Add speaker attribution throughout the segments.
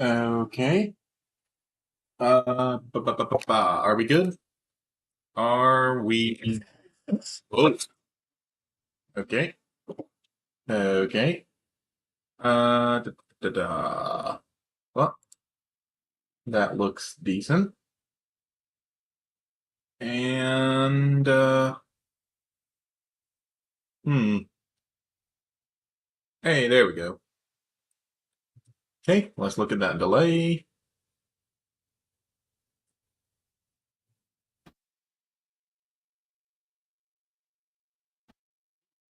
Speaker 1: Okay. Are we good? Are we? Oh, okay. Okay. Da, da, da. Well, that looks decent. And, hmm. Hey, there we go. Okay, let's look at that delay.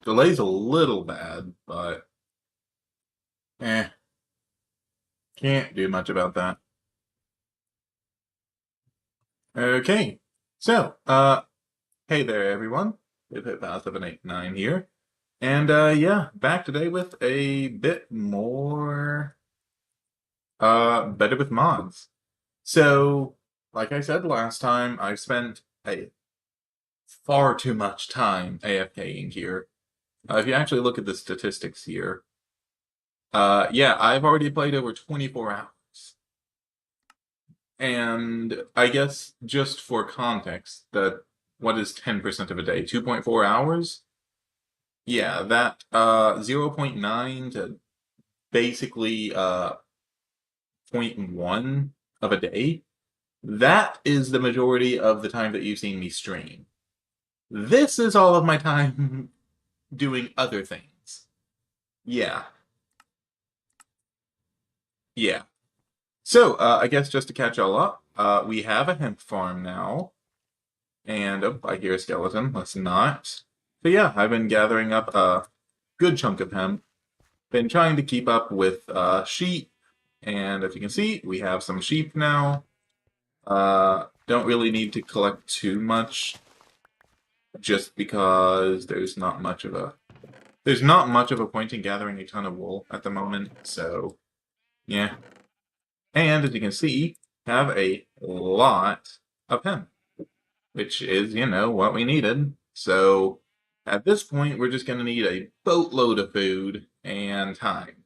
Speaker 1: Delay's a little bad, but, eh, can't do much about that. Okay. So, hey there, everyone. We've hit past 789 here. And yeah, back today with a bit more better with mods. So, like I said last time, I've spent a far too much time AFKing here. If you actually look at the statistics here, yeah, I've already played over 24 hours. And I guess just for context, that what is 10% of a day? 2.4 hours? Yeah, that 0.9 to basically zero point 0.1 of a day. That is the majority of the time that you've seen me stream. This is all of my time doing other things. Yeah, yeah. So, I guess just to catch y'all up, we have a hemp farm now. And, oh, I hear a skeleton. Let's not. So yeah, I've been gathering up a good chunk of hemp. Been trying to keep up with sheep. And as you can see, we have some sheep now. Don't really need to collect too much just because there's not much of a point in gathering a ton of wool at the moment, so yeah. And as you can see, have a lot of hemp, which is, what we needed. So at this point, we're just gonna need a boatload of food and time.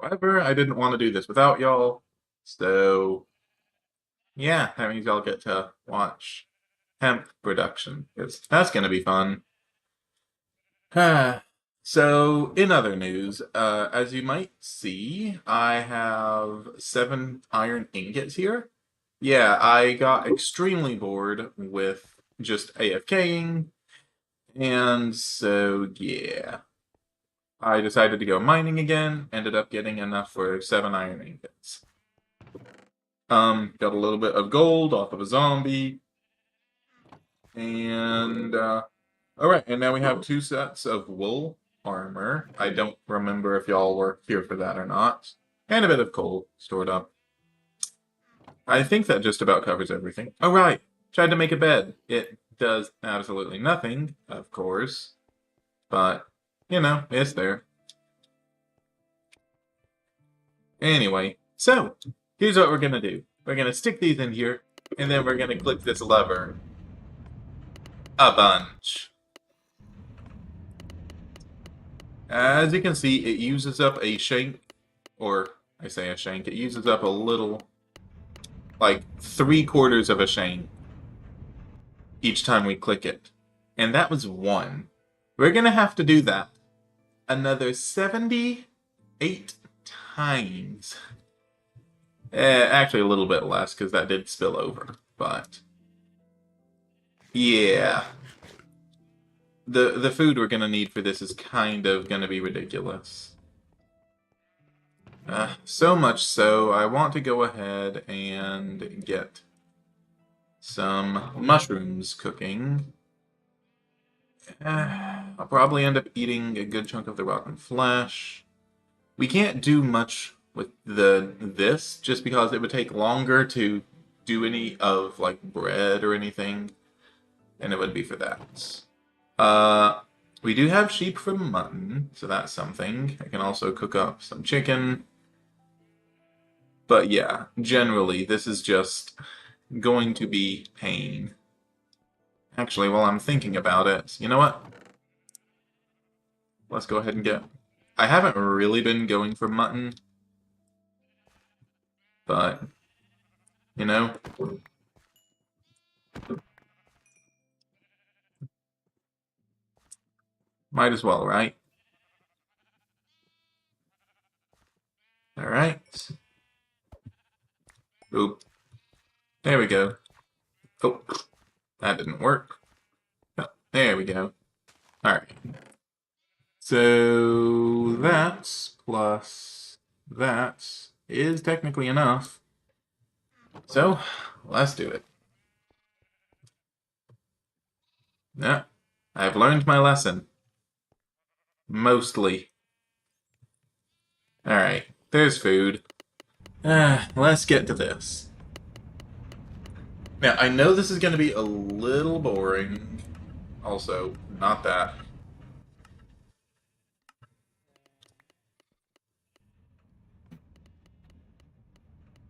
Speaker 1: However, I didn't want to do this without y'all, so yeah, that means y'all get to watch hemp production, because that's gonna be fun. So, in other news, as you might see, I have 7 iron ingots here. Yeah, I got extremely bored with just AFKing, and so yeah, I decided to go mining again. Ended up getting enough for 7 iron ingots. Got a little bit of gold off of a zombie, and all right, and now we have 2 sets of wool armor. I don't remember if y'all were here for that or not. And a bit of coal stored up. I think that just about covers everything. Oh, right. Tried to make a bed. It does absolutely nothing, of course. But, it's there. Anyway, so, here's what we're gonna do. We're gonna stick these in here, and then we're gonna click this lever a bunch. As you can see, it uses up a shank, or I say a shank, it uses up a little, like 3/4 of a shank each time we click it. And that was one. We're gonna have to do that another 78 times. Actually, a little bit less, because that did spill over. But, yeah. The food we're gonna need for this is kind of gonna be ridiculous. So much so, I want to go ahead and get some mushrooms cooking. I'll probably end up eating a good chunk of the rotten flesh. We can't do much with this just because it would take longer to do any of like bread or anything, and it would be for that. Uh, we do have sheep from mutton, so that's something. I can also cook up some chicken. But yeah, generally, this is just going to be pain. Actually, while I'm thinking about it, you know what? Let's go ahead and get... I haven't really been going for mutton. but, you know, might as well, right? Alright. Oop. There we go. Oh, that didn't work. Oh, there we go. Alright. So that plus that is technically enough. So let's do it. Yeah, I've learned my lesson. Mostly. Alright, there's food. Let's get to this. Now, I know this is going to be a little boring. Also, not that.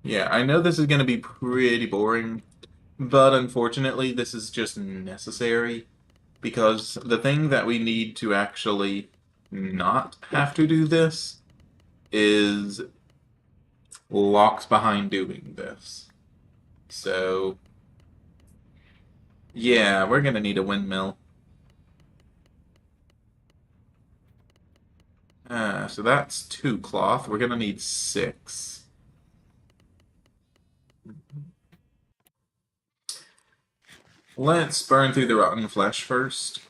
Speaker 1: Yeah, I know this is going to be pretty boring, but unfortunately, this is just necessary because the thing that we need to actually not have to do this is locks behind doing this. So, yeah, we're going to need a windmill. So that's 2 cloth. We're going to need 6. Let's burn through the rotten flesh first.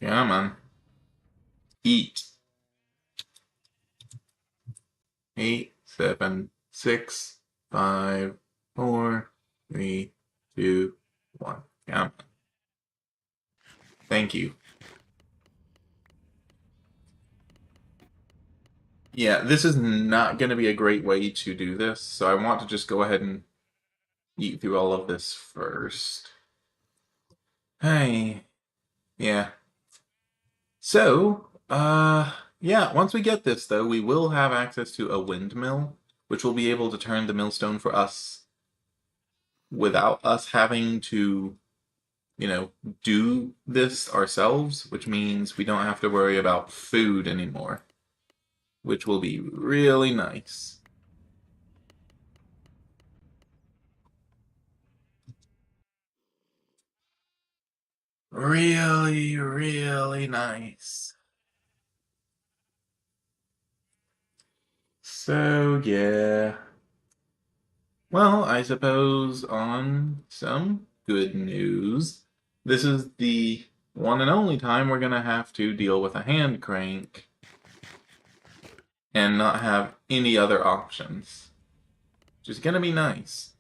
Speaker 1: Come on. Eat. 8, 7, 6, 5, 4, 3, 2, 1. Come on. Thank you. Yeah, this is not going to be a great way to do this, so I want to just go ahead and eat through all of this first. Hey. Yeah. So, yeah, once we get this, though, we will have access to a windmill, which will be able to turn the millstone for us without us having to, do this ourselves, which means we don't have to worry about food anymore, which will be really nice. Really, really nice. So, yeah. Well, I suppose on some good news, this is the one and only time we're gonna have to deal with a hand crank and not have any other options, which is gonna be nice.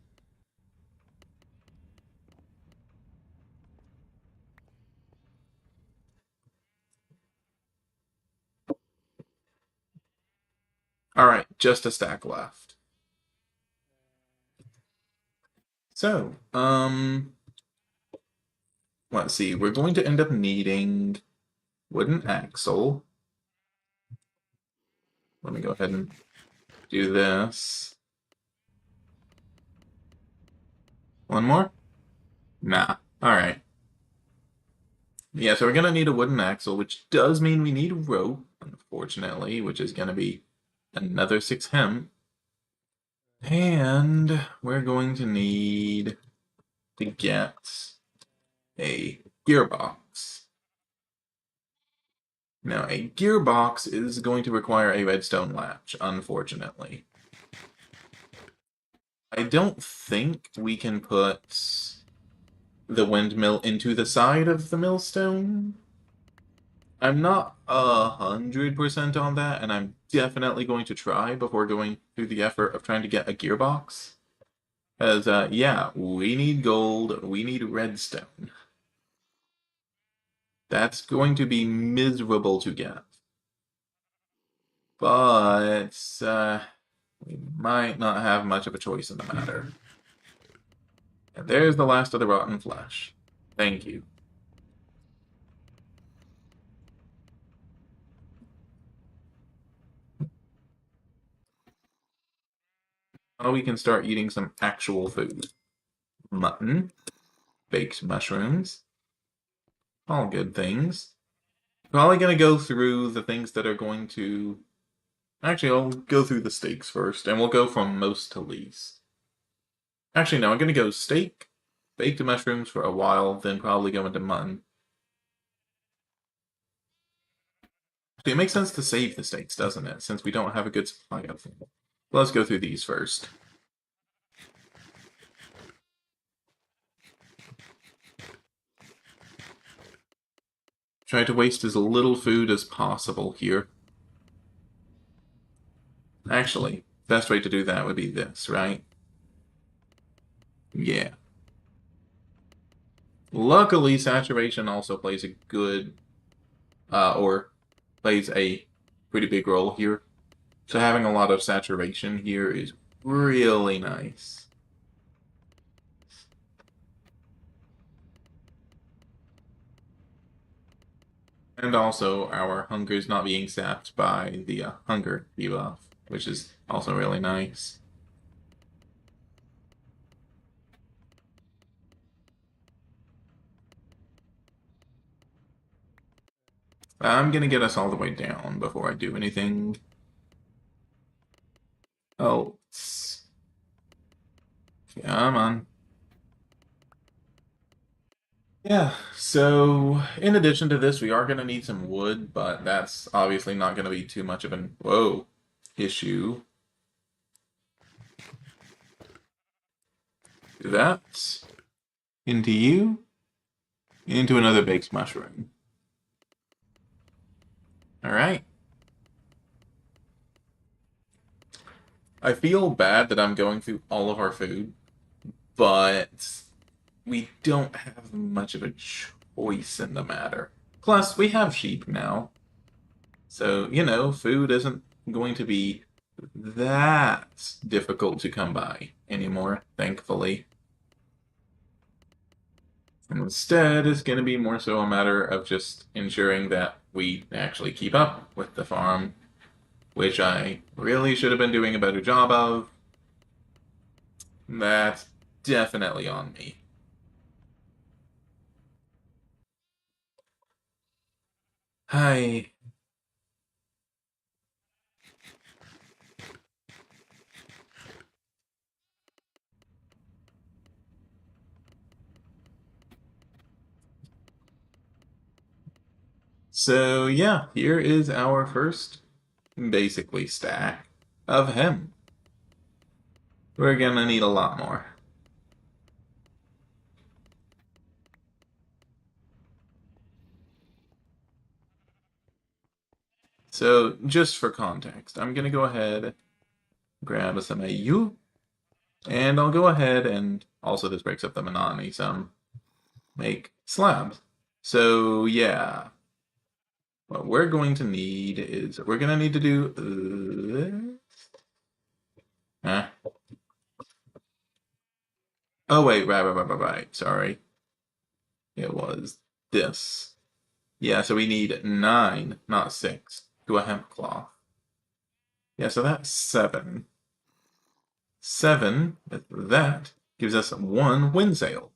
Speaker 1: Alright, just a stack left. So, let's see, we're going to end up needing wooden axle. Let me go ahead and do this. One more? Nah. Alright. Yeah, so we're gonna need a wooden axle, which does mean we need rope, unfortunately, which is gonna be another 6 hemp. And we're going to need to get a gearbox. Now, a gearbox is going to require a redstone latch, unfortunately. I don't think we can put the windmill into the side of the millstone. I'm not 100% on that, and I'm definitely going to try before going through the effort of trying to get a gearbox. Because, yeah, we need gold, we need redstone. That's going to be miserable to get. But, we might not have much of a choice in the matter. And there's the last of the rotten flesh. Thank you. Now we can start eating some actual food. Mutton, baked mushrooms, all good things. Probably going to go through the things that are going to... Actually, I'll go through the steaks first, and we'll go from most to least. Actually, no, I'm going to go steak, baked mushrooms for a while, then probably go into mutton. It makes sense to save the steaks, doesn't it? Since we don't have a good supply of them. Let's go through these first. Try to waste as little food as possible here. Actually, best way to do that would be this, right? Yeah. Luckily, saturation also plays a good, or plays a pretty big role here. So having a lot of saturation here is really nice. And also, our hunger is not being sapped by the hunger debuff, which is also really nice. I'm gonna get us all the way down before I do anything else. Come on. Yeah, so in addition to this, we are going to need some wood, but that's obviously not going to be too much of an, whoa, issue. Do that. Into you. Into another baked mushroom. Alright. I feel bad that I'm going through all of our food, but we don't have much of a choice in the matter. Plus, we have sheep now. So, you know, food isn't going to be that difficult to come by anymore, thankfully. And instead, it's going to be more so a matter of just ensuring that we actually keep up with the farm, which I really should have been doing a better job of. That's definitely on me. Hi. So, yeah, here is our first, basically, stack of hemp. We're gonna need a lot more. So, just for context, I'm gonna go ahead, grab some AU, and I'll go ahead and also this breaks up the monotony some. Make slabs. So yeah, what we're going to need is we're gonna need to do this. Huh? Oh wait, right. Sorry, it was this. Yeah, so we need 9, not 6, to a hemp cloth. Yeah, so that's 7. 7 with that gives us 1 wind sail.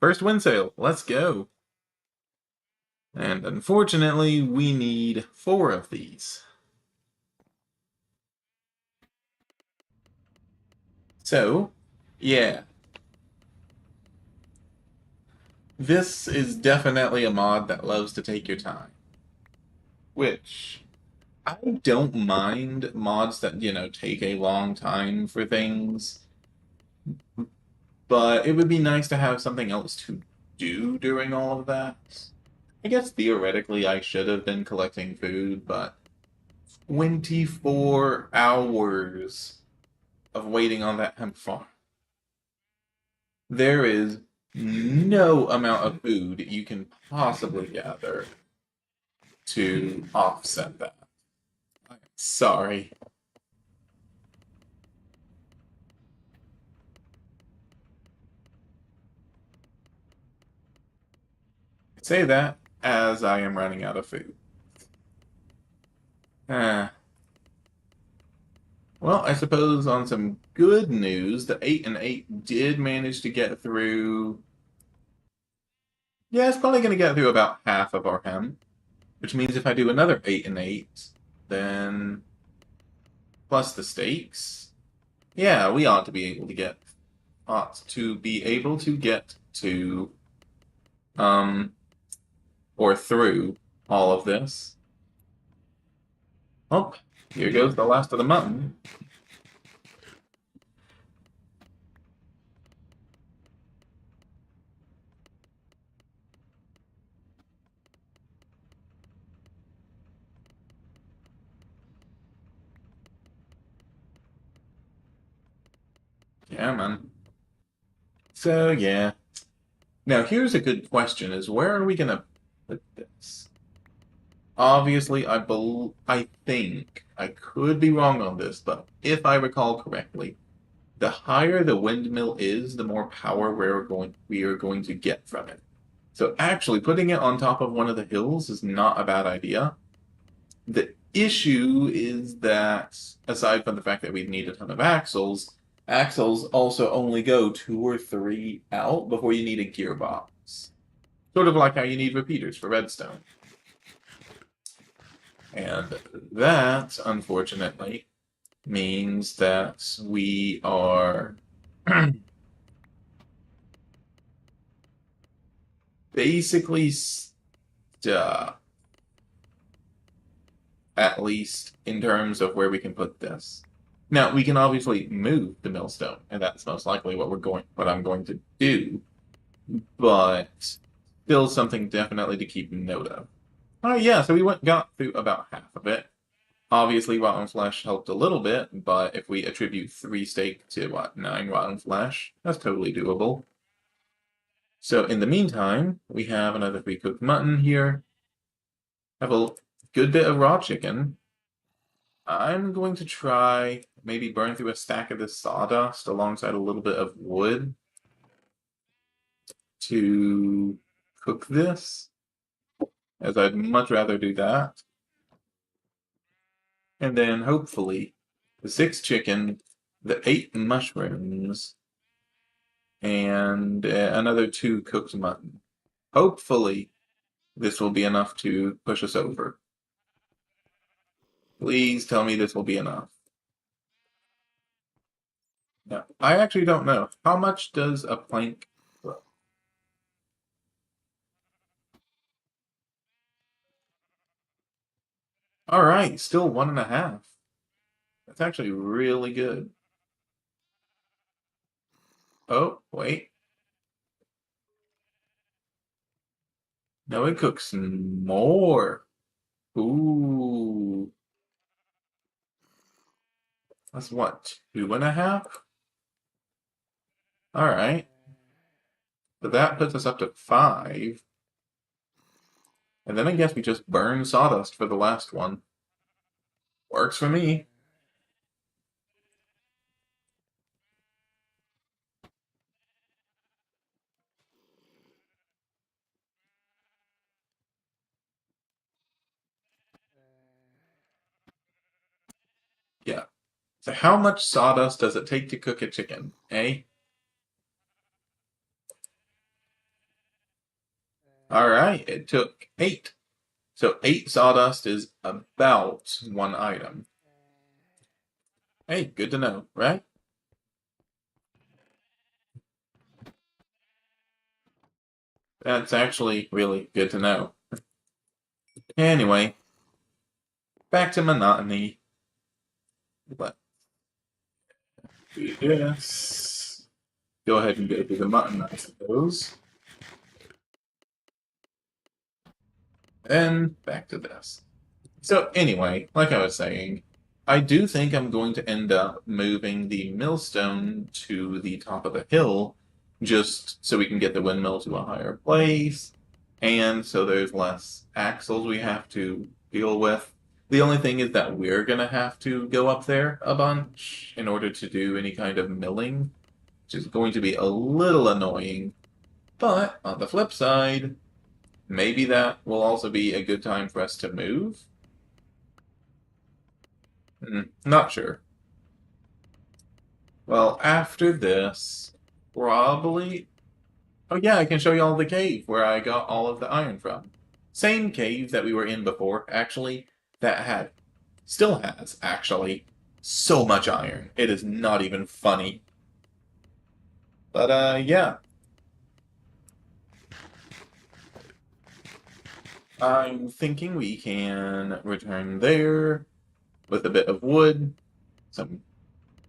Speaker 1: First wind sail. Let's go. And unfortunately, we need 4 of these. So, yeah. This is definitely a mod that loves to take your time. Which, I don't mind mods that, you know, take a long time for things. But it would be nice to have something else to do during all of that. I guess theoretically I should have been collecting food, but 24 hours of waiting on that hemp farm. There is no amount of food you can possibly gather to offset that. Sorry. I say that as I am running out of food. Eh. Well, I suppose on some good news, the 8 and 8 did manage to get through. Yeah, it's probably going to get through about half of our hemp, which means if I do another 8 and 8, then plus the stakes, yeah, we ought to be able to get to or through all of this. Oh, here goes the last of the mutton. Yeah, man. So yeah. Now here's a good question: is where are we gonna put this? Obviously, I think I could be wrong on this, but if I recall correctly, the higher the windmill is, the more power we are going to get from it. So actually, putting it on top of one of the hills is not a bad idea. The issue is that, aside from the fact that we need a ton of axles, axles also only go 2 or 3 out before you need a gearbox. Sort of like how you need repeaters for redstone. And that, unfortunately, means that we are basically stuck, at least in terms of where we can put this. Now, we can obviously move the millstone, and that's most likely what I'm going to do, but still something definitely to keep note of. Oh yeah, so got through about half of it. Obviously, rotten flesh helped a little bit, but if we attribute 3 steak to, 9 rotten flesh, that's totally doable. So in the meantime, we have another 3 cooked mutton here. Have a good bit of raw chicken. I'm going to try maybe burn through a stack of this sawdust alongside a little bit of wood to cook this, as I'd much rather do that. And then hopefully the 6 chicken, the 8 mushrooms, and another 2 cooked mutton. Hopefully this will be enough to push us over. Please tell me this will be enough. Yeah, I actually don't know. How much does a plank grow? All right, still 1.5. That's actually really good. Oh, wait. No, it cooks more. Ooh. That's what, 2.5? All right. So that puts us up to 5. And then I guess we just burn sawdust for the last one. Works for me. Yeah. So how much sawdust does it take to cook a chicken, eh? All right, it took 8. So 8 sawdust is about 1 item. Hey, good to know, right? That's actually really good to know. Anyway, back to monotony. Let's do this. Go ahead and go through the mutton, I suppose. And back to this. So anyway, like I was saying, I do think I'm going to end up moving the millstone to the top of the hill just so we can get the windmill to a higher place, and so there's less axles we have to deal with. The only thing is that we're gonna have to go up there a bunch in order to do any kind of milling, which is going to be a little annoying. But on the flip side, maybe that will also be a good time for us to move. Not sure. Well, after this, probably. Oh, yeah, I can show you all the cave where I got all of the iron from. Same cave that we were in before, actually, that still has, actually, so much iron. It is not even funny. But, yeah. I'm thinking we can return there with a bit of wood. Some,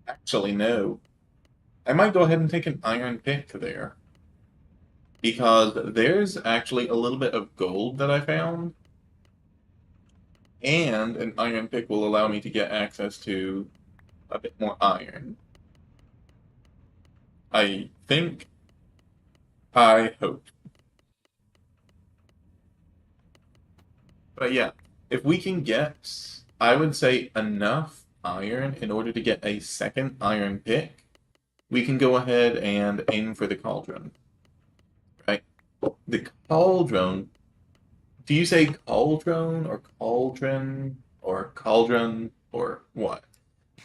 Speaker 1: actually, no. I might go ahead and take an iron pick there. Because there's actually a little bit of gold that I found. And an iron pick will allow me to get access to a bit more iron. I think. I hope. But yeah, if we can get, I would say, enough iron in order to get a second iron pick, we can go ahead and aim for the cauldron. Right? The cauldron. Do you say cauldron or cauldron or cauldron or what?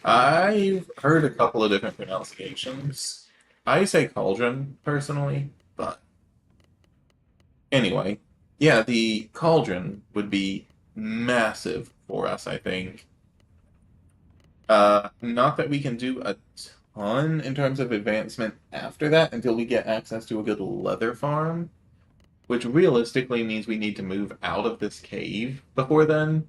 Speaker 1: I've heard a couple of different pronunciations. I say cauldron personally, but anyway, yeah, the cauldron would be massive for us, I think. Not that we can do a ton in terms of advancement after that until we get access to a good leather farm, which realistically means we need to move out of this cave before then.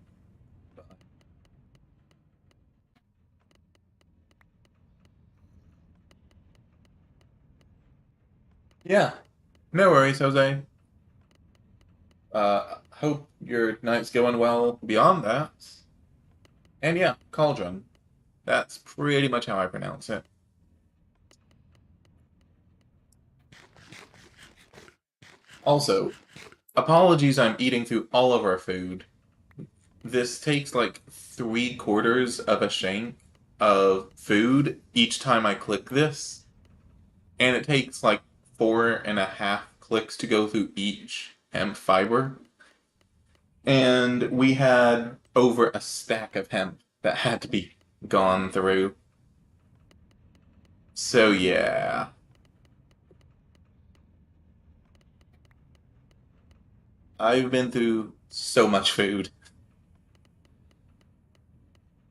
Speaker 1: Yeah, no worries, Jose. Hope your night's going well beyond that. And yeah, cauldron. That's pretty much how I pronounce it. Also, apologies I'm eating through all of our food. This takes like 3/4 of a shank of food each time I click this, and it takes like 4.5 clicks to go through each hemp fiber. And we had over a stack of hemp that had to be gone through. So yeah, I've been through so much food.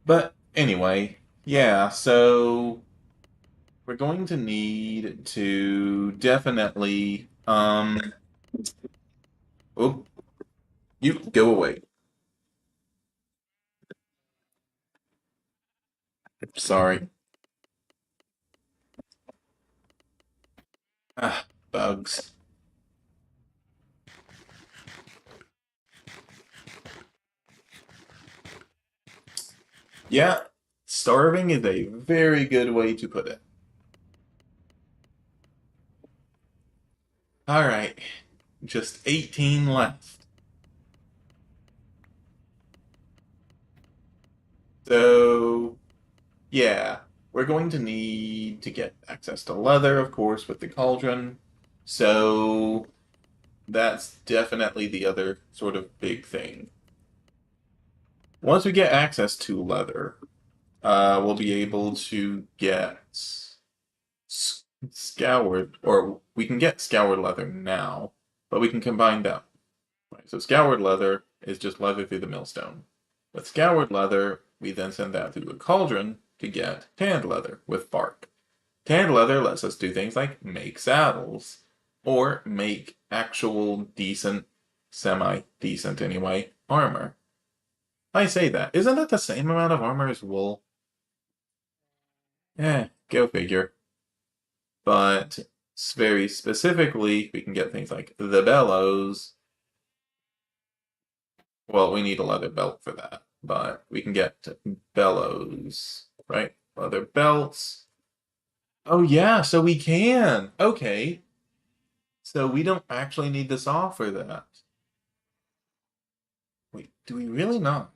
Speaker 1: But anyway, yeah, so we're going to need to definitely oh, you go away. Sorry. Ah, bugs. Yeah, starving is a very good way to put it. All right, just 18 left. So, yeah, we're going to need to get access to leather, of course, with the cauldron. So, that's definitely the other sort of big thing. Once we get access to leather, we'll be able to get scoured, or we can get scoured leather now, but we can combine them. Right, so scoured leather is just leather through the millstone. With scoured leather, we then send that through the cauldron to get tanned leather with bark. Tanned leather lets us do things like make saddles, or make actual decent, semi-decent anyway, armor. I say that. Isn't that the same amount of armor as wool? Go figure. But very specifically, we can get things like the bellows. Well, we need a leather belt for that, but we can get bellows, right? Leather belts. Oh, yeah, so we can. Okay. So we don't actually need the saw for that. Wait, do we really not?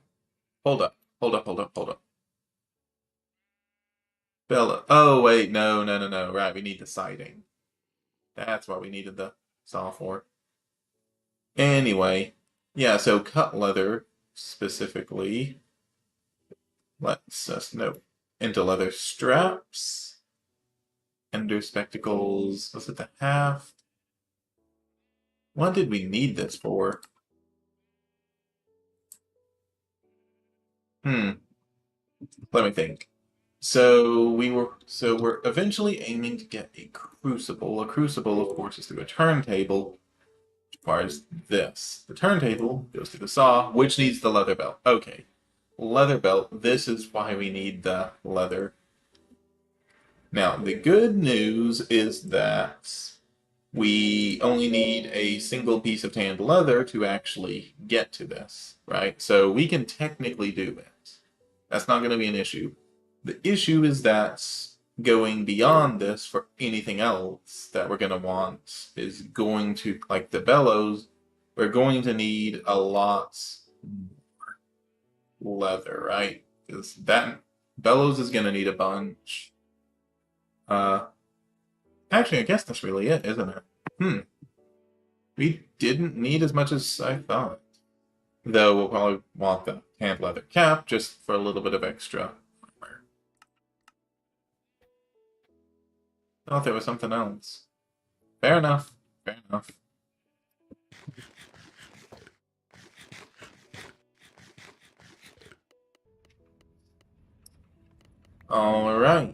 Speaker 1: Hold up. Hold up, hold up, hold up. Bellow. Oh, wait, no, no, no, no. Right, we need the siding. That's what we needed the saw for. Anyway, yeah, so cut leather specifically lets us know into leather straps. Ender spectacles. Was it the half? What did we need this for? Let me think. So we're eventually aiming to get a crucible. A crucible, of course, is through a turntable, which requires this. The turntable goes through the saw, which needs the leather belt. Okay. Leather belt, this is why we need the leather. Now, the good news is that we only need a single piece of tanned leather to actually get to this, right? So we can technically do it. That's not going to be an issue. The issue is that going beyond this for anything else that we're going to want is going to, like the bellows, we're going to need a lot more leather, right? Because that bellows is going to need a bunch. Actually, I guess that's really it, isn't it? We didn't need as much as I thought. Though we'll probably want the hand leather cap just for a little bit of extra armor. I thought there was something else. Fair enough. Fair enough. All right.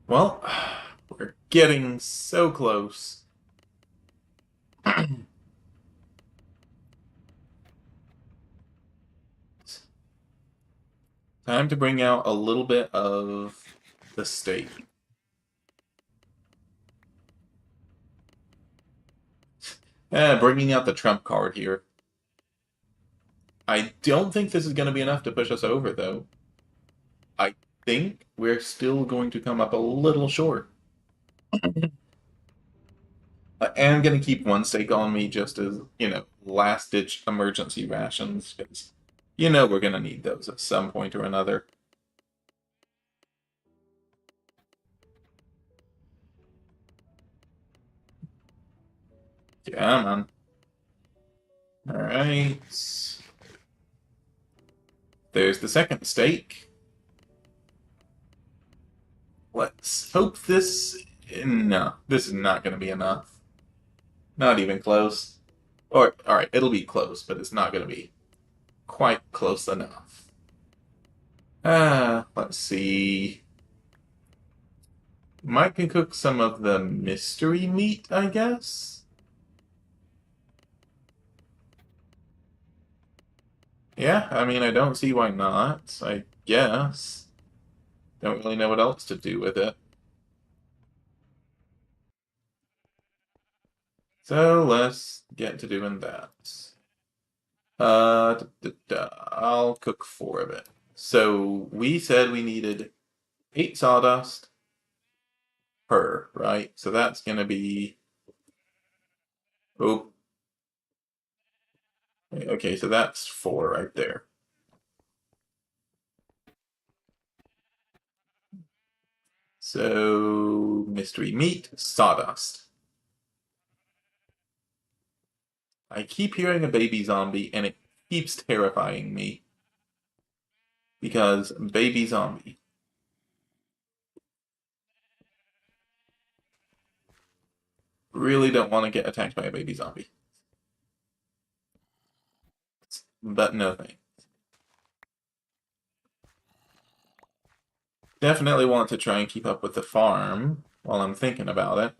Speaker 1: Well, we're getting so close. Time to bring out a little bit of the steak. Bringing out the trump card here. I don't think this is going to be enough to push us over, though. I think we're still going to come up a little short. I am going to keep one steak on me just as, last-ditch emergency rations, because we're going to need those at some point or another. Yeah, man. Alright. There's the second steak. Let's hope this... No, this is not going to be enough. Not even close. Or, alright, it'll be close, but it's not going to be quite close enough. Let's see. Mike can cook some of the mystery meat, I guess? Yeah, I mean, I don't see why not, I guess. Don't really know what else to do with it. So let's get to doing that. I'll cook 4 of it. So we said we needed 8 sawdust per, right? So that's going to be... Oh. Okay, so that's 4 right there. So, mystery meat, sawdust. I keep hearing a baby zombie, and it keeps terrifying me. Because baby zombie. Really don't want to get attacked by a baby zombie. But no thanks. Definitely want to try and keep up with the farm while I'm thinking about it.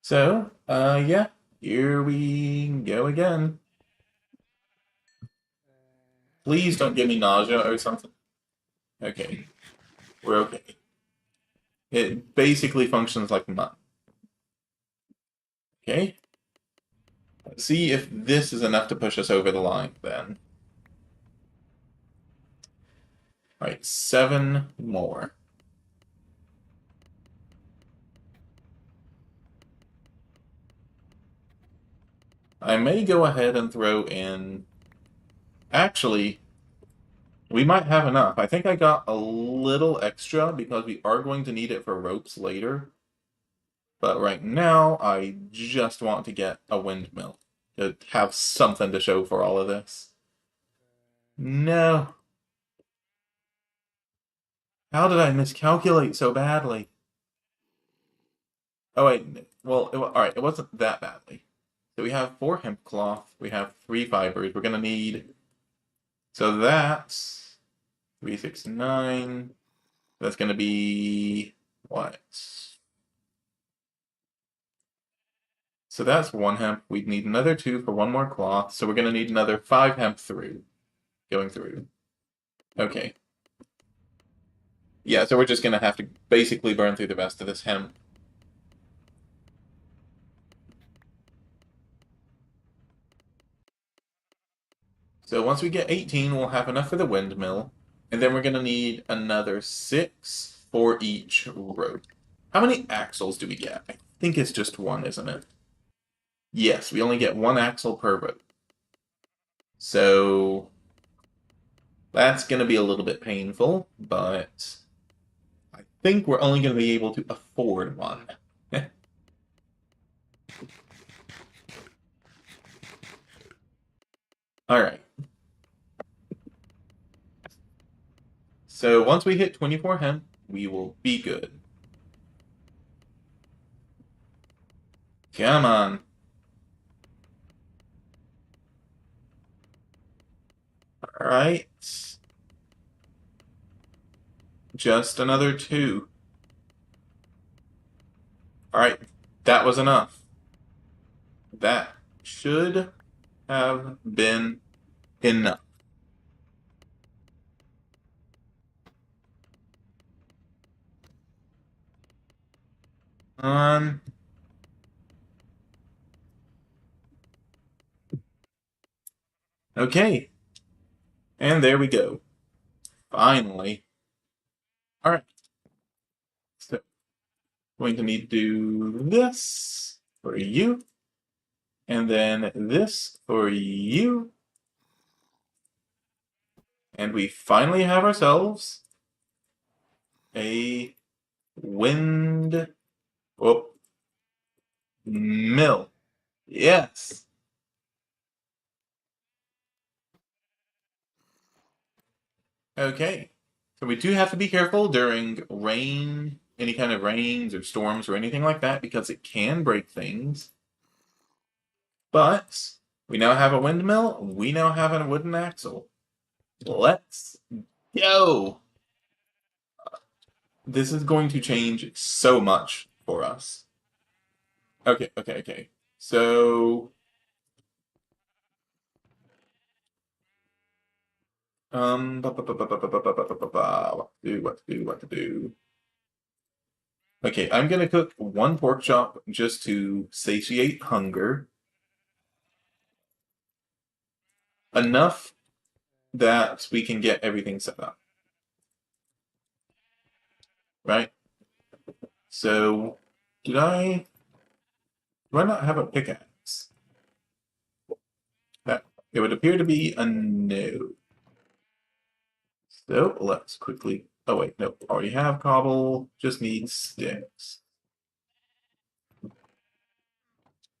Speaker 1: So, yeah, here we go again. Please don't give me nausea or something. Okay, we're okay. It basically functions like mutton. Okay. Let's see if this is enough to push us over the line, then. Alright, 7 more. I may go ahead and throw in... Actually, we might have enough. I think I got a little extra because we are going to need it for ropes later. But right now, I just want to get a windmill to have something to show for all of this. No. How did I miscalculate so badly? Oh wait, well, alright, it wasn't that badly. So we have 4 hemp cloth, we have 3 fibers, we're gonna need, so that's 369, that's gonna be, what? So that's 1 hemp, we'd need another 2 for 1 more cloth, so we're gonna need another 5 hemp through, going through. Okay. Yeah, so we're just gonna have to basically burn through the rest of this hemp. So once we get 18, we'll have enough for the windmill, and then we're gonna need another 6 for each rope. How many axles do we get? I think it's just 1, isn't it? Yes, we only get 1 axle per rope. So that's gonna be a little bit painful, but I think we're only gonna be able to afford 1. Alright. So once we hit 24 hemp, we will be good. Come on. Alright. Just another 2. Alright, that was enough. That should have been enough. Um, okay. And there we go. Finally. Alright. So, going to need to do this for you. And then this for you. And we finally have ourselves a wind oh, mill. Yes. Okay. So we do have to be careful during rain, any kind of rains or storms or anything like that, because it can break things. But we now have a windmill, we now have a wooden axle. Let's go! This is going to change so much for us. Okay. So, what to do? Okay, I'm gonna cook 1 pork chop just to satiate hunger. Enough that we can get everything set up. Right? So, do I not have a pickaxe? That it would appear to be a no. So let's quickly. Oh wait, no, already have cobble. Just need sticks.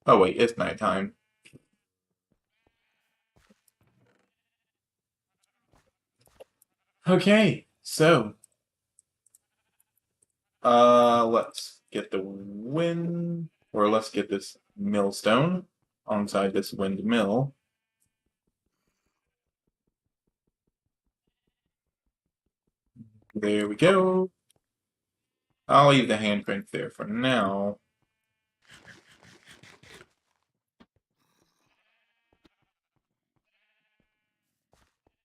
Speaker 1: Oh wait, it's nighttime. Okay, so let's get the wind, or let's get this millstone alongside this windmill. There we go. I'll leave the hand crank there for now.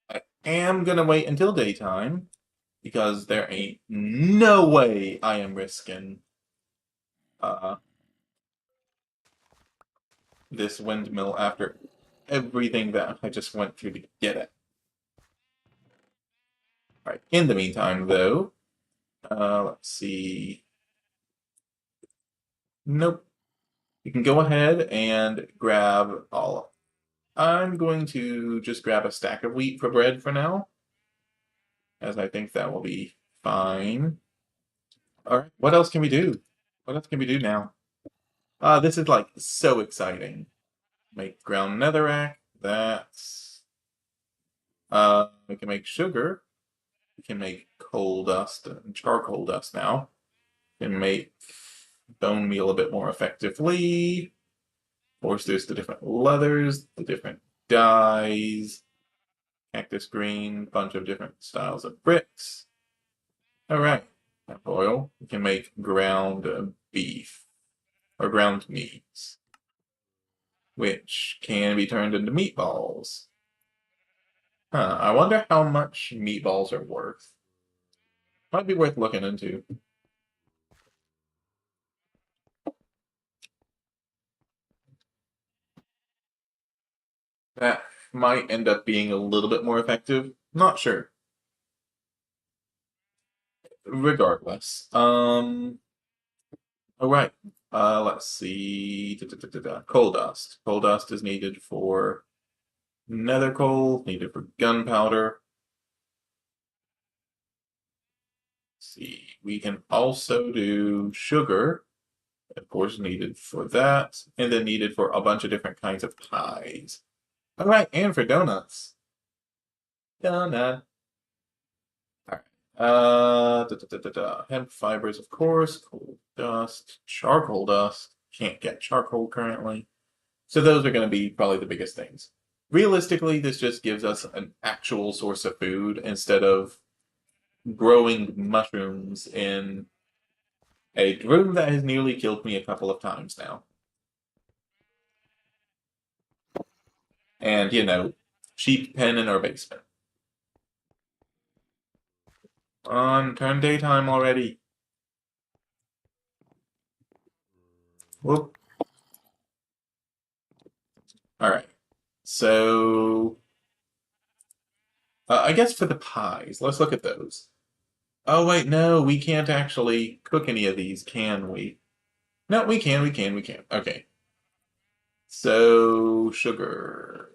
Speaker 1: I am gonna wait until daytime because there ain't no way I am risking this windmill after everything that I just went through to get it. Alright, in the meantime though, let's see. Nope. You can go ahead and grab all. I'm going to just grab a stack of wheat for bread for now, as I think that will be fine. Alright, what else can we do? What else can we do now? This is like so exciting. Make ground netherrack. That's we can make sugar. We can make coal dust and charcoal dust now. We can make bone meal a bit more effectively. Of course, there's the different leathers, the different dyes, cactus green, bunch of different styles of bricks. All right, oil. We can make ground beef or ground meats, which can be turned into meatballs. Huh, I wonder how much meatballs are worth. Might be worth looking into. That might end up being a little bit more effective. Not sure. Regardless. All right. Let's see. Coal dust. Coal dust is needed for nether coal, needed for gunpowder. Let's see. We can also do sugar, of course, needed for that, and then needed for a bunch of different kinds of pies. All right, and for donuts. Donut. All right. Hemp fibers, of course. Coal dust, charcoal dust. Can't get charcoal currently. So those are going to be probably the biggest things. Realistically, this just gives us an actual source of food instead of growing mushrooms in a room that has nearly killed me a couple of times now. And, sheep pen in our basement. On turn daytime already. Whoop. All right. So, I guess for the pies, let's look at those. Oh, wait, no, we can't actually cook any of these, can we? No, we can. Okay. So, sugar.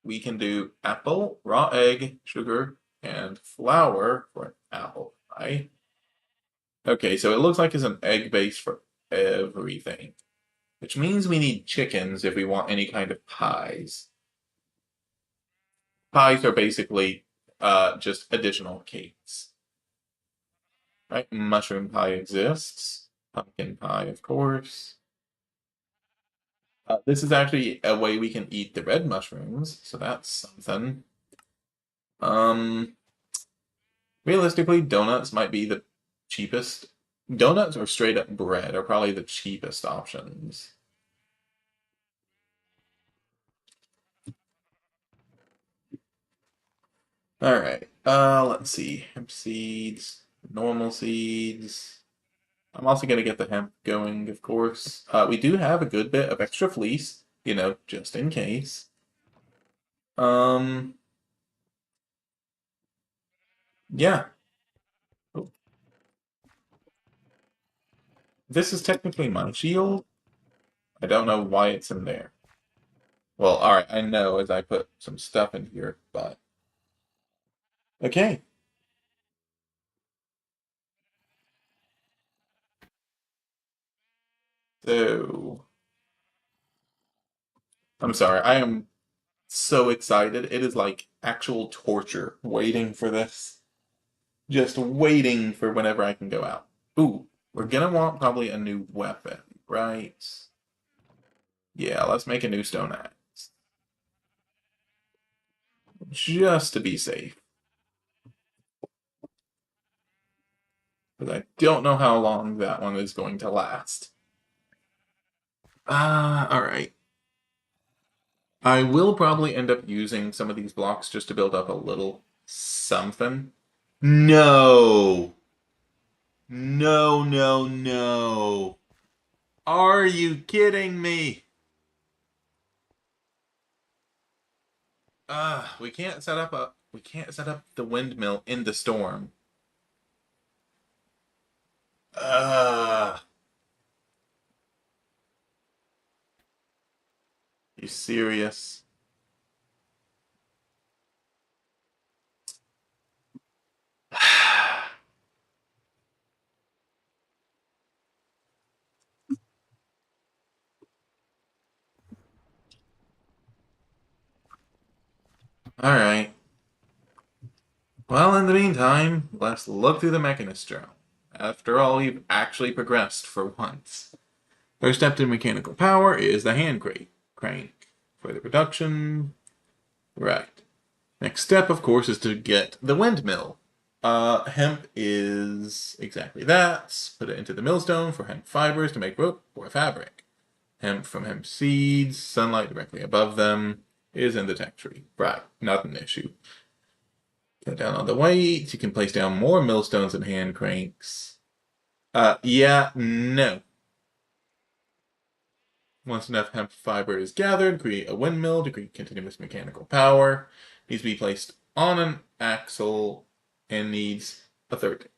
Speaker 1: We can do apple, raw egg, sugar, and flour for an apple pie. Okay, so it looks like it's an egg base for everything, which means we need chickens if we want any kind of pies. Pies are basically just additional cakes, right? Mushroom pie exists. Pumpkin pie, of course. This is actually a way we can eat the red mushrooms, so that's something. Um, Realistically, donuts might be the cheapest. Donuts or straight up bread are probably the cheapest options. All right. Let's see. Hemp seeds, normal seeds. I'm also gonna get the hemp going, of course. We do have a good bit of extra fleece, just in case. Um, yeah. Oh, this is technically my shield. I don't know why it's in there. Well, all right, I know as I put some stuff in here, but okay. So, I'm sorry. I am so excited. It is like actual torture waiting for this. Just waiting for whenever I can go out. Ooh, we're gonna want probably a new weapon, right? Yeah, let's make a new stone axe. Just to be safe. Because I don't know how long that one is going to last. Alright. I will probably end up using some of these blocks just to build up a little something. No! No, no, no. Are you kidding me? We can't set up the windmill in the storm. Uh, you serious? Alright. Well, in the meantime, let's look through the Mechanist journal. After all, we've actually progressed for once. First step to mechanical power is the hand crank. Further production. Right. Next step, of course, is to get the windmill. Hemp is exactly that. Put it into the millstone for hemp fibers to make rope or fabric. Hemp from hemp seeds, sunlight directly above them, is in the tech tree. Right, not an issue. Cut down on the weight. You can place down more millstones and hand cranks. Yeah, no. Once enough hemp fiber is gathered, create a windmill to create continuous mechanical power. Needs to be placed on an axle and needs a third.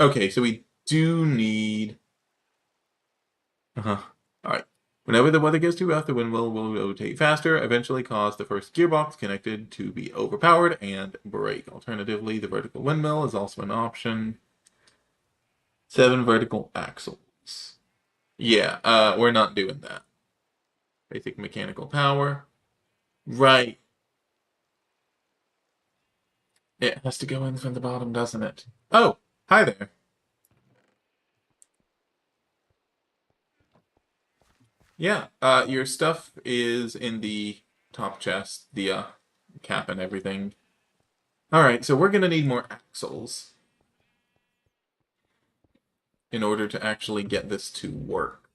Speaker 1: Okay, so we do need. Alright. Whenever the weather gets too rough, the windmill will rotate faster, eventually cause the first gearbox connected to be overpowered and break. Alternatively, the vertical windmill is also an option. 7 vertical axles. Yeah, we're not doing that. Basic mechanical power. Right. It has to go in from the bottom, doesn't it? Oh, hi there. Yeah, your stuff is in the top chest, the cap and everything. Alright, so we're gonna need more axles in order to actually get this to work.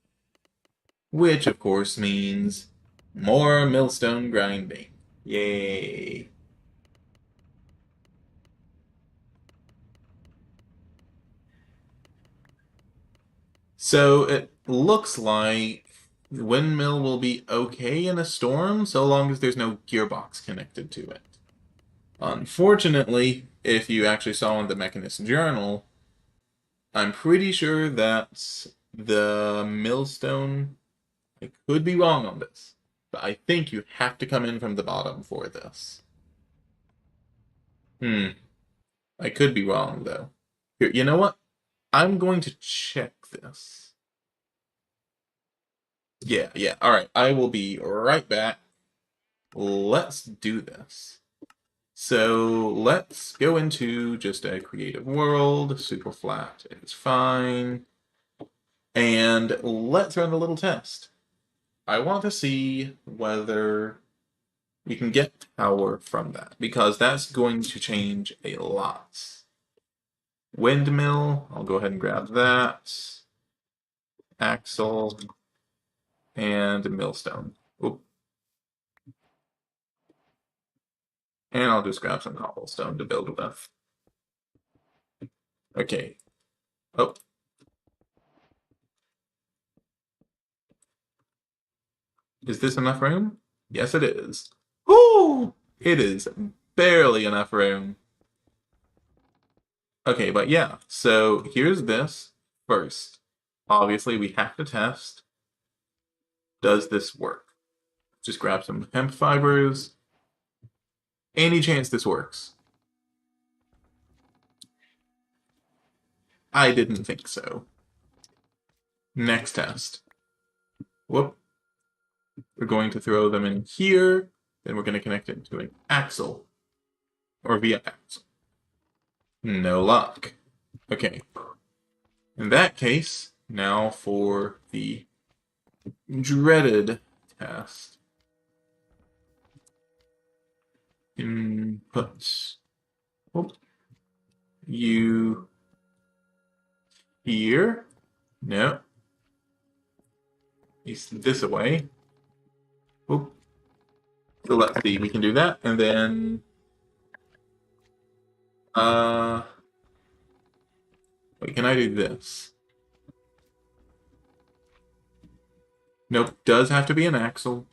Speaker 1: Which, of course, means more millstone grinding. Yay. So it looks like the windmill will be okay in a storm so long as there's no gearbox connected to it. Unfortunately, if you actually saw in the Mechanist journal, I'm pretty sure that the millstone, I could be wrong on this, but I think you have to come in from the bottom for this. I could be wrong, though. Here, you know what? I'm going to check this. Yeah. All right. I will be right back. Let's do this. So let's go into just a creative world. Super flat is fine. And let's run a little test. I want to see whether we can get power from that, because that's going to change a lot. Windmill, I'll go ahead and grab that. Axle, and millstone. Oop. And I'll just grab some cobblestone to build with. Okay. Oh. Is this enough room? Yes, it is. Woo! It is barely enough room. Okay, but yeah. So here's this first. Obviously, we have to test. Does this work? Just grab some hemp fibers. Any chance this works? I didn't think so. Next test. Whoop. We're going to throw them in here. Then we're going to connect it to an axle. Or via axle. No luck. Okay. In that case, now for the dreaded test. Inputs. Oh. You here? No. It's this away. Oh. So let's see, we can do that, and then wait, can I do this? Nope, does have to be an axle.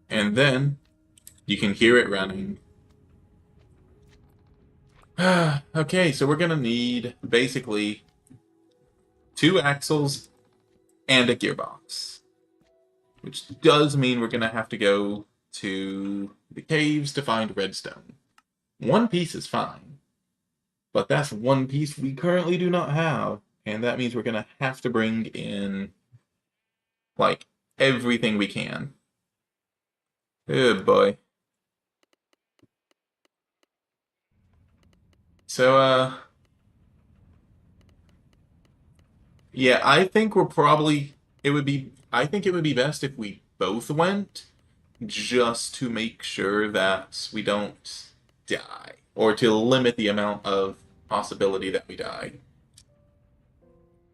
Speaker 1: And then you can hear it running. Okay, so we're gonna need basically 2 axles and a gearbox. Which does mean we're gonna have to go to the caves to find redstone. 1 piece is fine. But that's 1 piece we currently do not have. And that means we're gonna have to bring in like everything we can. Good boy. So, yeah, I think we're probably, I think it would be best if we both went, just to make sure that we don't die, or to limit the amount of possibility that we die.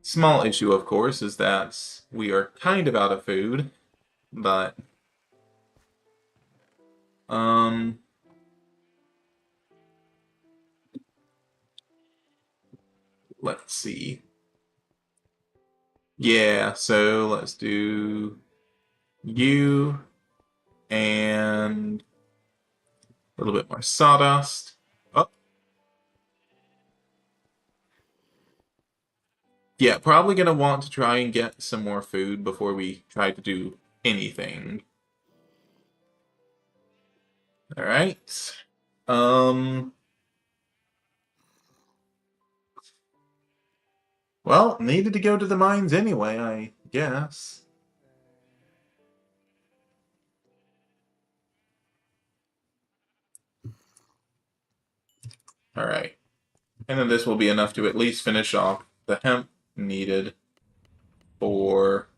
Speaker 1: Small issue, of course, is that we are kind of out of food, but, um, let's see. Yeah, so let's do you and a little bit more sawdust. Oh, yeah, probably gonna want to try and get some more food before we try to do anything. All right. Um, well, needed to go to the mines anyway, I guess. All right. And then this will be enough to at least finish off the hemp needed for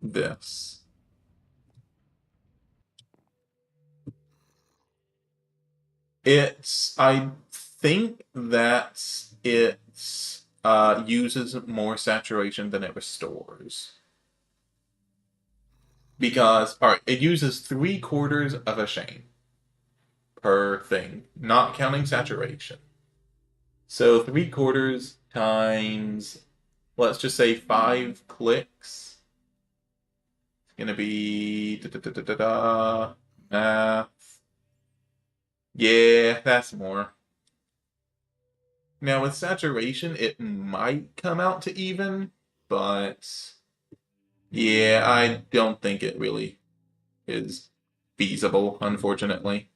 Speaker 1: this. I think that it uses more saturation than it restores. Because, all right, it uses 3/4 of a shane per thing, not counting saturation. So 3/4 times, let's just say 5 clicks. It's gonna be math. Yeah, that's more. Now with saturation, it might come out to even, but yeah, I don't think it really is feasible, unfortunately.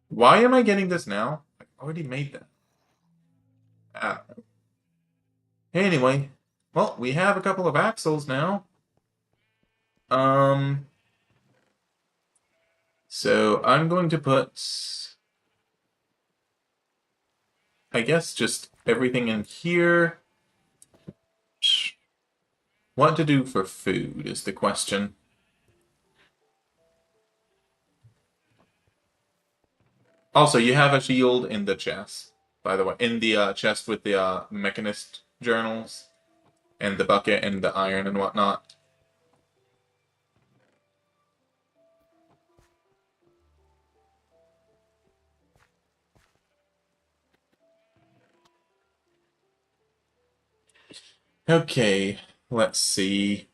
Speaker 1: Why am I getting this now? I already made that. Ah. Anyway, well, we have a couple of axles now. Um, so I'm going to put, I guess, just everything in here. What to do for food is the question. Also, you have a shield in the chest, by the way, in the chest with the mechanist journals and the bucket and the iron and whatnot. Okay, let's see.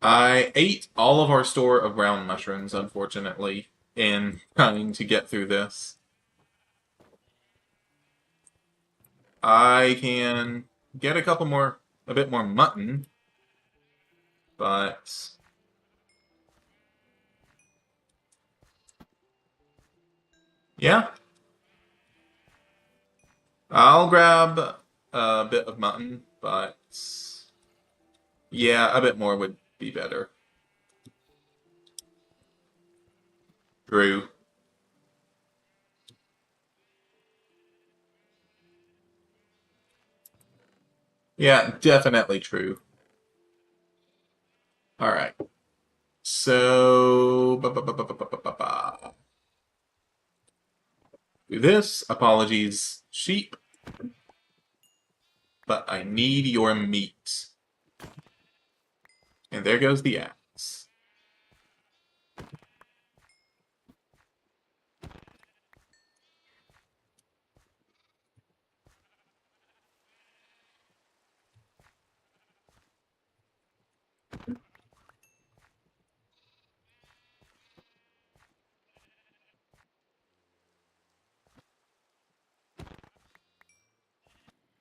Speaker 1: I ate all of our store of brown mushrooms, unfortunately, in trying to get through this. I can get a bit more mutton, but yeah, I'll grab a bit of mutton, but yeah, a bit more would be better. True. Yeah, definitely true. All right. So, do this. Apologies, sheep, but I need your meat. And there goes the axe.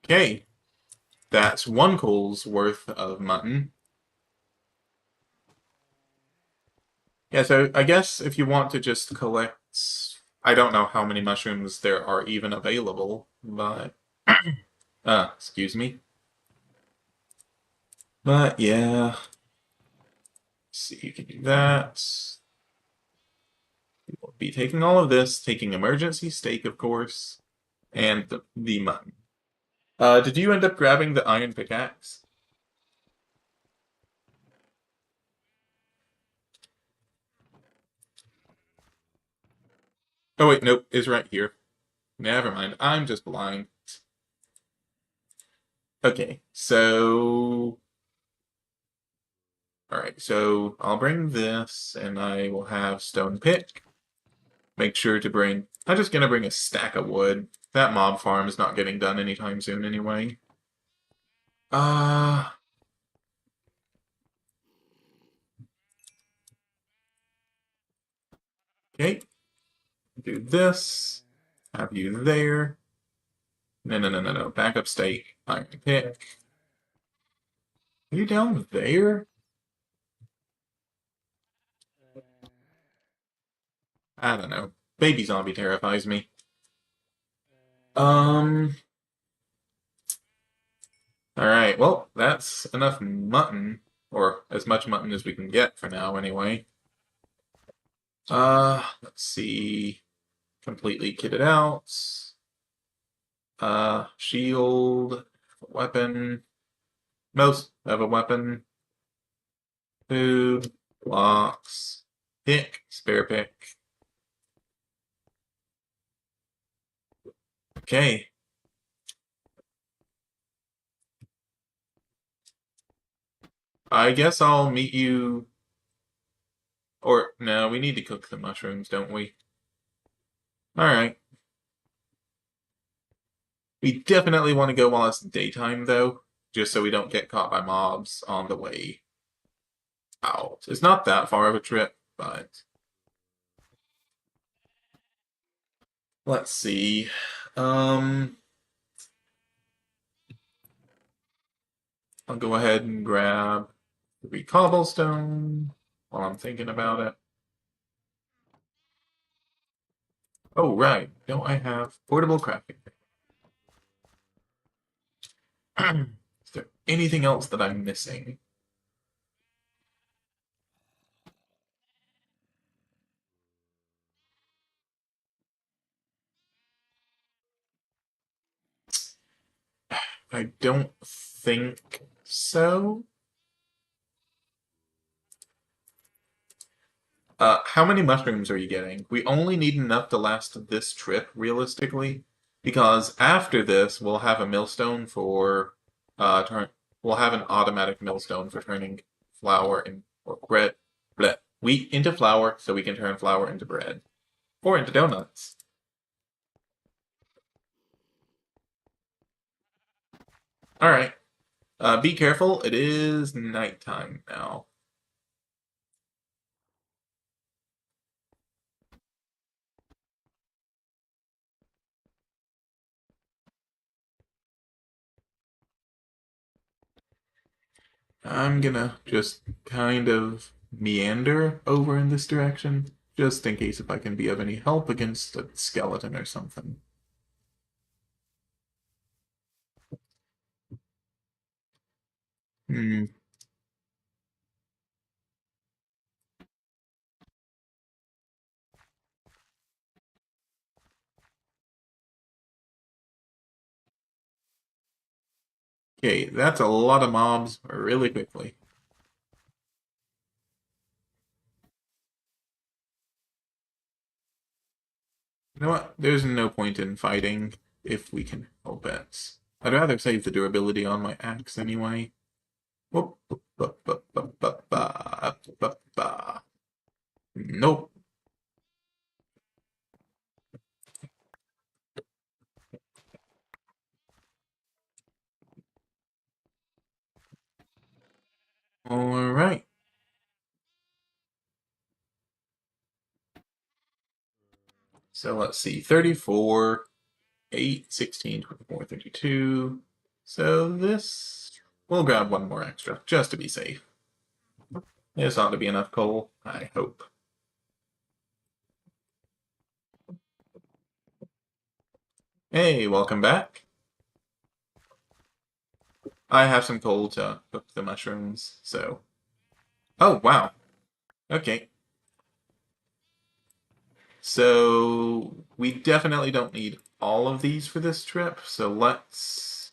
Speaker 1: Okay, that's one coal's worth of mutton. Yeah, so I guess if you want to just collect, I don't know how many mushrooms there are even available, but excuse me. But yeah, see, you can do that. We'll be taking all of this, taking emergency steak, of course, and the mutton. Did you end up grabbing the iron pickaxe? Oh wait, nope, it's right here. Never mind, I'm just blind. Okay, so alright, so I'll bring this, and I will have stone pick. Make sure to bring... I'm just gonna bring a stack of wood. That mob farm is not getting done anytime soon anyway. Uh... Okay. Do this. Have you there. No, no, no, no, no. Backup state. Iron pick. Are you down there? I don't know. Baby zombie terrifies me. Um... Alright, well, that's enough mutton. Or as much mutton as we can get for now, anyway. Let's see. Completely kitted out. Shield, weapon, most of a weapon, food, blocks, pick, spare pick. Okay. I guess I'll meet you. Or, no, we need to cook the mushrooms, don't we? Alright. We definitely want to go while it's daytime, though, just so we don't get caught by mobs on the way out. It's not that far of a trip, but... Let's see. Um... I'll go ahead and grab 3 cobblestone while I'm thinking about it. Oh, right. Don't I have portable crafting? Is there anything else that I'm missing? I don't think so. How many mushrooms are you getting? We only need enough to last this trip, realistically, because after this, we'll have a millstone for turn. We'll have an automatic millstone for turning flour and or bread, bleh, wheat into flour, so we can turn flour into bread or into donuts. All right. Be careful. It is nighttime now. I'm gonna just kind of meander over in this direction, just in case if I can be of any help against a skeleton or something. Hmm. Okay, that's a lot of mobs really quickly. You know what? There's no point in fighting if we can help it. I'd rather save the durability on my axe anyway. Whoop, whoop, whoop, whoop, whoop, whoop, whoop, whoop, whoop. Nope. All right. So let's see. 34, 8, 16, 24, 32. So this... We'll grab one more extra, just to be safe. This ought to be enough coal, I hope. Hey, welcome back. I have some coal to cook the mushrooms, so. Oh, wow. Okay. So, we definitely don't need all of these for this trip, so let's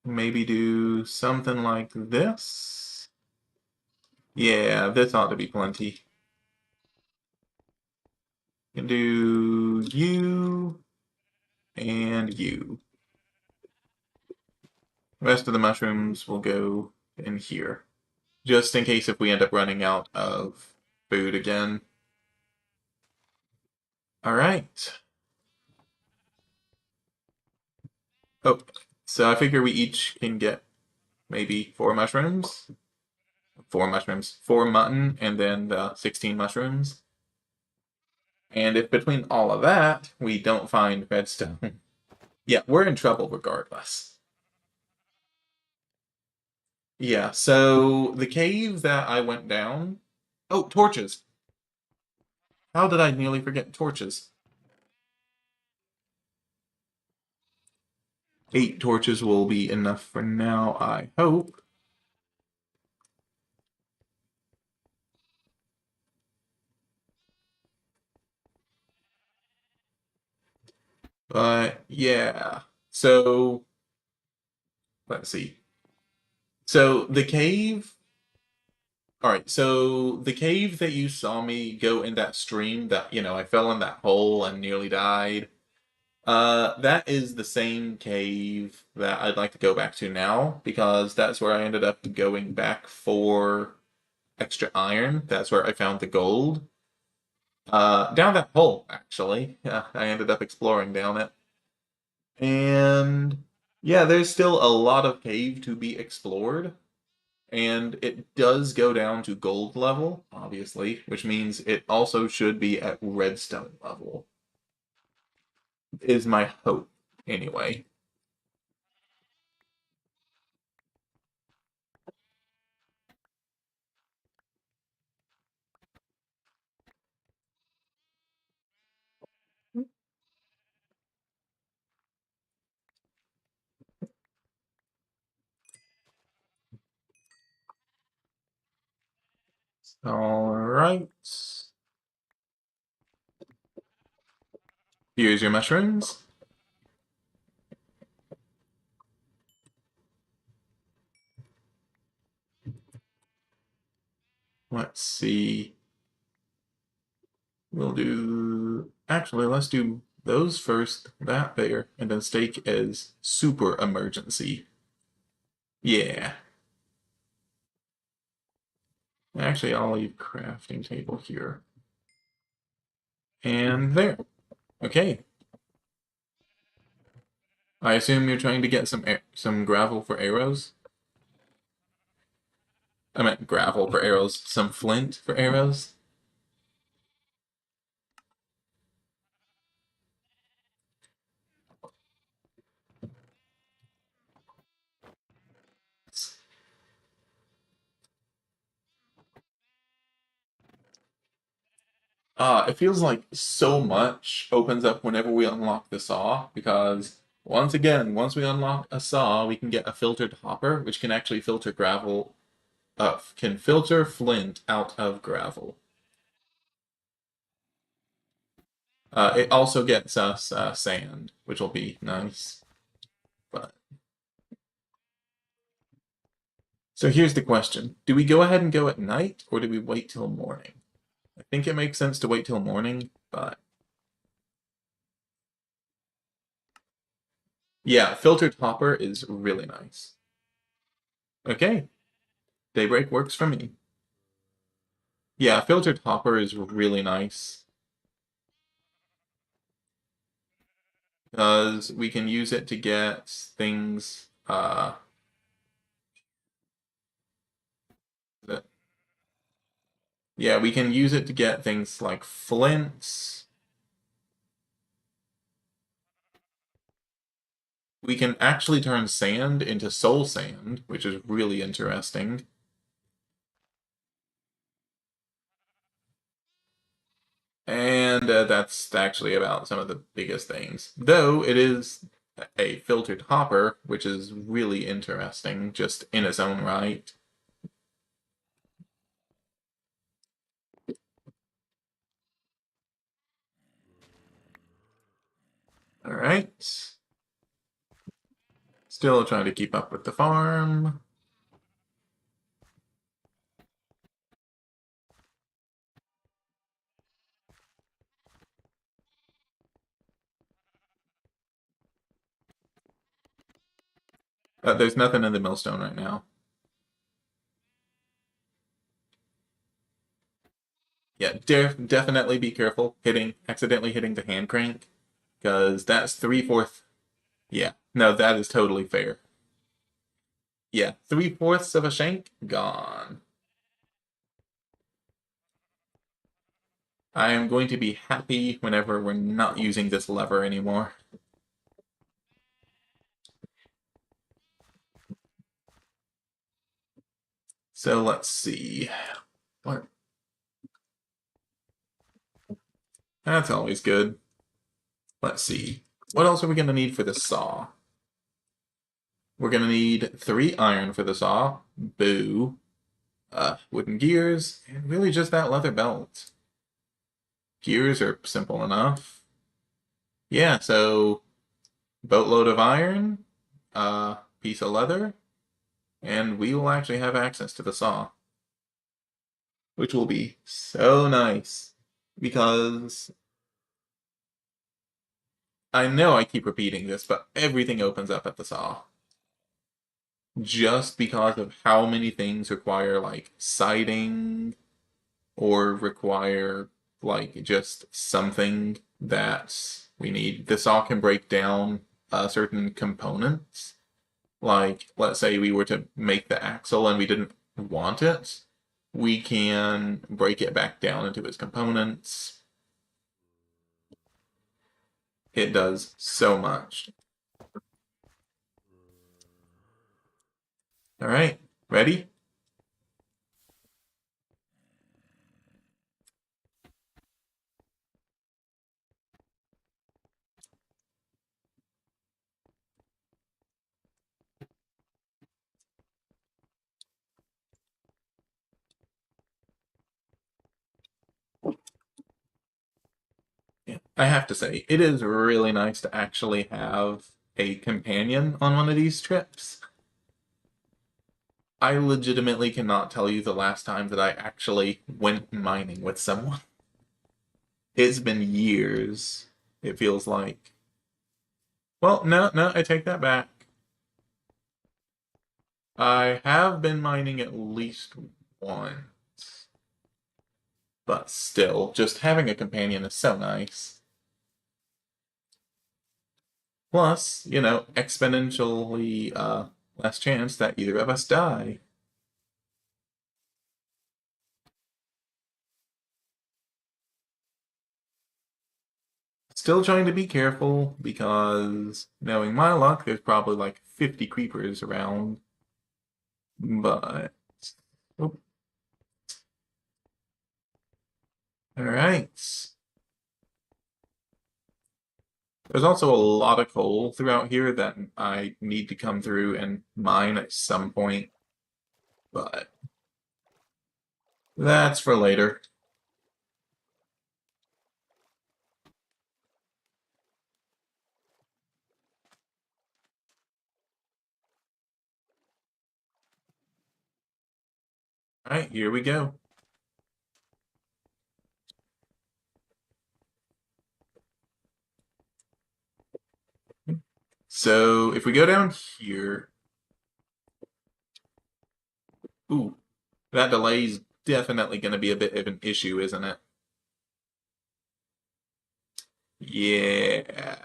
Speaker 1: maybe do something like this. Yeah, this ought to be plenty. Can do you and you. The rest of the mushrooms will go in here, just in case if we end up running out of food again. All right. Oh, so I figure we each can get maybe four mutton, and then the 16 mushrooms. And if between all of that we don't find redstone, yeah, we're in trouble regardless. Yeah, so the cave that I went down. Oh, torches. How did I nearly forget torches? 8 torches will be enough for now, I hope. But yeah, so let's see. So the cave All right, so the cave that you saw me go in that stream that, I fell in that hole and nearly died. That is the same cave that I'd like to go back to now because that's where I ended up going back for extra iron. That's where I found the gold. Down that hole, actually. Yeah, I ended up exploring down it. And yeah, there's still a lot of cave to be explored. And it does go down to gold level, obviously, which means it also should be at redstone level, is my hope, anyway. All right. Here's your mushrooms. Let's see. We'll do. Actually, let's do those first, that there, and then steak as super emergency. Yeah. Actually, I'll leave crafting table here. And there. Okay. I assume you're trying to get some gravel for arrows? I meant gravel for arrows. Some flint for arrows? It feels like so much opens up whenever we unlock the saw, because once again, once we unlock a saw, we can get a filtered hopper, which can actually filter can filter flint out of gravel. It also gets us sand, which will be nice. But so here's the question: do we go ahead and go at night, or do we wait till morning? I think it makes sense to wait till morning, but yeah, filtered hopper is really nice. Okay, daybreak works for me. Yeah, filtered hopper is really nice because we can use it to get things. That, yeah, we can use it to get things like flints. We can actually turn sand into soul sand, which is really interesting. And that's actually about some of the biggest things. Though it is a filtered hopper, which is really interesting just in its own right. All right. Still trying to keep up with the farm. There's nothing in the millstone right now. Yeah, definitely be careful accidentally hitting the hand crank, because that's 3/4. Yeah, no, that is totally fair. Yeah, 3/4 of a shank gone. I am going to be happy whenever we're not using this lever anymore. So let's see. What? That's always good. Let's see. What else are we going to need for the saw? We're going to need 3 iron for the saw. Boo. Wooden gears, and really just that leather belt. Gears are simple enough. Yeah, so boatload of iron, piece of leather, and we will actually have access to the saw, which will be so nice because I know I keep repeating this, but everything opens up at the saw. Just because of how many things require like siding or require like just something that we need. The saw can break down certain components. Like, let's say we were to make the axle and we didn't want it, we can break it back down into its components. It does so much. All right, ready? Yeah. I have to say, it is really nice to actually have a companion on one of these trips. I legitimately cannot tell you the last time that I actually went mining with someone. It's been years, it feels like. Well, no, I take that back. I have been mining at least once. But still, just having a companion is so nice. Plus, exponentially less chance that either of us die. Still trying to be careful because, knowing my luck, there's probably like 50 creepers around. But, oh, alright. There's also a lot of coal throughout here that I need to come through and mine at some point, but that's for later. Alright, here we go. So if we go down here, ooh, that delay is definitely going to be a bit of an issue, isn't it? Yeah.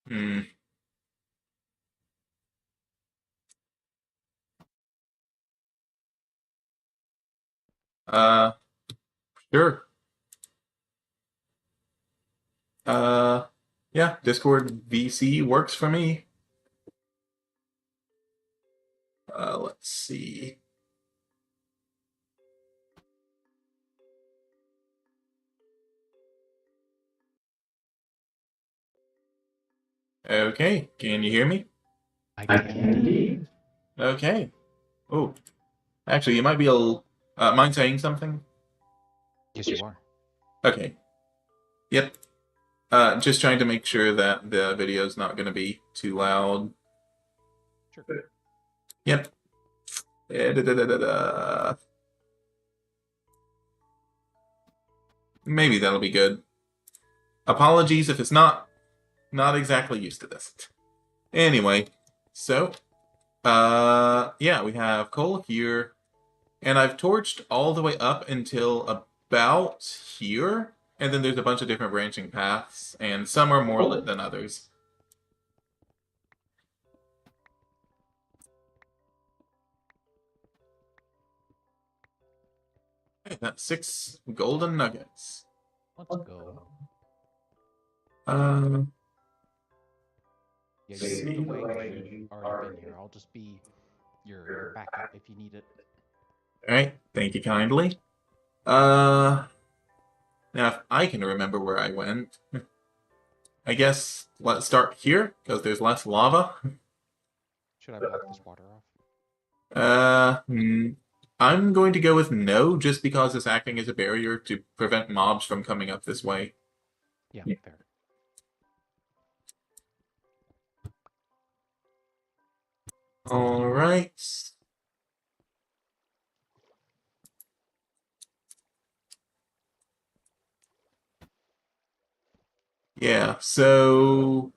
Speaker 1: Hmm. Uh, sure. Uh, yeah, Discord VC works for me. Let's see. Okay, can you hear me?
Speaker 2: I can indeed.
Speaker 1: Okay. Oh, actually, you might be mind saying something?
Speaker 2: Yes, you are.
Speaker 1: Okay. Yep. Just trying to make sure that the video's not going to be too loud.
Speaker 2: Sure.
Speaker 1: Yep. Da-da-da-da-da. Maybe that'll be good. Apologies if it's not exactly used to this. Anyway, so yeah, we have coal here, and I've torched all the way up until about here, and then there's a bunch of different branching paths, and some are more lit than others. Okay, that's 6 golden nuggets.
Speaker 2: Let's go.
Speaker 1: Um,
Speaker 2: Yeah, you lead the way because you've already been here. I'll just be your backup if you need it.
Speaker 1: Alright, thank you kindly. Uh, Now if I can remember where I went, I guess let's start here, because there's less lava.
Speaker 2: Should I block this water off?
Speaker 1: Hmm, I'm going to go with no, just because it's acting as a barrier to prevent mobs from coming up this way.
Speaker 2: Yeah, fair.
Speaker 1: Alright. Yeah, so...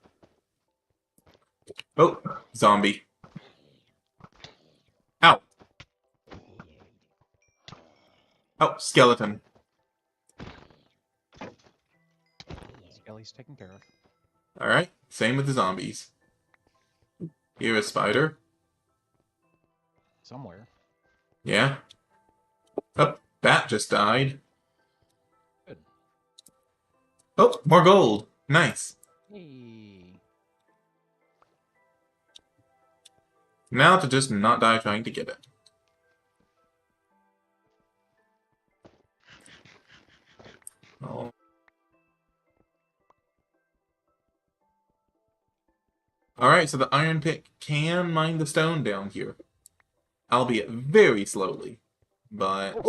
Speaker 1: Oh, zombie. Ow! Oh, skeleton.
Speaker 2: Skelly's taken care of.
Speaker 1: Alright, same with the zombies. Here a spider.
Speaker 2: Somewhere.
Speaker 1: Yeah. Oh, bat just died.
Speaker 2: Good.
Speaker 1: Oh, more gold. Nice.
Speaker 2: Hey.
Speaker 1: Now to just not die trying to get it. Oh. Alright, so the iron pick can mine the stone down here. Albeit very slowly. But...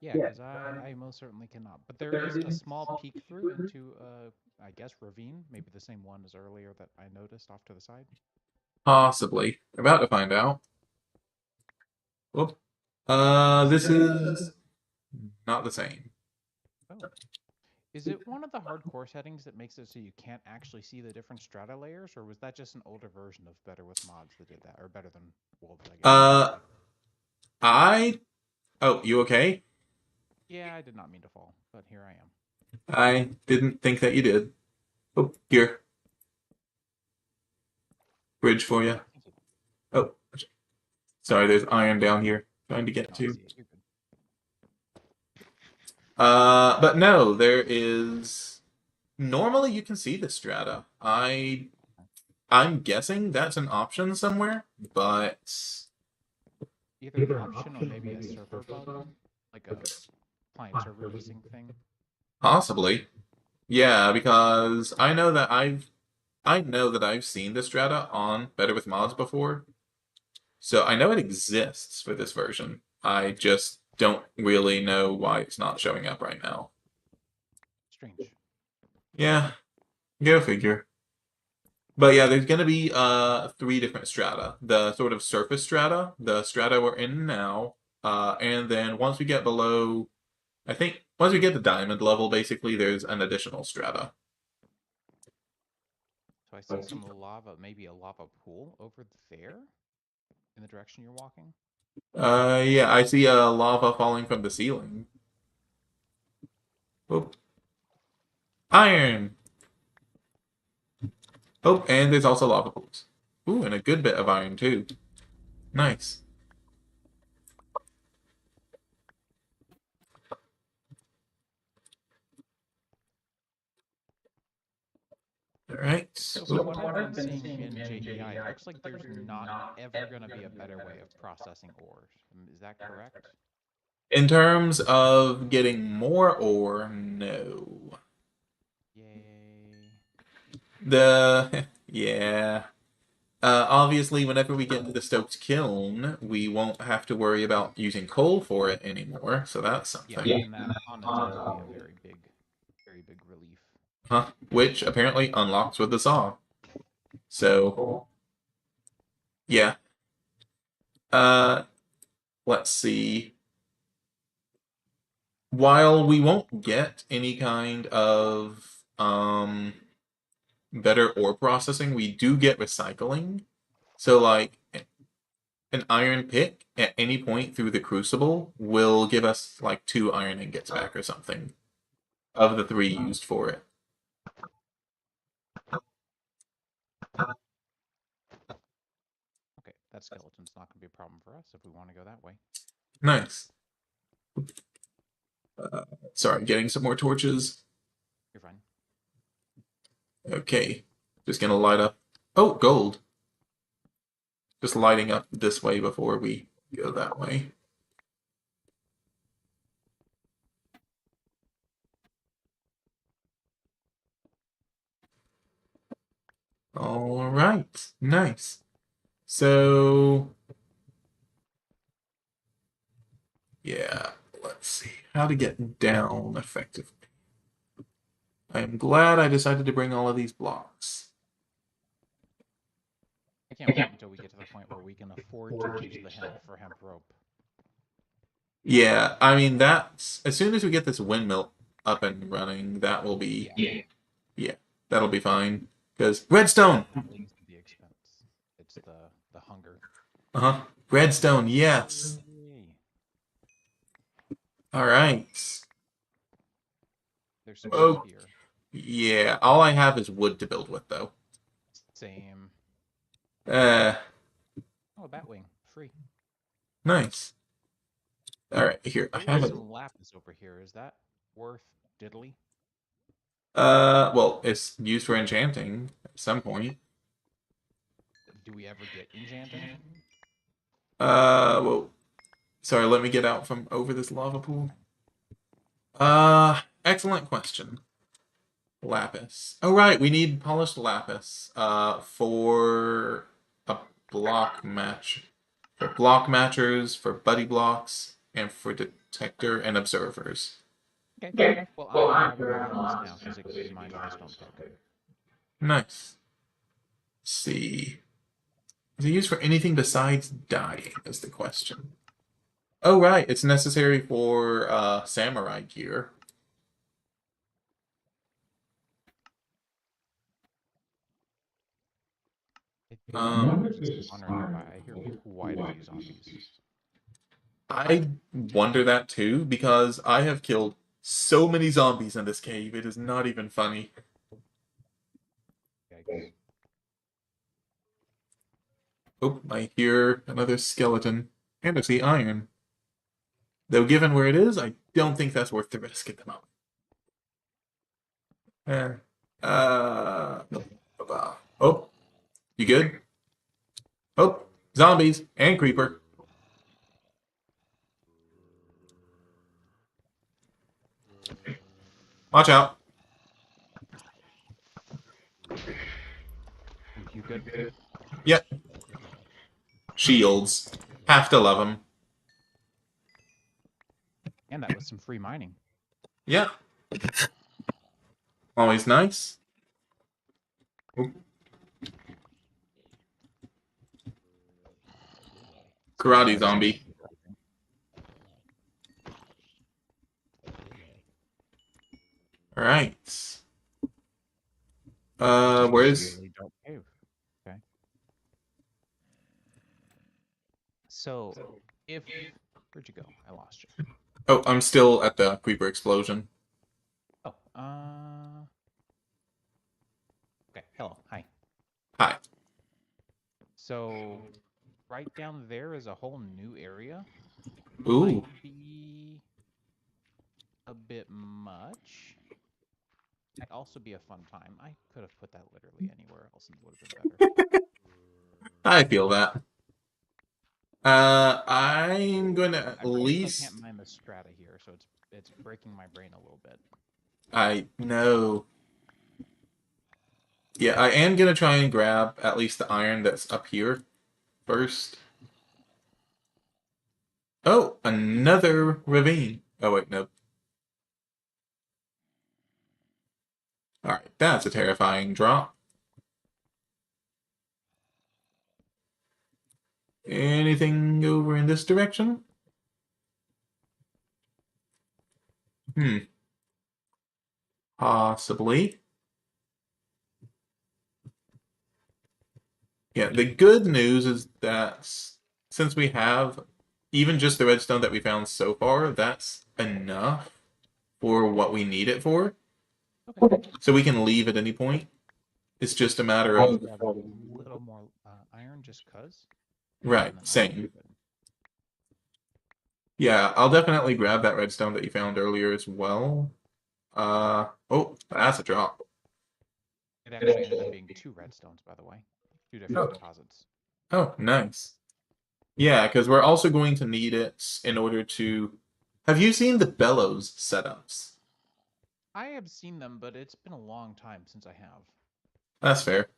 Speaker 2: Yeah, because I most certainly cannot. But there is a small peek through into, I guess, ravine. Maybe the same one as earlier that I noticed off to the side.
Speaker 1: possibly. About to find out. Whoop. This is not the same.
Speaker 2: Oh. Is it one of the hardcore settings that makes it so you can't actually see the different strata layers, or was that just an older version of Better with Mods that did that, or Better Than Wolves, I guess?
Speaker 1: Uh, I... Oh, you okay?
Speaker 2: Yeah, I did not mean to fall, but here I am.
Speaker 1: I didn't think that you did. Oh, here. Bridge for you.
Speaker 2: Thank you.
Speaker 1: Oh, sorry, there's iron down here. Trying to get
Speaker 2: No, I
Speaker 1: to.
Speaker 2: see it. You're good.
Speaker 1: But no, there is... Normally you can see the strata. I'm guessing that's an option somewhere, but...
Speaker 2: Either an option or maybe a server bug, like a client server desync thing.
Speaker 1: Possibly. Yeah, because I know that I've seen the strata on Better with Mods before. So I know it exists for this version. I just don't really know why it's not showing up right now.
Speaker 2: Strange.
Speaker 1: Yeah, go figure. But yeah, there's gonna be 3 different strata. The sort of surface strata, the strata we're in now, and then once we get below, I think once we get to diamond level, basically there's an additional strata.
Speaker 2: So I see some lava, maybe a lava pool over there in the direction you're walking.
Speaker 1: Yeah, I see lava falling from the ceiling. Oh, iron! Oh, and there's also lava pools. Ooh, and a good bit of iron too. Nice. Alright.
Speaker 2: So from what I've been seeing in JEI, it looks like there's not ever going to be a better way of processing ores. Is that correct?
Speaker 1: In terms of getting more ore, no.
Speaker 2: Yay.
Speaker 1: Yeah. Obviously, whenever we get to the stoked kiln, we won't have to worry about using coal for it anymore, so that's
Speaker 2: Yeah,
Speaker 1: something.
Speaker 2: and that on its own will be a very big relief.
Speaker 1: Huh? Which apparently unlocks with the saw. So, yeah. Uh, let's see. While we won't get any kind of better ore processing, we do get recycling. So, like, an iron pick at any point through the crucible will give us like 2 iron ingots back or something of the 3 used for it.
Speaker 2: Okay, that skeleton's not going to be a problem for us if we want to go that way.
Speaker 1: Nice. Sorry, getting some more torches.
Speaker 2: You're fine.
Speaker 1: Okay, just gonna light up. Oh, gold. Just lighting up this way before we go that way. All right, nice. So, yeah, let's see how to get down effectively. I am glad I decided to bring all of these blocks.
Speaker 2: I can't wait until we get to the point where we can afford to use the hemp for hemp rope.
Speaker 1: Yeah, I mean that's as soon as we get this windmill up and running, that will be yeah, that'll be fine. Because redstone.
Speaker 2: Probably isn't the expense. It's the hunger.
Speaker 1: Uh-huh. Redstone, yes.
Speaker 2: Yay.
Speaker 1: All right.
Speaker 2: There's some stuff
Speaker 1: Oh,
Speaker 2: here.
Speaker 1: yeah. All I have is wood to build with, though.
Speaker 2: Same.
Speaker 1: Uh,
Speaker 2: Oh, a batwing. Free.
Speaker 1: nice. All right, here. I
Speaker 2: There
Speaker 1: have
Speaker 2: is
Speaker 1: a.
Speaker 2: some lapis over here. Is that worth diddly?
Speaker 1: Well, it's used for enchanting at some point.
Speaker 2: Do we ever get enchanting?
Speaker 1: Well, sorry. Let me get out from over this lava pool. Excellent question. Lapis. Oh, right. We need polished lapis. For a block match. For block matchers, for buddy blocks, and for detector and observers.
Speaker 2: Okay. Well, I'm grabbing one of these now because it could be mine if I just don't pick.
Speaker 1: Nice. Let's see. Is it used for anything besides dying? Is the question. Oh, right. It's necessary for samurai gear.
Speaker 2: I wonder if there's a spawner nearby. I hear quite a few zombies.
Speaker 1: I wonder that too because I have killed so many zombies in this cave. It is not even funny.
Speaker 2: Yikes.
Speaker 1: Oh, I hear another skeleton. And I see iron. Though given where it is, I don't think that's worth the risk at the moment. Uh, oh, you good? Oh, zombies and creeper. Watch out.
Speaker 2: Ooh, you good?
Speaker 1: Yep. Shields. Have to love them.
Speaker 2: And that was some free mining.
Speaker 1: Yeah. Always nice. Oh. Karate zombie. All right. Where's?
Speaker 2: Sincerely don't cave. Okay. So, if where'd you go? I lost you.
Speaker 1: Oh, I'm still at the creeper explosion.
Speaker 2: Oh, okay. Hello. Hi.
Speaker 1: Hi.
Speaker 2: So, right down there is a whole new area.
Speaker 1: Ooh.
Speaker 2: Might be a bit much. Might also be a fun time. I could have put that literally anywhere else and it would have been better.
Speaker 1: I feel that. I'm going to at
Speaker 2: I really still
Speaker 1: least.
Speaker 2: can't mind the strata here, so it's breaking my brain a little bit.
Speaker 1: I know. Yeah, I am gonna try and grab at least the iron that's up here first. Oh, another ravine. Oh wait, nope. Alright, that's a terrifying drop. Anything over in this direction? Hmm. Possibly. Yeah, the good news is that since we have even just the redstone that we found so far, that's enough for what we need it for.
Speaker 2: Okay.
Speaker 1: So we can leave at any point. It's just a matter
Speaker 2: I'll
Speaker 1: of
Speaker 2: grab a little more iron just cuz,
Speaker 1: right,
Speaker 2: and then I should be
Speaker 1: same.
Speaker 2: good.
Speaker 1: Yeah, I'll definitely grab that redstone that you found earlier as well. Oh, that's a drop.
Speaker 2: It actually ended up being 2 redstones, by the way. 2 different deposits.
Speaker 1: Oh, nice. Yeah, because we're also going to need it in order to. Have you seen the bellows setups?
Speaker 2: I have seen them, but it's been a long time since I have.
Speaker 1: That's fair.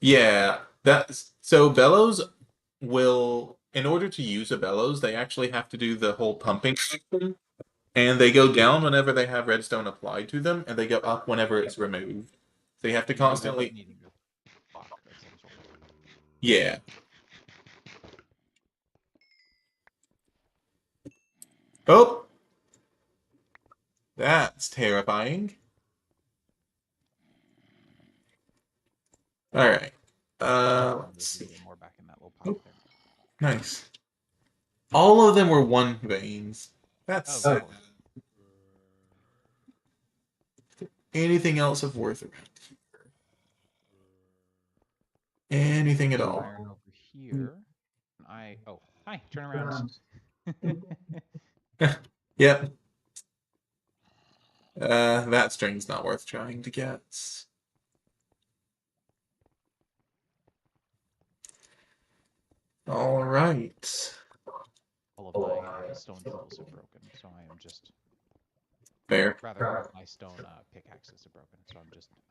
Speaker 1: Yeah, that's so bellows will, in order to use a bellows, they actually have to do the whole pumping system, and they go down whenever they have redstone applied to them, and they go up whenever it's removed. So you have to
Speaker 2: You end up
Speaker 1: constantly.
Speaker 2: needing a block of some sort.
Speaker 1: Yeah. Oh, that's terrifying. All right. Let's
Speaker 2: There's a
Speaker 1: see.
Speaker 2: little more back in that little pile
Speaker 1: Oh,
Speaker 2: there.
Speaker 1: nice. All of them were one veins. That's
Speaker 2: Oh,
Speaker 1: sad.
Speaker 2: cool.
Speaker 1: Anything else of worth around here? Anything at all?
Speaker 2: Iron over here. Oh, hi, turn around.
Speaker 1: Yep. That string's not worth trying to get. All right.
Speaker 2: All of my stone tools are broken, so I am just
Speaker 1: Fair.
Speaker 2: rather my stone pickaxes are broken, so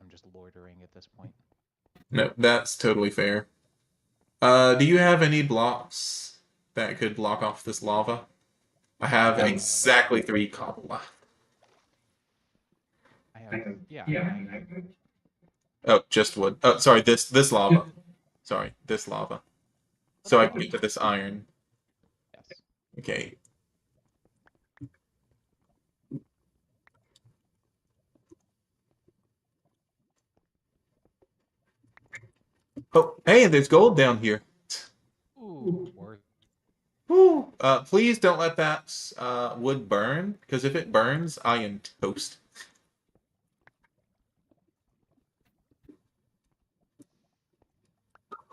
Speaker 2: I'm just loitering at this point.
Speaker 1: No, that's totally fair. Do you have any blocks that could block off this lava? I have exactly 3 cobble left.
Speaker 2: I have, yeah, I mean, I
Speaker 1: Oh, just wood. Oh, sorry, this lava. Sorry, this lava. So
Speaker 2: that's
Speaker 1: I can
Speaker 2: fine.
Speaker 1: get to this iron.
Speaker 2: Yes.
Speaker 1: Okay. Oh, hey, there's gold down here.
Speaker 2: Ooh, worth.
Speaker 1: Woo. Please don't let that wood burn, because if it burns, I am toast.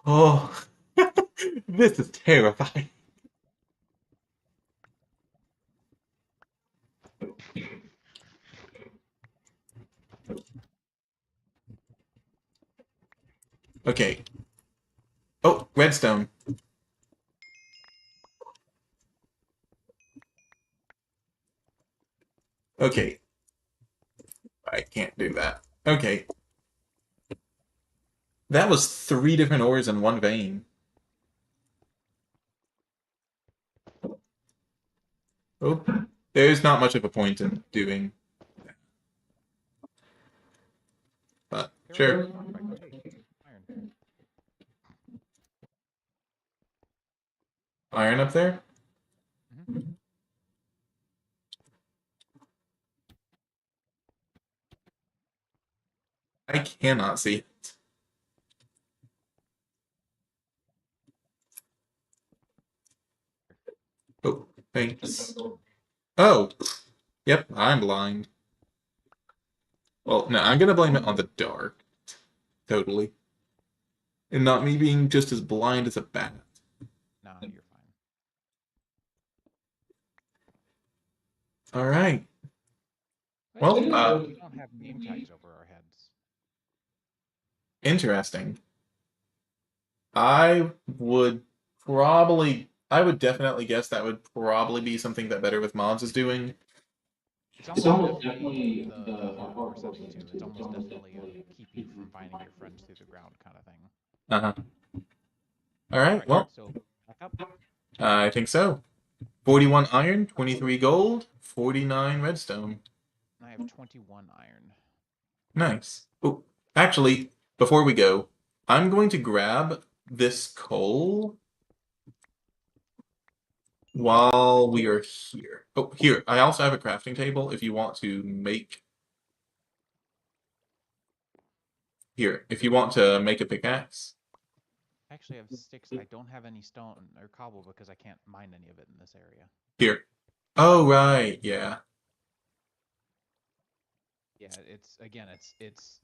Speaker 1: Oh, this is terrifying. Okay. Oh, redstone. Okay. I can't do that. Okay. That was 3 different ores in one vein. Oh, there's not much of a point in doing that. But
Speaker 2: There was a
Speaker 1: sure.
Speaker 2: block right. Hey, iron.
Speaker 1: Iron up there?
Speaker 2: Mm-hmm.
Speaker 1: I cannot see it. Oh, thanks. Oh, yep, I'm blind. Well, no, I'm gonna blame it on the dark. Totally. And not me being just as blind as a bat.
Speaker 2: Nah, you're fine.
Speaker 1: Alright.
Speaker 2: It's
Speaker 1: Well,
Speaker 2: weird that we don't have name tags over our heads.
Speaker 1: interesting. I would I would definitely guess that would probably be something that Better with Mods is doing.
Speaker 2: It's almost definitely the hardcore setting too. It's almost definitely a keep you from finding your friends through the ground kind of thing.
Speaker 1: Uh-huh. All
Speaker 2: All
Speaker 1: right.
Speaker 2: right,
Speaker 1: Well,
Speaker 2: so back up.
Speaker 1: I think so. 41 iron, 23 gold, 49 redstone.
Speaker 2: I have 21 iron.
Speaker 1: Nice. Oh, actually, before we go, I'm going to grab this coal while we are here. Oh, here. I also have a crafting table if you want to make here. If you want to make a pickaxe.
Speaker 2: I actually have sticks. I don't have any stone or cobble because I can't mine any of it in this area.
Speaker 1: Here. Oh, right. Yeah.
Speaker 2: Yeah, it's again, it's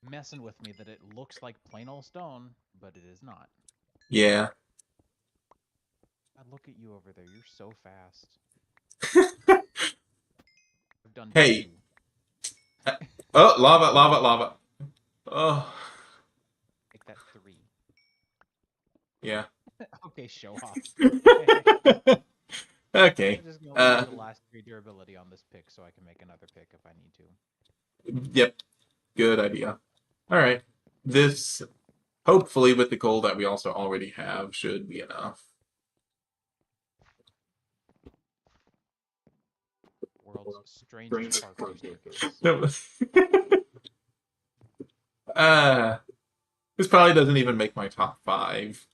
Speaker 2: messing with me that it looks like plain old stone, but it is not.
Speaker 1: Yeah.
Speaker 2: God, look at you over there. You're so fast. I've done
Speaker 1: Hey.
Speaker 2: two.
Speaker 1: Oh, lava, lava, lava. Oh,
Speaker 2: Make that three.
Speaker 1: yeah.
Speaker 2: Okay, show off.
Speaker 1: Okay.
Speaker 2: I'm just gonna leave
Speaker 1: Uh,
Speaker 2: the last three durability on this pick so I can make another pick if I need to.
Speaker 1: yep. Good idea. All right. This, hopefully, with the coal that we also already have, should be enough.
Speaker 2: World's strangest parkour staircase.
Speaker 1: No. uh, this probably doesn't even make my top 5.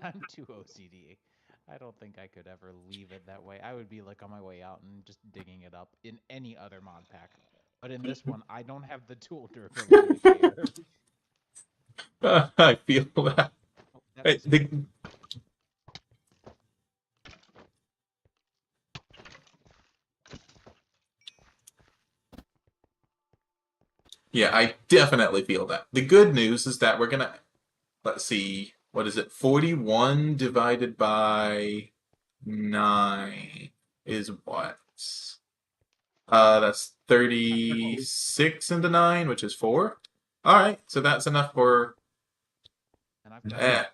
Speaker 2: I'm too OCD. I don't think I could ever leave it that way. I would be like on my way out and just digging it up in any other mod pack. But in this one, I don't have the tool durability to care.
Speaker 1: I feel that.
Speaker 2: Oh, that
Speaker 1: Hey,
Speaker 2: was it.
Speaker 1: yeah, I definitely feel that. The good news is that we're gonna, let's see, what is it? 41 divided by 9 is what? That's 36 into 9, which is 4. All right, so that's enough for
Speaker 2: And I've got
Speaker 1: eh,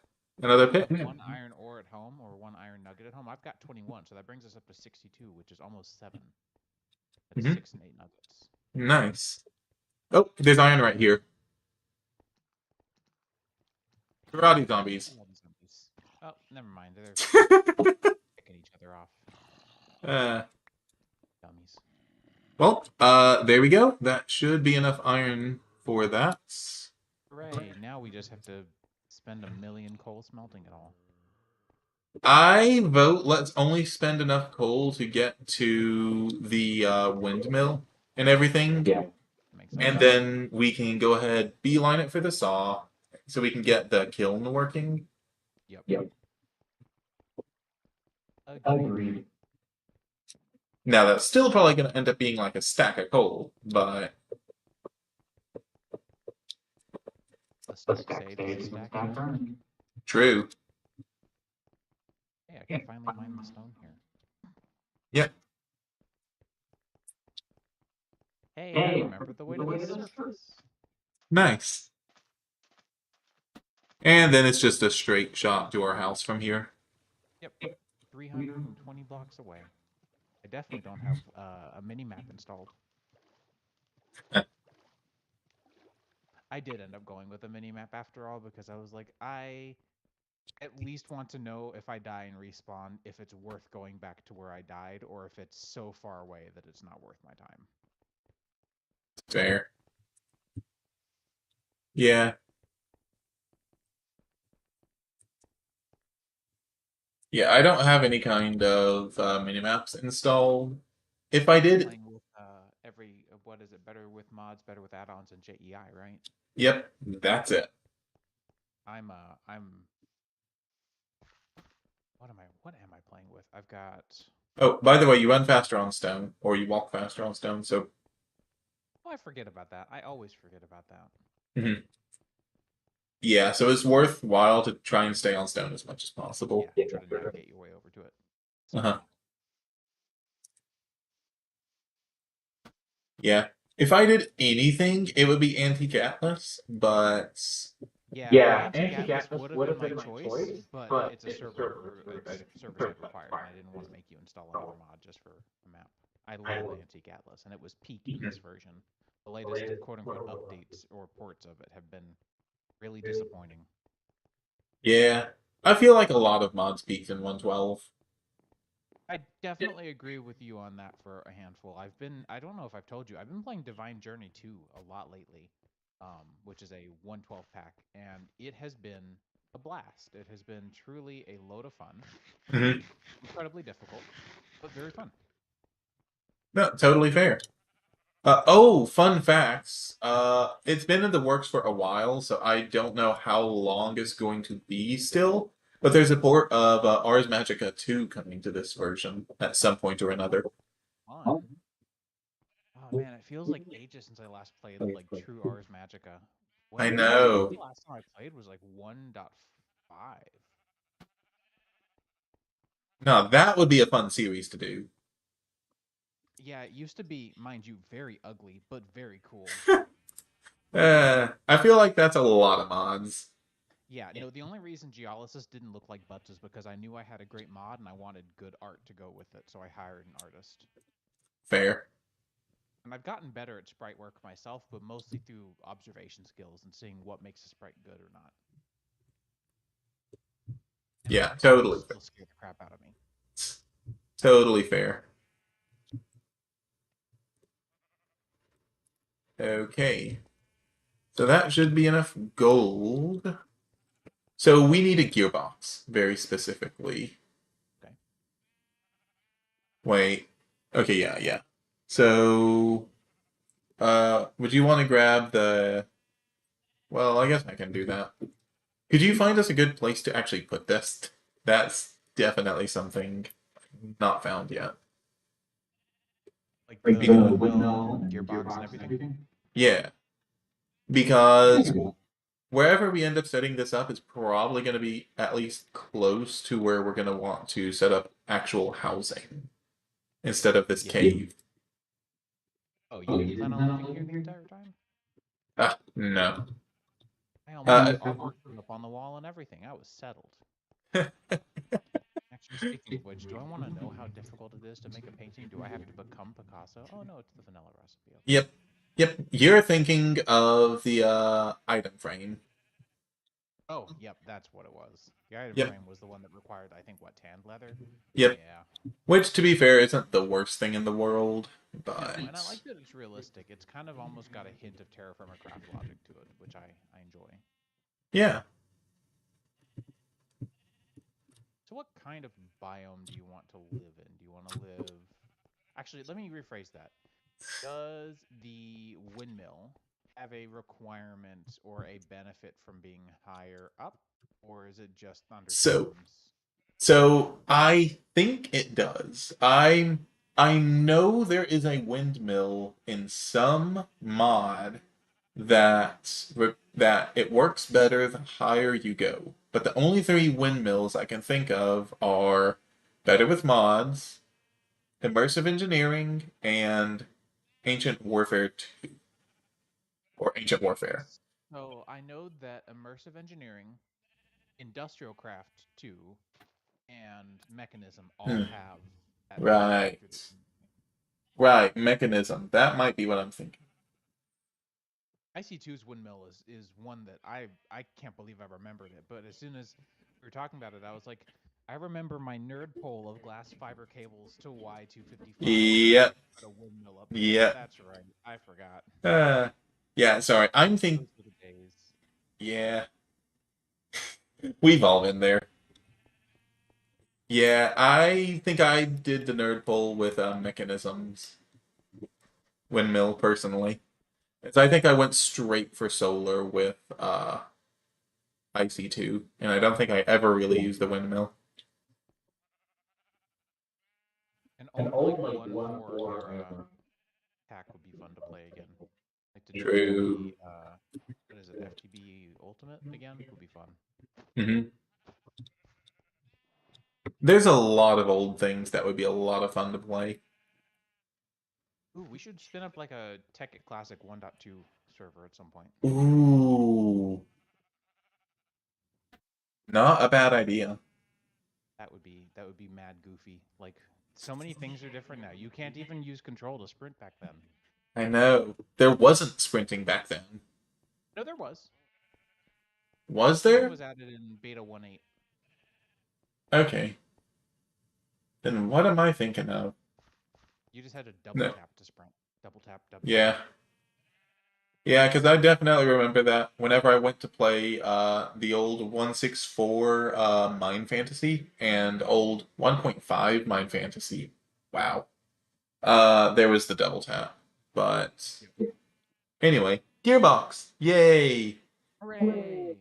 Speaker 1: another pit.
Speaker 2: one iron ore at home or one iron nugget at home. I've got 21, so that brings us up to 62, which is almost 7. That's
Speaker 1: Hmm.
Speaker 2: 6 and 8 nuggets.
Speaker 1: Nice. Oh, there's iron right here. Karate zombies.
Speaker 2: I love these zombies. Oh, never mind. They're picking each other off.
Speaker 1: uh,
Speaker 2: Dummies.
Speaker 1: well, there we go. That should be enough iron for that.
Speaker 2: Hooray. Now we just have to spend a million coal smelting it all.
Speaker 1: I vote let's only spend enough coal to get to the windmill and everything.
Speaker 2: Yeah. Makes sense.
Speaker 1: And then we can go ahead, beeline it for the saw, so we can get the kiln working.
Speaker 2: Yep. Agreed.
Speaker 1: Now that's still probably going to end up being like a stack of coal, but
Speaker 2: The stack saves the stack burn.
Speaker 1: true.
Speaker 2: Hey, I can finally mine the stone here.
Speaker 1: Yep.
Speaker 2: Hey, I remember the way to the surface.
Speaker 1: Nice. And then it's just a straight shot to our house from here.
Speaker 2: Yep. 320 blocks away. I definitely don't have a mini map installed. I did end up going with a mini map after all because I was like, I at least want to know if I die and respawn, if it's worth going back to where I died, or if it's so far away that it's not worth my time.
Speaker 1: Fair. Yeah. Yeah, I don't have any kind of minimaps installed. If I did,
Speaker 2: Playing with every what is it? Better with mods, better with add-ons, and JEI, right?
Speaker 1: yep, that's it.
Speaker 2: I'm what am I playing with? I've got
Speaker 1: Oh, by the way, you run faster on stone, or you walk faster on stone, so.
Speaker 2: I forget about that. I always forget about that.
Speaker 1: Mhm. Yeah, so it's worthwhile to try and stay on stone as much as possible.
Speaker 2: Yeah, try to navigate your way over to it.
Speaker 1: Uh-huh. Yeah. If I did anything, it would be Antique Atlas, but
Speaker 2: Yeah,
Speaker 3: Yeah,
Speaker 2: anti-Atlas
Speaker 3: anti-Atlas
Speaker 2: would have
Speaker 3: would
Speaker 2: been
Speaker 3: have
Speaker 2: my
Speaker 3: been my
Speaker 2: choice,
Speaker 3: choice,
Speaker 2: but
Speaker 3: but
Speaker 2: it's a
Speaker 3: it's a
Speaker 2: server
Speaker 3: server,
Speaker 2: it's server side
Speaker 3: server side
Speaker 2: required, and I
Speaker 3: required.
Speaker 2: didn't want to make you install
Speaker 3: I
Speaker 2: another mod just for a map. I love anti-Atlas, and it was peak in this version. The latest quote-unquote updates or ports of it have been really disappointing.
Speaker 1: Yeah, I feel like a lot of mods peaked in 112.
Speaker 2: I definitely agree with you on that for a handful. I don't know if I've told you, I've been playing Divine Journey 2 a lot lately, which is a 112 pack, and it has been a blast. It has been truly a load of fun.
Speaker 1: Mhm.
Speaker 2: Incredibly difficult, but very fun.
Speaker 1: No, totally fair. Oh, fun facts. It's been in the works for a while, so I don't know how long it's going to be still. But there's a port of Ars Magica 2 coming to this version at some point or another.
Speaker 2: Fun. Oh man, it feels like ages since I last played like true Ars Magica.
Speaker 1: I
Speaker 2: I think
Speaker 1: know.
Speaker 2: the last time I played was like 1.5.
Speaker 1: No, that would be a fun series to do.
Speaker 2: Yeah, it used to be, mind you, very ugly, but very cool.
Speaker 1: I feel like that's a lot of mods.
Speaker 2: Yeah, no, the only reason Geolysis didn't look like butts is because I knew I had a great mod and I wanted good art to go with it, so I hired an artist.
Speaker 1: Fair.
Speaker 2: And I've gotten better at sprite work myself, but mostly through observation skills and seeing what makes a sprite good or not. And
Speaker 1: Yeah,
Speaker 2: butts
Speaker 1: totally.
Speaker 2: still scare the crap out of me.
Speaker 1: Totally fair. Okay. So that should be enough gold. So we need a gearbox, very specifically.
Speaker 2: Okay.
Speaker 1: Wait. Okay, yeah, yeah. So, would you want to grab the... Well, I guess I can do that. Could you find us a good place to actually put this? That's definitely something not found yet.
Speaker 2: Like
Speaker 3: Like
Speaker 2: the
Speaker 3: the
Speaker 2: windmill
Speaker 3: windmill
Speaker 2: and
Speaker 3: and
Speaker 2: gearbox and
Speaker 3: gearbox and
Speaker 2: everything.
Speaker 3: everything.
Speaker 1: Yeah, because wherever we end up setting this up is probably going to be at least close to where we're going to want to set up actual housing instead of this
Speaker 2: Yeah.
Speaker 1: cave.
Speaker 2: Oh, you
Speaker 3: Oh,
Speaker 2: didn't
Speaker 3: you
Speaker 2: plan
Speaker 3: didn't
Speaker 2: on
Speaker 3: plan on
Speaker 2: living here
Speaker 3: living
Speaker 2: the
Speaker 3: here?
Speaker 2: entire time?
Speaker 1: Ah, no.
Speaker 2: I almost had
Speaker 1: Uh,
Speaker 2: artwork put up on the wall and everything. I was settled. Actually, speaking of which, do I want to know how difficult it is to make a painting? Do I have to become Picasso? Oh no, it's the vanilla recipe. Okay.
Speaker 1: yep. Yep. You're thinking of the item frame.
Speaker 2: Oh, yep, that's what it was. The item
Speaker 1: Yep.
Speaker 2: frame was the one that required, I think, what, tanned leather?
Speaker 1: Yep.
Speaker 2: Yeah.
Speaker 1: Which, to be fair, isn't the worst thing in the world,
Speaker 2: No,
Speaker 1: but
Speaker 2: and I like that it's realistic. It's kind of almost got a hint of terraformer craft logic to it, which I enjoy.
Speaker 1: yeah.
Speaker 2: So what kind of biome do you want to live in? Do you want to live... Actually, let me rephrase that. Does the windmill have a requirement or a benefit from being higher up, or is it just
Speaker 1: So,
Speaker 2: thunderstorms?
Speaker 1: so I think it does. I know there is a windmill in some mod that it works better the higher you go. But the only three windmills I can think of are Better with Mods, Immersive Engineering, and Ancient Warfare 2 or Ancient Warfare.
Speaker 2: So I know that immersive engineering, industrial craft 2, and mechanism all
Speaker 1: Hmm.
Speaker 2: have that benefit
Speaker 1: Right.
Speaker 2: through the...
Speaker 1: Right, mechanism. That might be what I'm thinking.
Speaker 2: IC2's windmill is one that I can't believe I remembered it, but as soon as we were talking about it, I was like, I remember my nerd pole of glass fiber cables to Y255 and how I
Speaker 1: Yep.
Speaker 2: put a windmill up there.
Speaker 1: Yep.
Speaker 2: That's right. I forgot.
Speaker 1: Uh, yeah, sorry. I'm thinking.
Speaker 2: Those were the days.
Speaker 1: Yeah, we've all been there. Yeah, I think I did the nerd pull with mechanisms windmill personally. So I think I went straight for solar with IC2, and I don't think I ever really used the windmill.
Speaker 2: An
Speaker 3: An
Speaker 2: old
Speaker 3: old
Speaker 2: like
Speaker 3: like
Speaker 2: 1.4
Speaker 3: 1.4
Speaker 2: era
Speaker 3: era.
Speaker 2: pack would be fun to play again. Like to do
Speaker 1: True.
Speaker 2: FTB what is it, FTB Ultimate again would be fun.
Speaker 1: Hmm. There's a lot of old things that would be a lot of fun to play.
Speaker 2: Ooh, we should spin up like a Tekkit Classic 1.2 server at some point.
Speaker 1: Ooh. Not a bad idea.
Speaker 2: That would be mad goofy. Like so many things are different now. You can't even use control to sprint back then.
Speaker 1: I know. There wasn't sprinting back then.
Speaker 2: No, there was.
Speaker 1: Was
Speaker 2: Sprinting
Speaker 1: there?
Speaker 2: was added in beta 1.8.
Speaker 1: Okay. Then what am I thinking of?
Speaker 2: You just had to double
Speaker 1: No.
Speaker 2: tap to sprint. Double tap
Speaker 1: Yeah.
Speaker 2: W.
Speaker 1: Yeah, because I definitely remember that whenever I went to play the old 1.64 Mind Fantasy and old 1.5 Mind Fantasy. Wow. There was the double tap. But
Speaker 2: Yep.
Speaker 1: anyway, Gearbox. Yay!
Speaker 2: Hooray!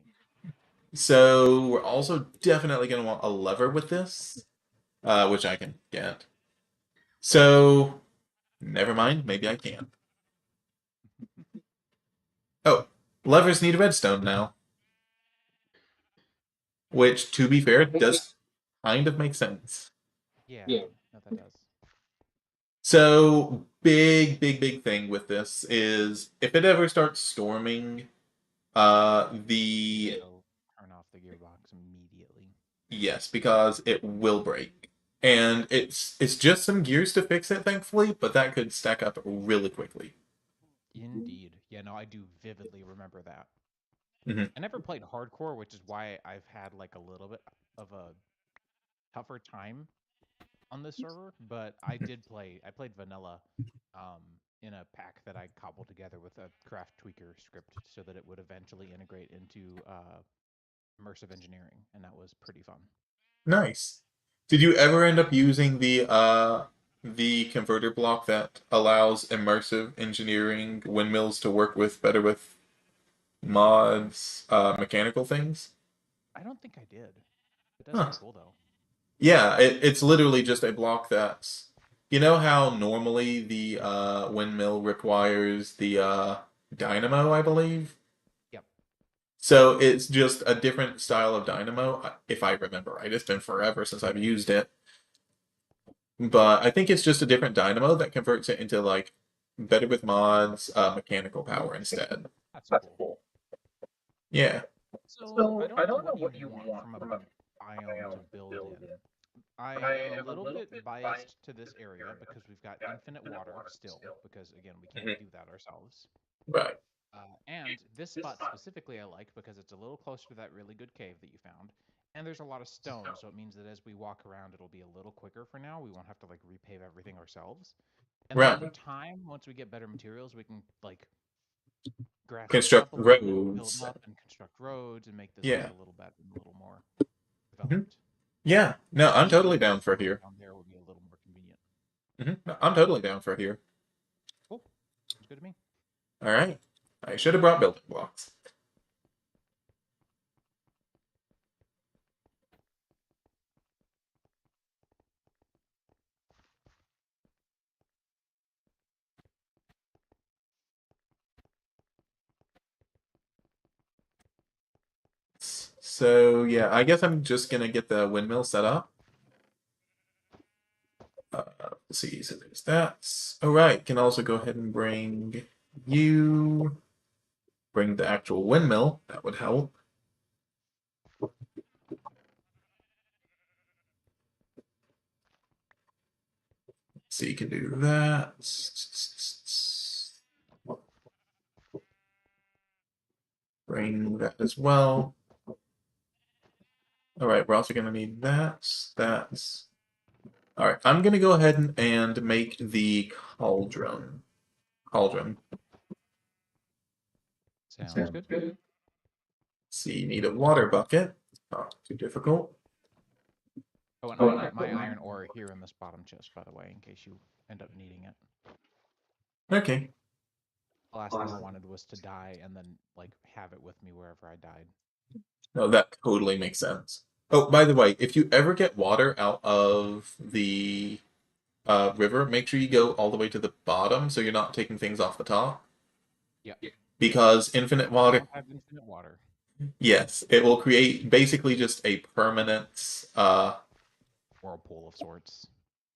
Speaker 1: So we're also definitely going to want a lever with this, which I can get. So never mind, maybe I can. Oh, levers need redstone now, which, to be fair, does kind of make sense.
Speaker 2: Yeah, no, that does.
Speaker 1: So big thing with this is if it ever starts storming, the
Speaker 2: It'll turn off the gearbox immediately.
Speaker 1: yes, because it will break. And it's just some gears to fix it, thankfully, but that could stack up really quickly.
Speaker 2: Indeed. Yeah, no, I do vividly remember that.
Speaker 1: Hmm.
Speaker 2: I never played hardcore, which is why I've had like a little bit of a tougher time on this server, but I played vanilla in a pack that I cobbled together with a craft tweaker script so that it would eventually integrate into immersive engineering, and that was pretty fun.
Speaker 1: Nice. Did you ever end up using the converter block that allows immersive engineering windmills to work with better with mods, mechanical things?
Speaker 2: I don't think I did. It does
Speaker 1: Huh.
Speaker 2: sound cool though.
Speaker 1: Yeah, it's literally just a block that's you know how normally the windmill requires the dynamo, I believe?
Speaker 2: Yep.
Speaker 1: So it's just a different style of dynamo, if I remember right. It's been forever since I've used it. But I think it's just a different dynamo that converts it into like better with mods, mechanical power instead.
Speaker 2: That's cool.
Speaker 1: Yeah.
Speaker 2: So I don't know what you want from a biome to build in. I am a little bit biased to this area because we've got infinite water still, because again, we can't
Speaker 1: Mhm.
Speaker 2: do that ourselves.
Speaker 1: Right.
Speaker 2: And this spot specifically I like because it's a little closer to that really good cave that you found. And there's a lot of stone, so it means that as we walk around, it'll be a little quicker for now. We won't have to like repave everything ourselves. And then in
Speaker 1: Right.
Speaker 2: time, once we get better materials, we can like grass this
Speaker 1: Construct
Speaker 2: up a little bit, build
Speaker 1: roads.
Speaker 2: up and construct roads and make this look
Speaker 1: Yeah.
Speaker 2: a little better and a little more
Speaker 1: Hmm.
Speaker 2: developed.
Speaker 1: Yeah. No, I'm
Speaker 2: Maybe
Speaker 1: totally
Speaker 2: even
Speaker 1: down for
Speaker 2: building
Speaker 1: here.
Speaker 2: down there would be a little more convenient.
Speaker 1: No, I'm totally down for here.
Speaker 2: Cool. Sounds good to me.
Speaker 1: All right. I should have brought building blocks. So yeah, I guess I'm just gonna get the windmill set up. Let's see, so there's that. All right, can also go ahead and bring the actual windmill. That would help. So you can do that. Bring that as well. All right, we're also gonna need that. That's all right. I'm gonna go ahead and make the cauldron. Cauldron.
Speaker 2: Sounds good.
Speaker 1: See, you need a water bucket. Not too difficult.
Speaker 2: Oh, and I put my iron ore here in this bottom chest, by the way, in case you end up needing it.
Speaker 1: Okay.
Speaker 2: The last thing I wanted was to die and then like have it with me wherever I died.
Speaker 1: No, that totally makes sense. Oh, by the way, if you ever get water out of the river, make sure you go all the way to the bottom so you're not taking things off the top.
Speaker 2: Yep.
Speaker 1: Because infinite
Speaker 2: We
Speaker 1: water,
Speaker 2: don't have infinite water.
Speaker 1: yes, it will create basically just a permanent,
Speaker 2: Whirlpool of sorts.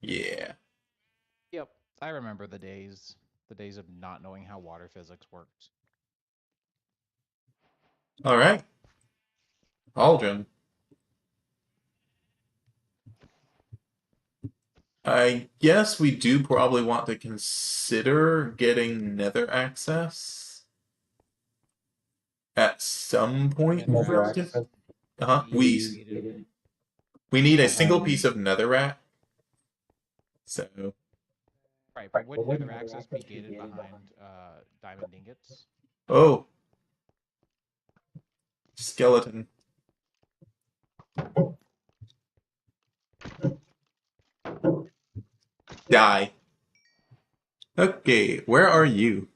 Speaker 1: yeah.
Speaker 2: Yep. I remember the days of not knowing how water physics worked.
Speaker 1: All right, cauldron. I guess we do probably want to consider getting nether access at some point
Speaker 2: Nether
Speaker 1: relative.
Speaker 2: access
Speaker 1: Uh-huh.
Speaker 2: be
Speaker 1: We
Speaker 2: gated.
Speaker 1: we need a single piece of netherrack. So,
Speaker 2: Right, but would nether access be gated behind diamond ingots?
Speaker 1: oh, skeleton. Die. Okay, where are you?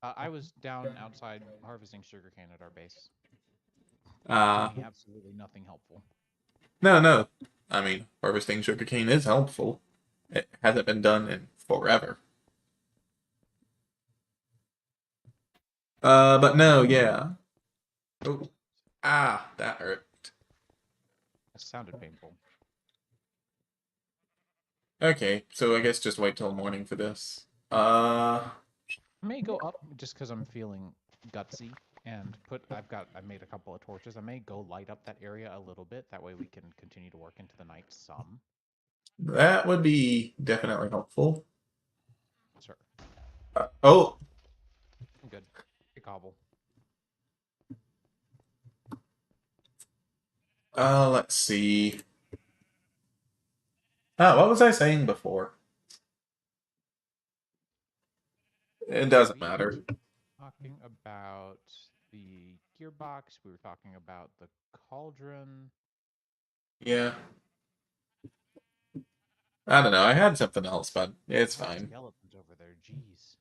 Speaker 2: I was down outside harvesting sugarcane at our base,
Speaker 1: Uh,
Speaker 2: doing absolutely nothing helpful.
Speaker 1: no, no. I mean, harvesting sugarcane is helpful. It hasn't been done in forever. But no, yeah. Oh, that hurt.
Speaker 2: That sounded painful.
Speaker 1: Okay, so I guess just wait till morning for this.
Speaker 2: I may go up just because I'm feeling gutsy and I made a couple of torches. I may go light up that area a little bit. That way we can continue to work into the night some.
Speaker 1: That would be definitely helpful.
Speaker 2: Sure.
Speaker 1: Oh,
Speaker 2: I'm good. Hey, cobble.
Speaker 1: let's see. What was I saying before? It doesn't
Speaker 2: We
Speaker 1: matter.
Speaker 2: were talking about the gearbox. We were talking about the cauldron.
Speaker 1: Yeah. I don't know. I had something else, but it's
Speaker 2: A lot of
Speaker 1: fine.
Speaker 2: skeletons over there. Jeez.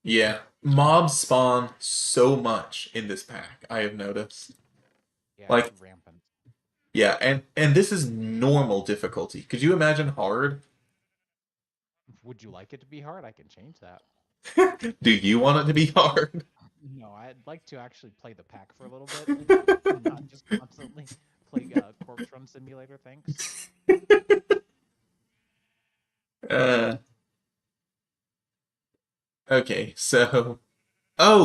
Speaker 1: Yeah. Mobs spawn so much in this pack, I have noticed.
Speaker 2: Yeah, it's
Speaker 1: Like,
Speaker 2: rampant.
Speaker 1: yeah, and this is normal difficulty. Could you imagine hard?
Speaker 2: Would you like it to be hard? I can change that.
Speaker 1: Do you want it to be hard?
Speaker 2: No, I'd like to actually play the pack for a little bit, not just constantly play Corpse Run Simulator. Thanks.
Speaker 1: Uh, okay, so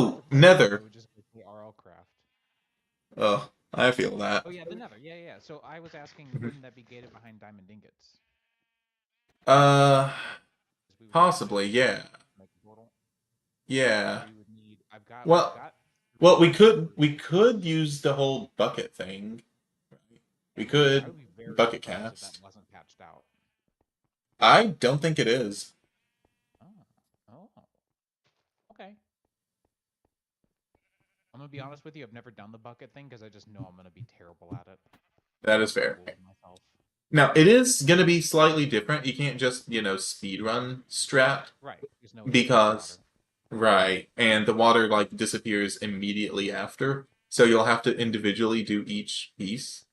Speaker 2: At
Speaker 1: oh,
Speaker 2: the very least, I
Speaker 1: Nether.
Speaker 2: would just go play RL Craft.
Speaker 1: Oh, I feel that.
Speaker 2: Oh yeah, the Nether. Yeah, yeah. So I was asking,
Speaker 1: Mhm.
Speaker 2: wouldn't that be gated behind diamond ingots?
Speaker 1: Uh,
Speaker 2: 'Cause we would need to
Speaker 1: Possibly, yeah.
Speaker 2: make a portal.
Speaker 1: Yeah.
Speaker 2: We would need. We've
Speaker 1: Well,
Speaker 2: got
Speaker 1: well,
Speaker 2: three
Speaker 1: we could
Speaker 2: torches.
Speaker 1: use the whole bucket thing. We
Speaker 2: I
Speaker 1: could
Speaker 2: would be very
Speaker 1: bucket
Speaker 2: surprised if that
Speaker 1: cast.
Speaker 2: wasn't patched out.
Speaker 1: I don't think it is.
Speaker 2: Oh, oh, okay. I'm gonna be honest with you. I've never done the bucket thing because I just know I'm gonna be terrible at it.
Speaker 1: That
Speaker 2: I'm
Speaker 1: is
Speaker 2: gonna
Speaker 1: fair.
Speaker 2: fool myself.
Speaker 1: Now, it is going to be slightly different. You can't just, speed run strat
Speaker 2: Right. There's no escape
Speaker 1: because,
Speaker 2: water.
Speaker 1: right, and the water like disappears immediately after. So you'll have to individually do each piece.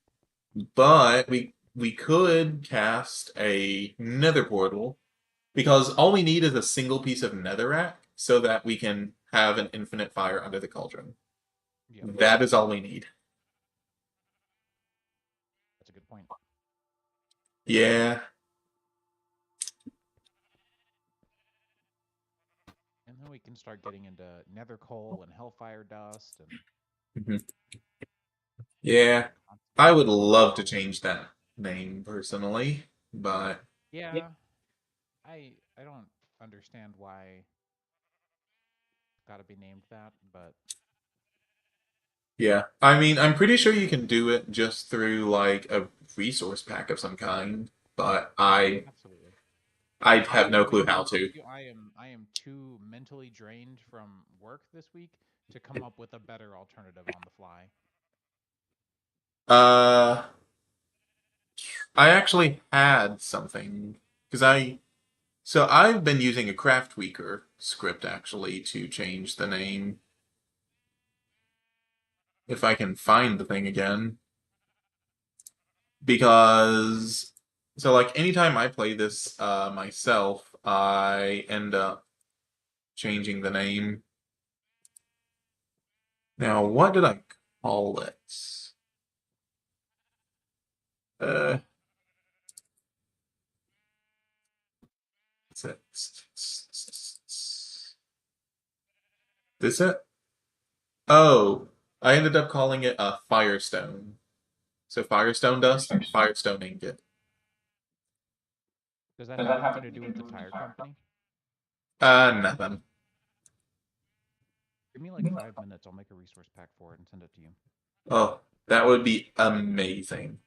Speaker 1: But we could cast a nether portal because all we need is a single piece of netherrack so that we can have an infinite fire under the cauldron.
Speaker 2: Yep.
Speaker 1: That is all we need.
Speaker 2: That's a good point.
Speaker 1: Yeah.
Speaker 2: And then we can start getting into nether coal and hellfire dust and
Speaker 1: Mhm. Yeah. I
Speaker 2: constantly
Speaker 1: would
Speaker 2: farming
Speaker 1: love to
Speaker 2: coal.
Speaker 1: change that name personally, but
Speaker 2: Yeah. I don't understand why it's gotta be named that, but
Speaker 1: yeah. I mean, I'm pretty sure you can do it just through like a resource pack of some kind, but
Speaker 2: absolutely.
Speaker 1: I
Speaker 2: I
Speaker 1: have no
Speaker 2: to be
Speaker 1: clue how
Speaker 2: honest with
Speaker 1: to.
Speaker 2: you, I am too mentally drained from work this week to come up with a better alternative on the fly.
Speaker 1: Uh, I actually had something because I've been using a Craft Weaker script actually to change the name if I can find the thing again. Because so like anytime I play this myself, I end up changing the name. Now, what did I call it? Uh, is it this it? Oh, I ended up calling it a Firestone. So Firestone dust and Firestone ingot.
Speaker 2: Does that have anything to do with the tire company?
Speaker 1: Nothing.
Speaker 2: Give me like 5 minutes. I'll make a resource pack for it and send it to you.
Speaker 1: Oh, that would be amazing.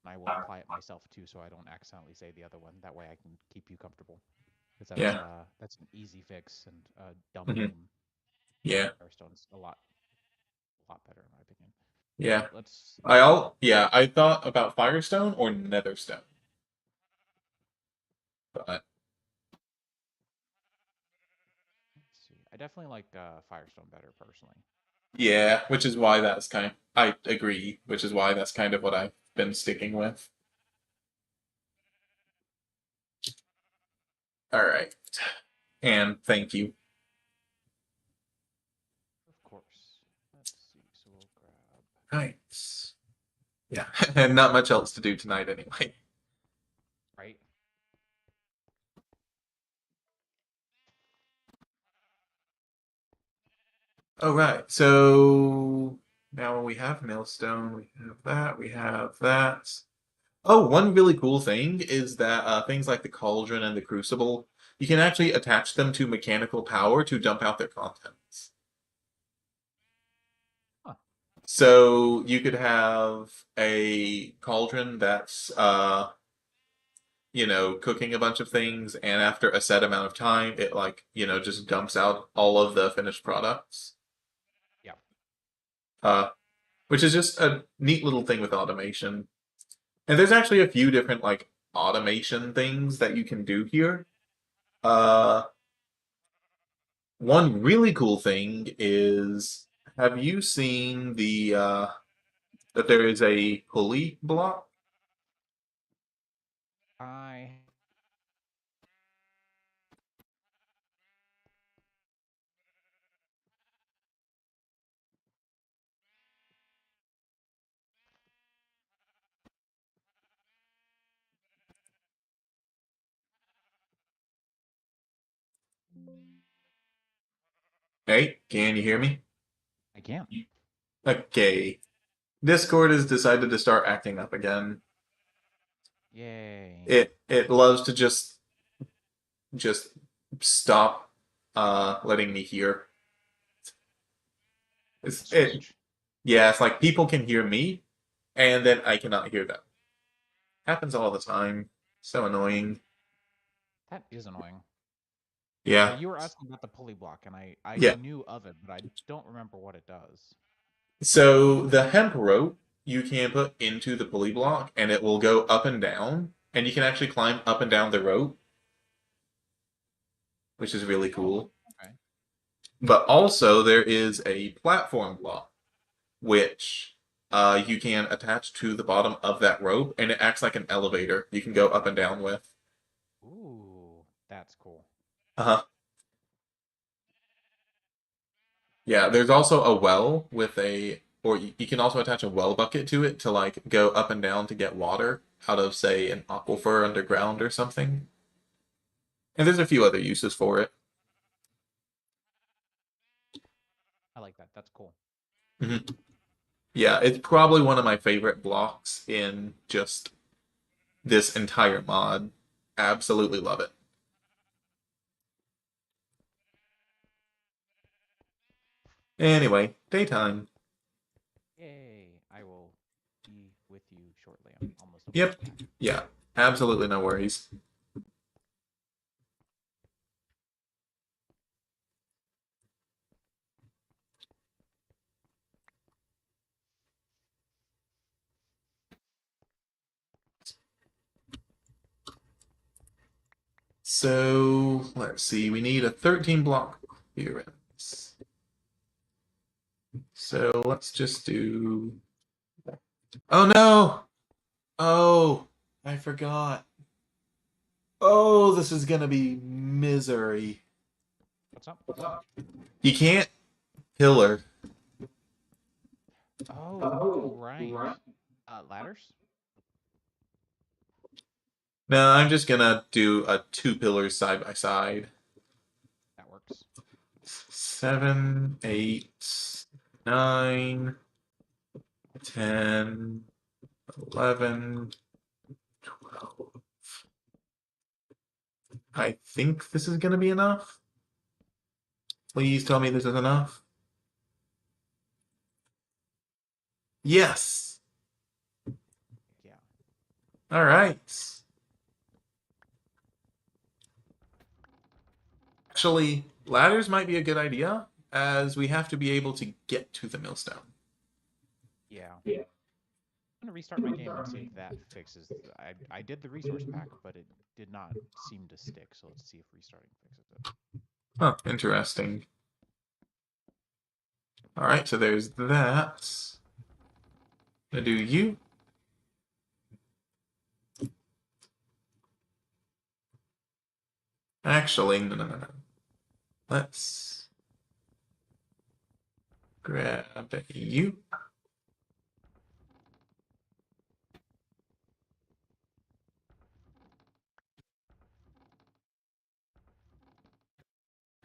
Speaker 2: I will apply it myself too, so I don't accidentally say the other one. That way, I can keep you comfortable. Because
Speaker 1: Yeah.
Speaker 2: that's an easy fix, and
Speaker 1: Hmm.
Speaker 2: dumping
Speaker 1: Yeah.
Speaker 2: Firestone's a lot better in my opinion. All
Speaker 1: Yeah.
Speaker 2: right, let's
Speaker 1: I thought about Firestone or Netherstone, but
Speaker 2: see. I definitely like Firestone better personally.
Speaker 1: yeah, which is why that's kind of, I agree, which is why that's kind of what I've been sticking with. All right. And thank you.
Speaker 2: Of course. Let's see. So we'll grab.
Speaker 1: Nice. Yeah, and not much else to do tonight anyway.
Speaker 2: Right.
Speaker 1: All right. So now we have Millstone, we have that, we have that. Oh, one really cool thing is that things like the Cauldron and the Crucible, you can actually attach them to mechanical power to dump out their contents.
Speaker 2: Huh.
Speaker 1: So you could have a cauldron that's cooking a bunch of things, and after a set amount of time, it just dumps out all of the finished products.
Speaker 2: Yeah.
Speaker 1: Uh, which is just a neat little thing with automation. And there's actually a few different automation things that you can do here. Uh, One really cool thing is, have you seen that there is a pulley block?
Speaker 2: I.
Speaker 1: Hey, can you hear me?
Speaker 2: I can.
Speaker 1: Okay. Discord has decided to start acting up again.
Speaker 2: Yay.
Speaker 1: It loves to just stop letting me hear.
Speaker 2: Strange.
Speaker 1: Yeah, it's like people can hear me and then I cannot hear them. Happens all the time. So annoying.
Speaker 2: That is annoying.
Speaker 1: Yeah.
Speaker 2: You were asking about the pulley block, and I
Speaker 1: Yeah.
Speaker 2: knew of it, but I don't remember what it does.
Speaker 1: So the hemp rope you can put into the pulley block and it will go up and down, and you can actually climb up and down the rope, which is really
Speaker 2: Oh,
Speaker 1: cool.
Speaker 2: okay.
Speaker 1: But also there is a platform block which you can attach to the bottom of that rope, and it acts like an elevator you can go up and down with.
Speaker 2: Ooh, that's cool.
Speaker 1: Uh-huh. Yeah, there's also a well or you can also attach a well bucket to it to go up and down to get water out of, say, an aquifer underground or something. And there's a few other uses for it.
Speaker 2: I like that. That's cool.
Speaker 1: Mhm. Yeah, it's probably one of my favorite blocks in just this entire mod. Absolutely love it. Anyway, daytime.
Speaker 2: Yay. I will be with you shortly. I'm almost done with
Speaker 1: Yep.
Speaker 2: this pack.
Speaker 1: Yeah, absolutely no worries. So, let's see, we need a 13 block clearance. So let's just do. Oh no! Oh, I forgot. Oh, this is gonna be misery.
Speaker 2: What's up?
Speaker 1: You can't pillar.
Speaker 2: Oh, right. Ladders?
Speaker 1: No, I'm just gonna do a two pillars side by side.
Speaker 2: That works.
Speaker 1: 7, 8, 9, 10, 11, 12. I think this is going to be enough. Please tell me this is enough. Yes.
Speaker 2: Yeah.
Speaker 1: All right. Actually, ladders might be a good idea, as we have to be able to get to the millstone.
Speaker 2: Yeah. I'm gonna restart my game and see if that fixes. I did the resource pack, but it did not seem to stick. So let's see if restarting fixes it.
Speaker 1: Huh, interesting. All right, so there's that. Gonna do you. Actually, no. Let's grab you.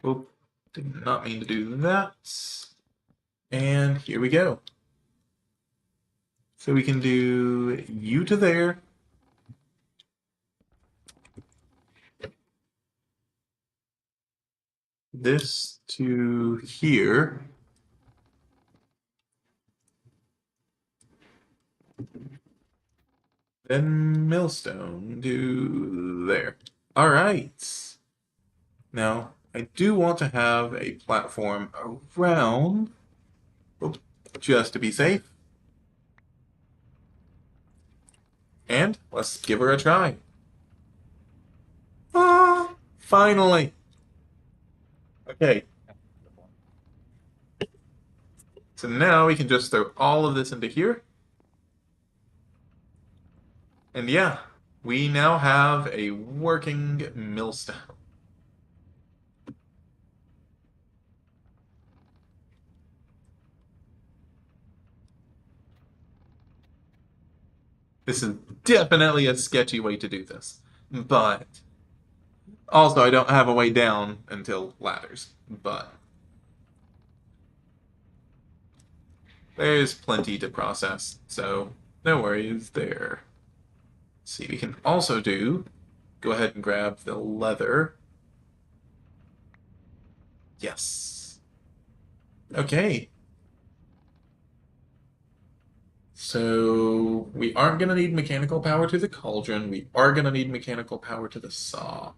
Speaker 1: Oop, did not mean to do that. And here we go. So we can do you to there. This to here. Then millstone to there. All right. Now, I do want to have a platform around, oop, just to be safe. And let's give her a try. Ah, finally. Okay,
Speaker 2: That's wonderful.
Speaker 1: so now we can just throw all of this into here. And yeah, we now have a working millstone. This is definitely a sketchy way to do this. But also, I don't have a way down until ladders. But there's plenty to process, so no worries there. Let's see, we can also go ahead and grab the leather. Yes. Okay. So we aren't going to need mechanical power to the cauldron. We are going to need mechanical power to the saw.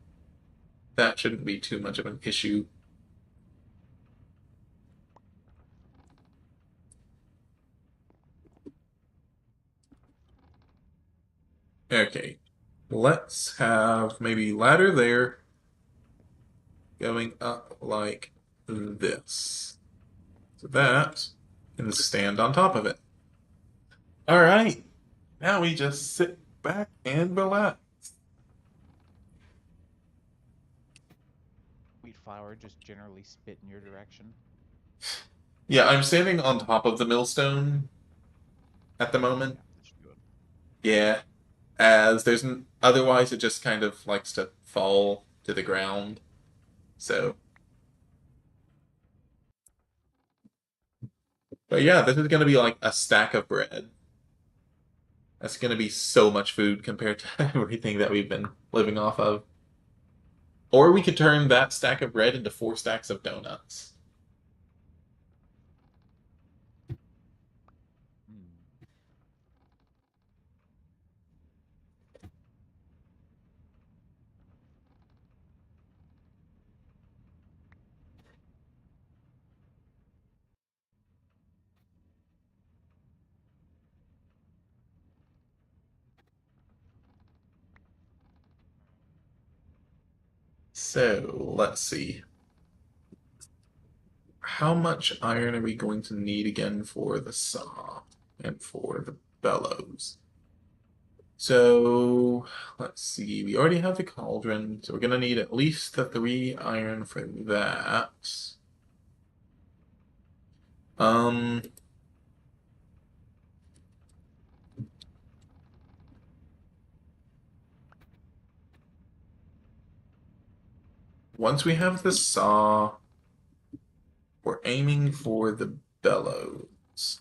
Speaker 1: That shouldn't be too much of an issue. Okay. Let's have maybe ladder there going up like this. So that can stand on top of it. All right. Now we just sit back and relax.
Speaker 2: Wheat flour just generally spit in your direction.
Speaker 1: Yeah, I'm standing on top of the millstone at the moment.
Speaker 2: Yeah, that should do it.
Speaker 1: Yeah, as otherwise it just kind of likes to fall to the ground. So, but yeah, this is gonna be like a stack of bread. That's gonna be so much food compared to everything that we've been living off of. Or we could turn that stack of bread into 4 stacks of donuts.
Speaker 2: Hmm.
Speaker 1: So, let's see. How much iron are we going to need again for the saw and for the bellows? So, let's see. We already have the cauldron, so we're gonna need at least the 3 iron for that. Um, once we have the saw, we're aiming for the bellows.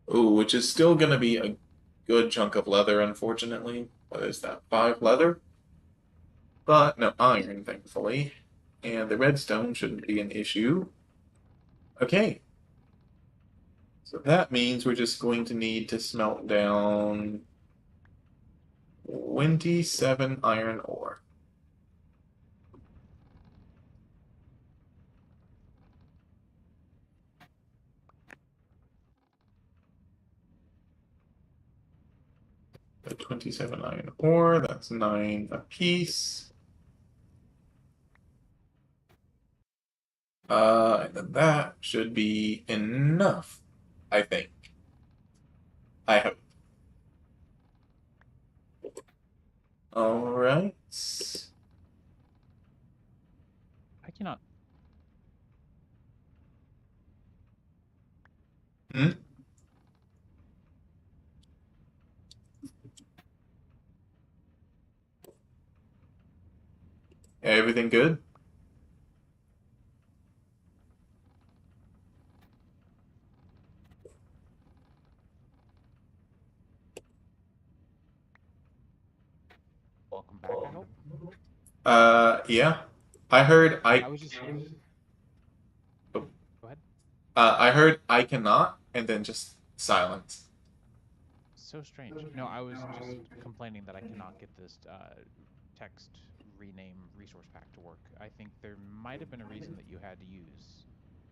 Speaker 1: Oh, which is still gonna be a good chunk of leather, unfortunately. What is that? 5 leather? But no iron, thankfully. And the redstone shouldn't be an issue. Okay, so that means we're just going to need to smelt down 27 iron ore. So 27 iron ore, that's 9 apiece. And then that should be enough, I think. I hope. Alright.
Speaker 2: I cannot.
Speaker 1: Hmm? Everything good?
Speaker 2: Welcome back, I hope.
Speaker 1: Yeah. I heard
Speaker 2: I was just.
Speaker 1: oh,
Speaker 2: Go ahead.
Speaker 1: I heard I cannot, and then just silence.
Speaker 2: So strange. No, I was just complaining that I cannot get this text rename resource pack to work. I think there might have been a reason that you had to use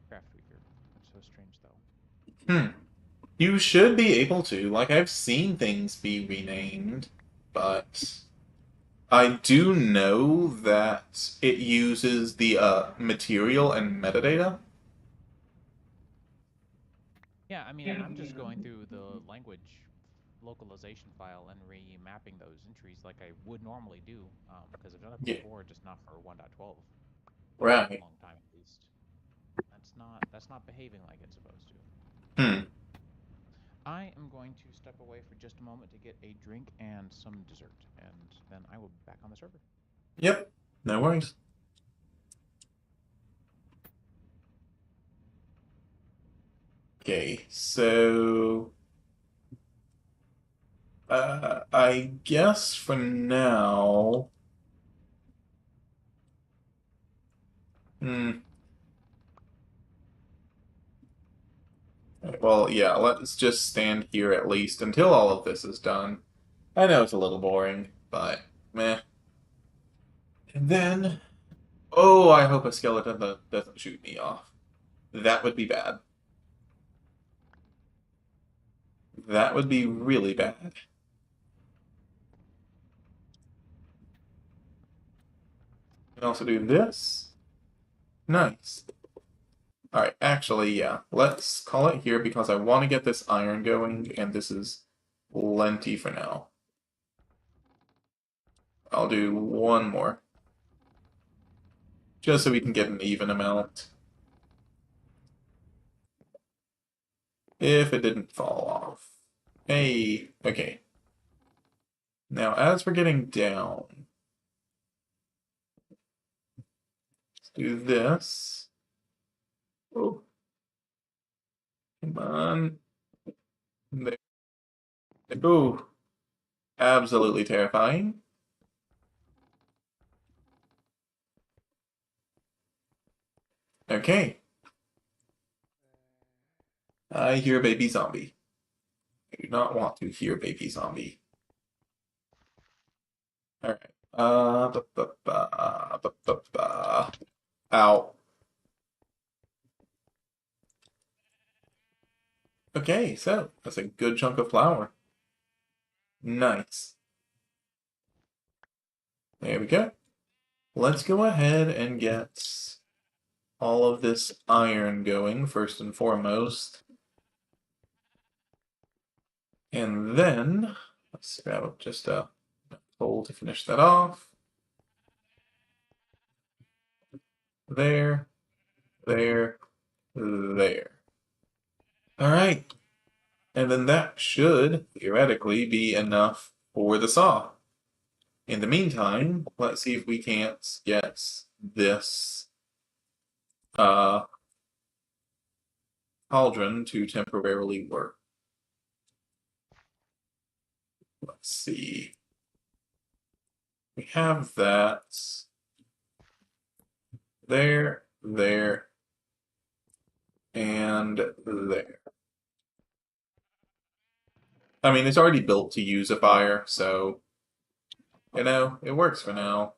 Speaker 2: Craft Weaver. That's so strange, though.
Speaker 1: Hmm. You should be able to. Like, I've seen things be renamed, but I do know that it uses the material and metadata.
Speaker 2: Yeah, I mean, I'm just going through the language localization file and remapping those entries like I would normally do, because I've done it
Speaker 1: Yeah,
Speaker 2: before, just not for 1.12 for a
Speaker 1: right.
Speaker 2: long time at least. That's not behaving like it's supposed to.
Speaker 1: Hmm.
Speaker 2: I am going to step away for just a moment to get a drink and some dessert, and then I will be back on the server.
Speaker 1: Yep. No worries. Okay, so I guess for now, hmm. Well, yeah, let's just stand here at least until all of this is done. I know it's a little boring, but meh. And then, oh, I hope a skeleton doesn't shoot me off. That would be bad. That would be really bad. We can also do this. Nice. Alright, actually, yeah. Let's call it here because I want to get this iron going, and this is plenty for now. I'll do one more. Just so we can get an even amount. If it didn't fall off. Hey, okay. Now, as we're getting down, let's do this. Oh, come on. There. Oh, absolutely terrifying. Okay, I hear baby zombie. I do not want to hear baby zombie. Alright. Ow. Okay, so that's a good chunk of flour. Nice. There we go. Let's go ahead and get all of this iron going first and foremost. And then let's grab just a coal to finish that off. There, there, there. All right. And then that should theoretically be enough for the saw. In the meantime, let's see if we can't get this uh, cauldron to temporarily work. Let's see. We have that there, there, and there. I mean, it's already built to use a fire, so, you know, it works for now.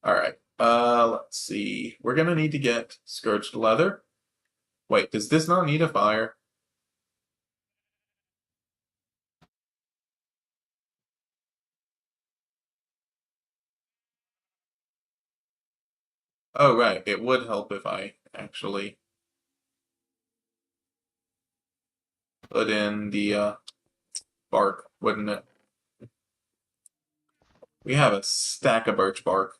Speaker 1: Alright, let's see. We're gonna need to get scourged leather. Wait, does this not need a fire? Oh, right, it would help if I actually put in the, bark, wouldn't it? We have a stack of birch bark.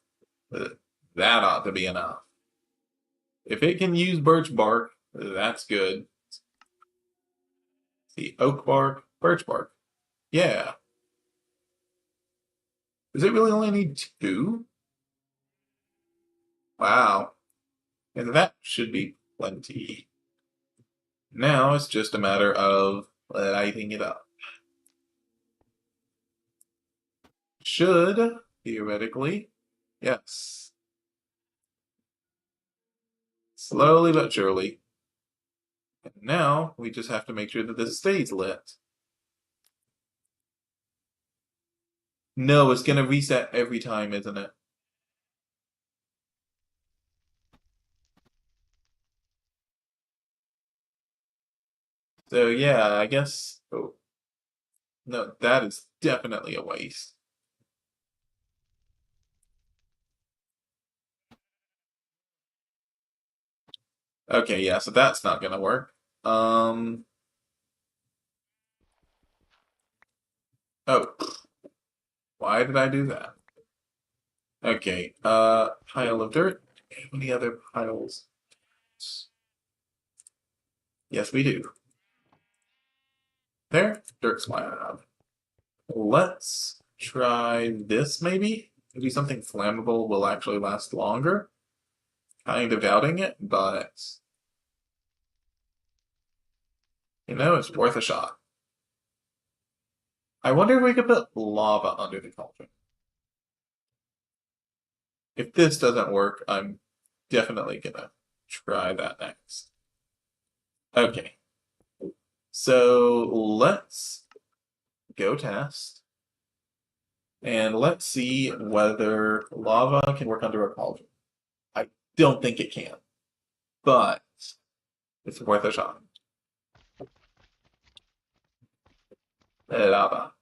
Speaker 1: That ought to be enough. If it can use birch bark, that's good. See, oak bark, birch bark. Yeah. Does it really only need 2? Wow. And that should be plenty. Now it's just a matter of lighting it up. Should, theoretically, yes. Slowly but surely. And now we just have to make sure that this stays lit. No, it's gonna reset every time, isn't it? So yeah, I guess. Oh, no, that is definitely a waste. Okay, yeah, so that's not gonna work. Um. Oh, why did I do that? Okay, pile of dirt. How many other piles? Yes, we do. There, dirt slab. Let's try this maybe? Maybe something flammable will actually last longer. Kind of doubting it, but you know, it's worth a shot. I wonder if we could put lava under the cauldron. If this doesn't work, I'm definitely gonna try that next. Okay. So let's go test. And let's see whether lava can work under a cauldron. I don't think it can, but it's worth a shot. Lava.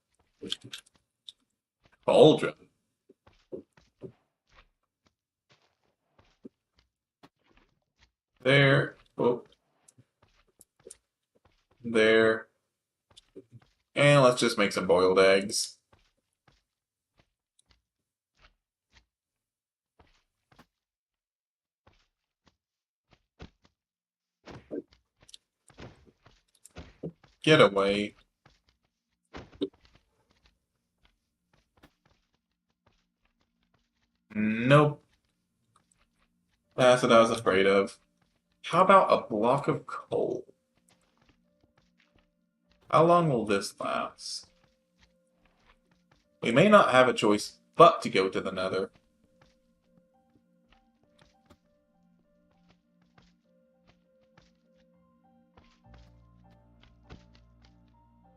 Speaker 1: Cauldron. There. Oh. There. And let's just make some boiled eggs. Get away. Nope. That's what I was afraid of. How about a block of coal? How long will this last? We may not have a choice but to go to the nether.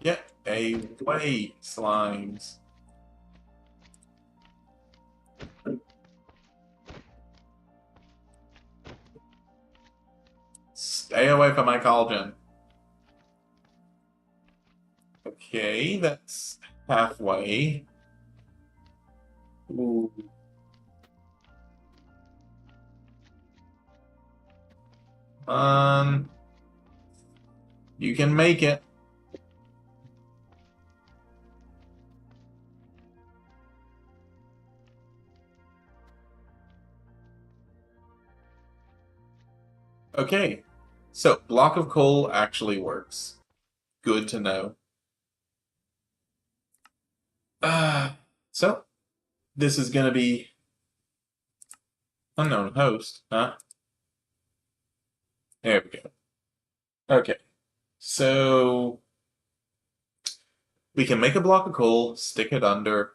Speaker 1: Get away, slimes. Stay away from my cauldron. Okay, that's halfway. Ooh. You can make it. Okay, so block of coal actually works. Good to know. So this is gonna be unknown host, huh? There we go. Okay, so We can make a block of coal, stick it under.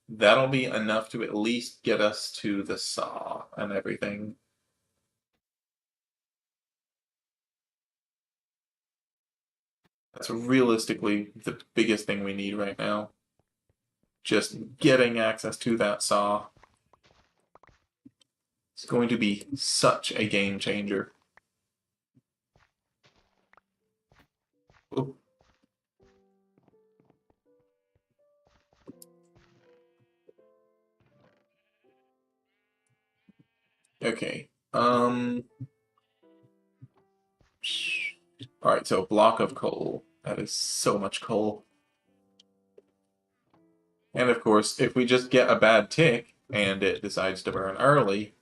Speaker 1: That'll be enough to at least get us to the saw and everything. That's realistically the biggest thing we need right now. Just getting access to that saw. It's going to be such a game changer. Oop. Okay. Alright, so block of coal. That is so much coal. And of course, if we just get a bad tick and it decides to burn early,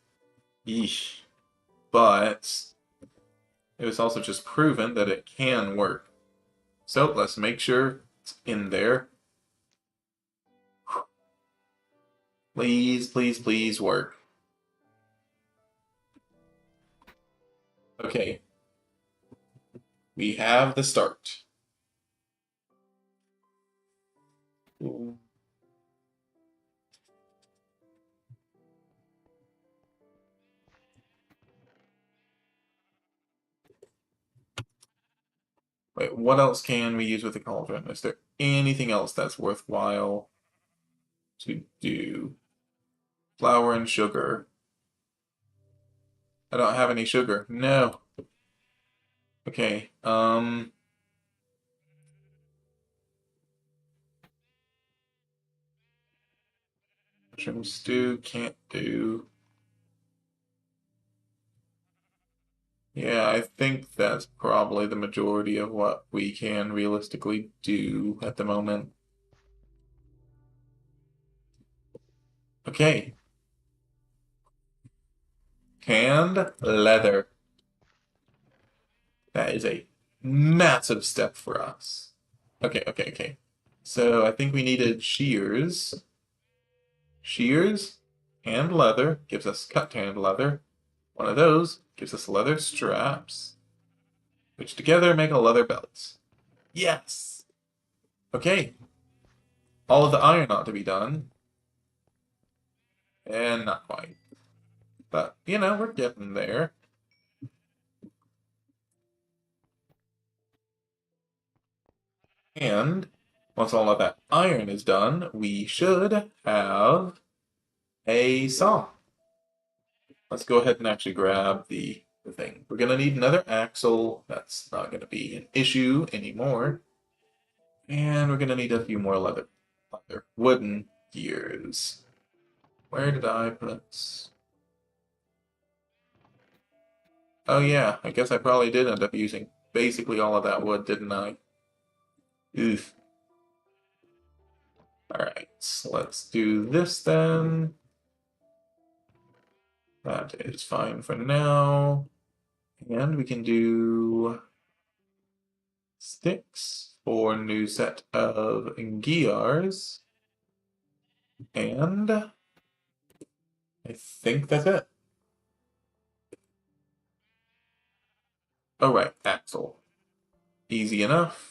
Speaker 1: yeesh. But it was also just proven that it can work. So let's make sure it's in there. Please, please, please work. Okay. We have the start. Ooh. Wait, what else can we use with the cauldron? Is there anything else that's worthwhile to do? Flour and sugar. I don't have any sugar. No. Okay. Mushroom stew can't do. Yeah, I think that's probably the majority of what we can realistically do at the moment. Okay. Canned leather. That is a massive step for us. Okay, okay, okay. So I think we needed shears. Shears and leather gives us cut tanned leather. One of those gives us leather straps, which together make a leather belt. Yes! Okay. All of the iron ought to be done. And not quite. But, you know, we're getting there. And once all of that iron is done, we should have a saw. Let's go ahead and actually grab the thing. We're going to need another axle. That's not going to be an issue anymore. And we're going to need a few more leather wooden gears. Where did I put... Oh yeah, I guess I probably did end up using basically all of that wood, didn't I? Oof. Alright, so let's do this then. That is fine for now. And we can do sticks for a new set of gears. And I think that's it. Oh right, axle. Easy enough.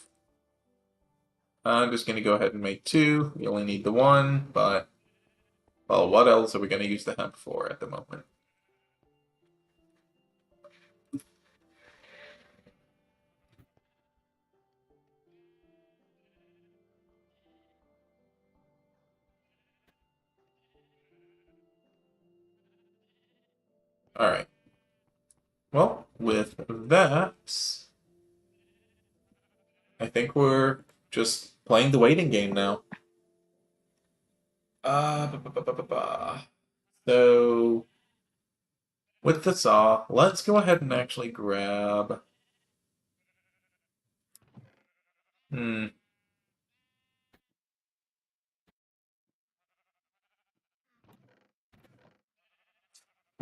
Speaker 1: I'm just going to go ahead and make two. We only need the one, but, well, what else are we going to use the hemp for at the moment? Alright. Well, with that, I think we're just playing the waiting game now. Ba, ba, ba, ba, ba. So, with the saw, let's go ahead and actually grab... Hmm.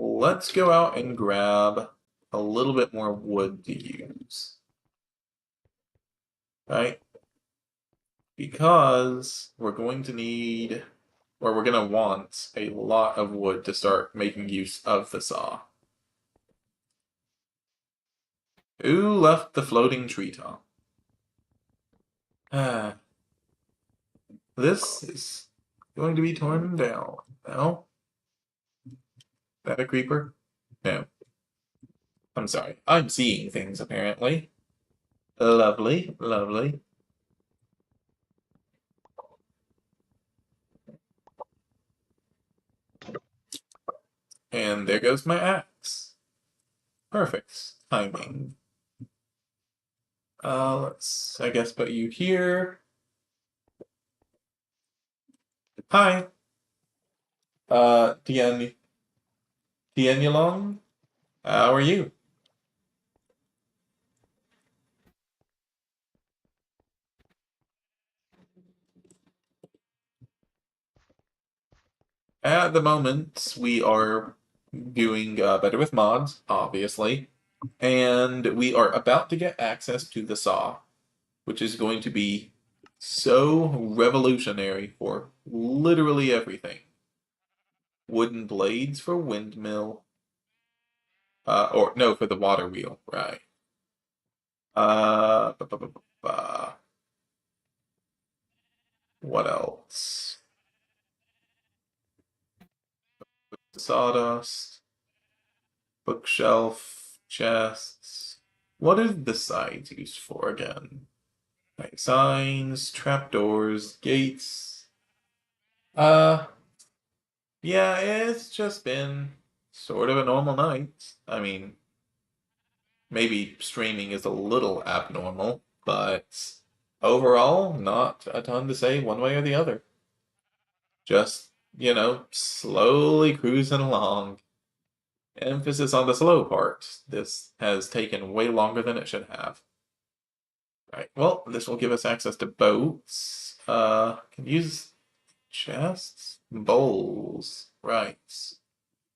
Speaker 1: Let's go out and grab a little bit more wood to use. Right? Because we're going to need, or we're going to want a lot of wood to start making use of the saw. Who left the floating treetop? Ah. this is going to be torn down. No? That a creeper? No. I'm sorry. I'm seeing things, apparently. Lovely, lovely. And there goes my axe. Perfect timing. Let's, I guess, put you here. Hi. Tian Yalong? How are you? At the moment, we are doing better with mods, obviously, and we are about to get access to the saw, which is going to be so revolutionary for literally everything. Wooden blades for windmill, or no, for the water wheel, right? Uh, bu- bu- bu- bu- bu- what else? Sawdust, bookshelf, chests. What is the sides used for again? Like signs, trapdoors, gates. Uh, yeah, it's just been sort of a normal night. I mean, maybe streaming is a little abnormal, but overall, not a ton to say one way or the other. Just, slowly cruising along. Emphasis on the slow part. This has taken way longer than it should have. Right, well, this will give us access to boats. Can use chests, bowls, right.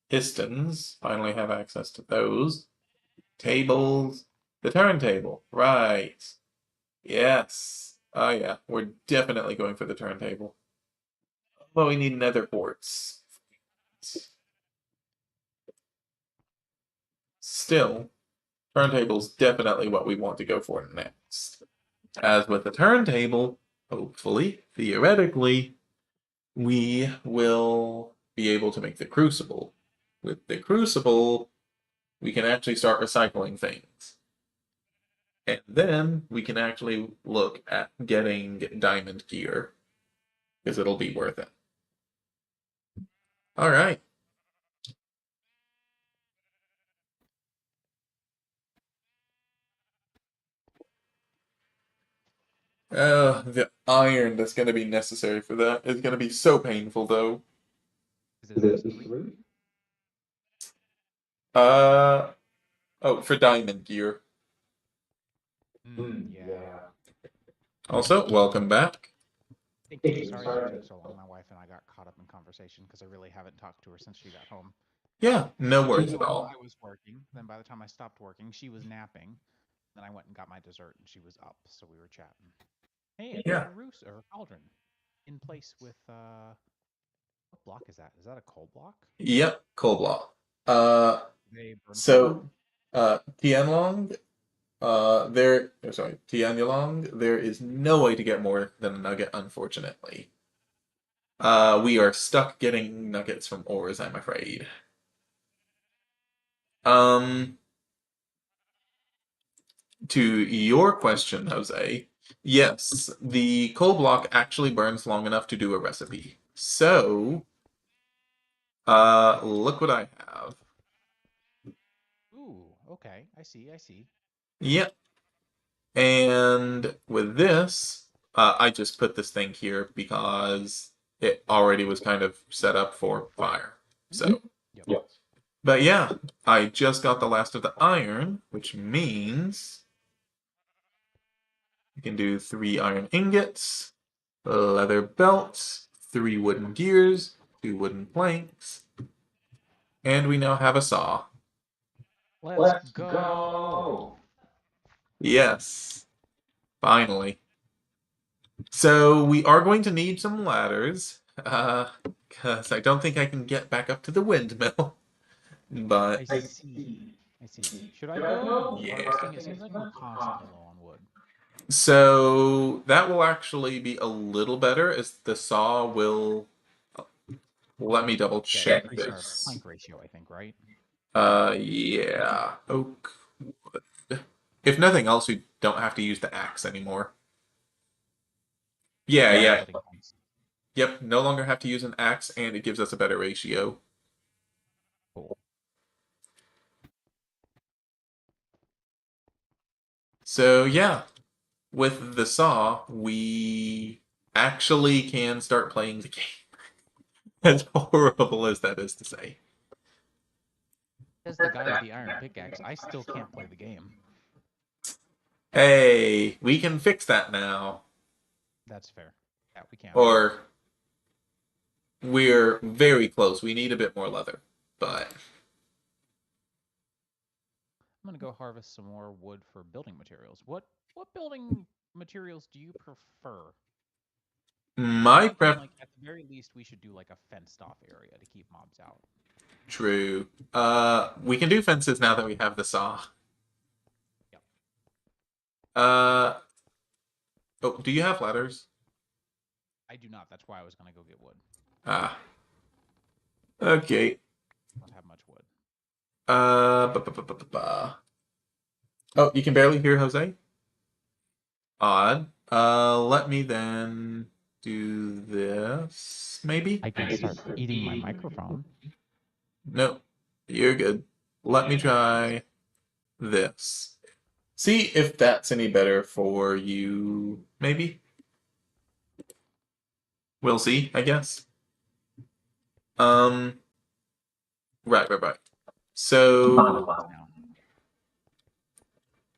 Speaker 1: Pistons, finally have access to those. Tables, the turntable, right. Yes. Oh yeah, we're definitely going for the turntable. But we need nether quartz. Still, turntable's definitely what we want to go for next. As with the turntable, hopefully, theoretically, we will be able to make the crucible. With the crucible, we can actually start recycling things. And then we can actually look at getting diamond gear, because it'll be worth it. All right. The iron that's going to be necessary for that is going to be so painful, though.
Speaker 2: Is it at least three?
Speaker 1: Uh, oh, for diamond gear.
Speaker 2: Yeah.
Speaker 1: Also, welcome back.
Speaker 2: Thank you. Sorry that it took so long. My wife and I got caught up in conversation because I really haven't talked to her since she got home.
Speaker 1: Yeah, no
Speaker 2: She
Speaker 1: worries
Speaker 2: came
Speaker 1: at
Speaker 2: home, I
Speaker 1: all.
Speaker 2: was working. Then by the time I stopped working, she was napping. Then I went and got my dessert and she was up, so we were chatting. Hey, I found
Speaker 1: Yeah.
Speaker 2: a roost or a cauldron in place with what block is that? Is that a coal block?
Speaker 1: Yep, coal block. Uh,
Speaker 2: They burn coal?
Speaker 1: so, Tianlong, sorry, Tianyalong, there is no way to get more than a nugget, unfortunately. We are stuck getting nuggets from ores, I'm afraid. Um, to your question, Jose, yes, the coal block actually burns long enough to do a recipe. So, look what I have.
Speaker 2: Ooh, okay. I see, I see.
Speaker 1: Yep. And with this, I just put this thing here because it already was kind of set up for fire. So,
Speaker 2: Yep.
Speaker 1: but yeah, I just got the last of the iron, which means we can do 3 iron ingots, a leather belt, 3 wooden gears, 2 wooden planks, and we now have a saw.
Speaker 2: Let's go.
Speaker 1: Yes, finally. So we are going to need some ladders, because I don't think I can get back up to the windmill.
Speaker 2: I
Speaker 1: But
Speaker 2: see. I see. Should I go
Speaker 1: yeah,
Speaker 2: harvesting? It seems like I'm constantly low on wood.
Speaker 1: So that will actually be a little better as the saw will. Let me double
Speaker 2: Yeah,
Speaker 1: check
Speaker 2: increase our
Speaker 1: this.
Speaker 2: plank ratio, I think, right?
Speaker 1: Yeah. Oak wood. If nothing else, we don't have to use the axe anymore. Yeah,
Speaker 2: For
Speaker 1: yeah.
Speaker 2: building things.
Speaker 1: Yep, no longer have to use an axe, and it gives us a better ratio.
Speaker 2: Cool.
Speaker 1: So, yeah, with the saw, we actually can start playing the game. As horrible as that is to say.
Speaker 2: As the guy with the iron pickaxe, I still can't play the game.
Speaker 1: Hey, we can fix that now.
Speaker 2: That's fair. Yeah, we can.
Speaker 1: Or we're very close. We need a bit more leather. But
Speaker 2: I'm gonna go harvest some more wood for building materials. What building materials do you prefer? I'm
Speaker 1: my
Speaker 2: thinking
Speaker 1: prep
Speaker 2: like at the very least we should do like a fenced off area to keep mobs out.
Speaker 1: true. We can do fences now that we have the saw.
Speaker 2: Yep.
Speaker 1: Uh oh, do you have ladders?
Speaker 2: I do not. That's why I was gonna go get wood.
Speaker 1: Ah. Okay.
Speaker 2: I don't have much wood.
Speaker 1: Ba. Oh, you can barely hear Jose? Odd. Let me then do this, maybe?
Speaker 2: I can start eating my microphone.
Speaker 1: No, you're good. Let me try this. See if that's any better for you, maybe? We'll see, I guess. Um, right. So,
Speaker 2: Now.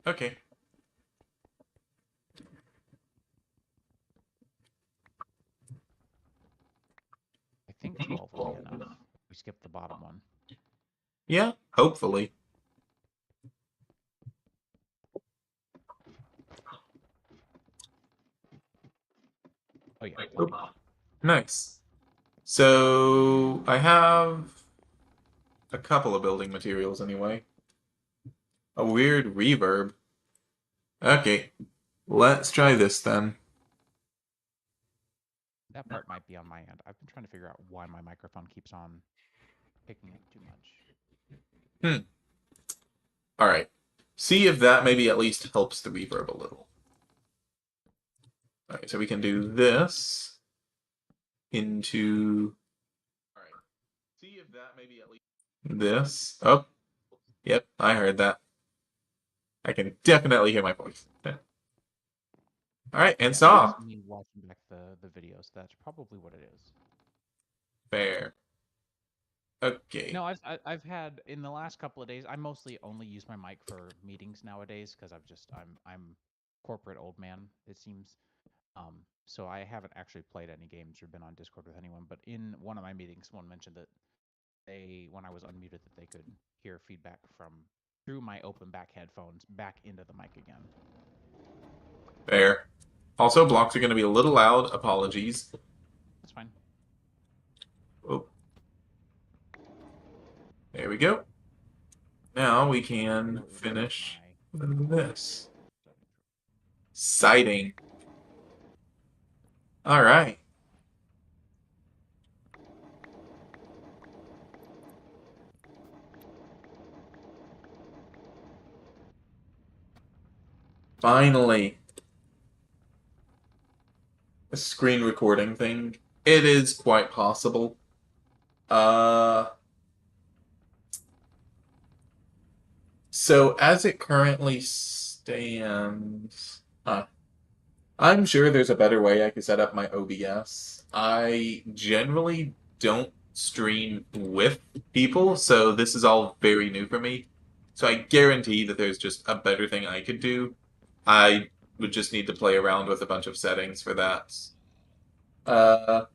Speaker 1: okay.
Speaker 2: I think 12 will be enough. We skipped the bottom one.
Speaker 1: Yeah, hopefully.
Speaker 2: Oh yeah,
Speaker 1: Oh,
Speaker 2: 13.
Speaker 1: nice. So, I have a couple of building materials anyway. A weird reverb. Okay, let's try this then.
Speaker 2: That part might be on my end. I've been trying to figure out why my microphone keeps on picking up too much.
Speaker 1: Hmm. All right. See if that maybe at least helps the reverb a little. All right, so we can do this into. All right. See if that maybe at least. This. Oh, yep, I heard that. I can definitely hear my voice. All right, and
Speaker 2: Yeah, it's
Speaker 1: saw.
Speaker 2: just me watching back the video, so that's probably what it is.
Speaker 1: Fair. Okay.
Speaker 2: No, I've had in the last couple of days. I mostly only use my mic for meetings nowadays because I'm corporate old man. It seems. So I haven't actually played any games or been on Discord with anyone. But in one of my meetings, someone mentioned that when I was unmuted, that they could hear feedback from through my open back headphones back into the mic again.
Speaker 1: Fair. Also, blocks are going to be a little loud. Apologies.
Speaker 2: That's fine.
Speaker 1: Oh, there we go. Now we can
Speaker 2: Go reset
Speaker 1: finish
Speaker 2: my
Speaker 1: this. Sighting. All right. Finally, a screen recording thing. It is quite possible. Uh, so as it currently stands, I'm sure there's a better way I could set up my OBS. I generally don't stream with people, so this is all very new for me. So I guarantee that there's just a better thing I could do. I would just need to play around with a bunch of settings for that. Uh,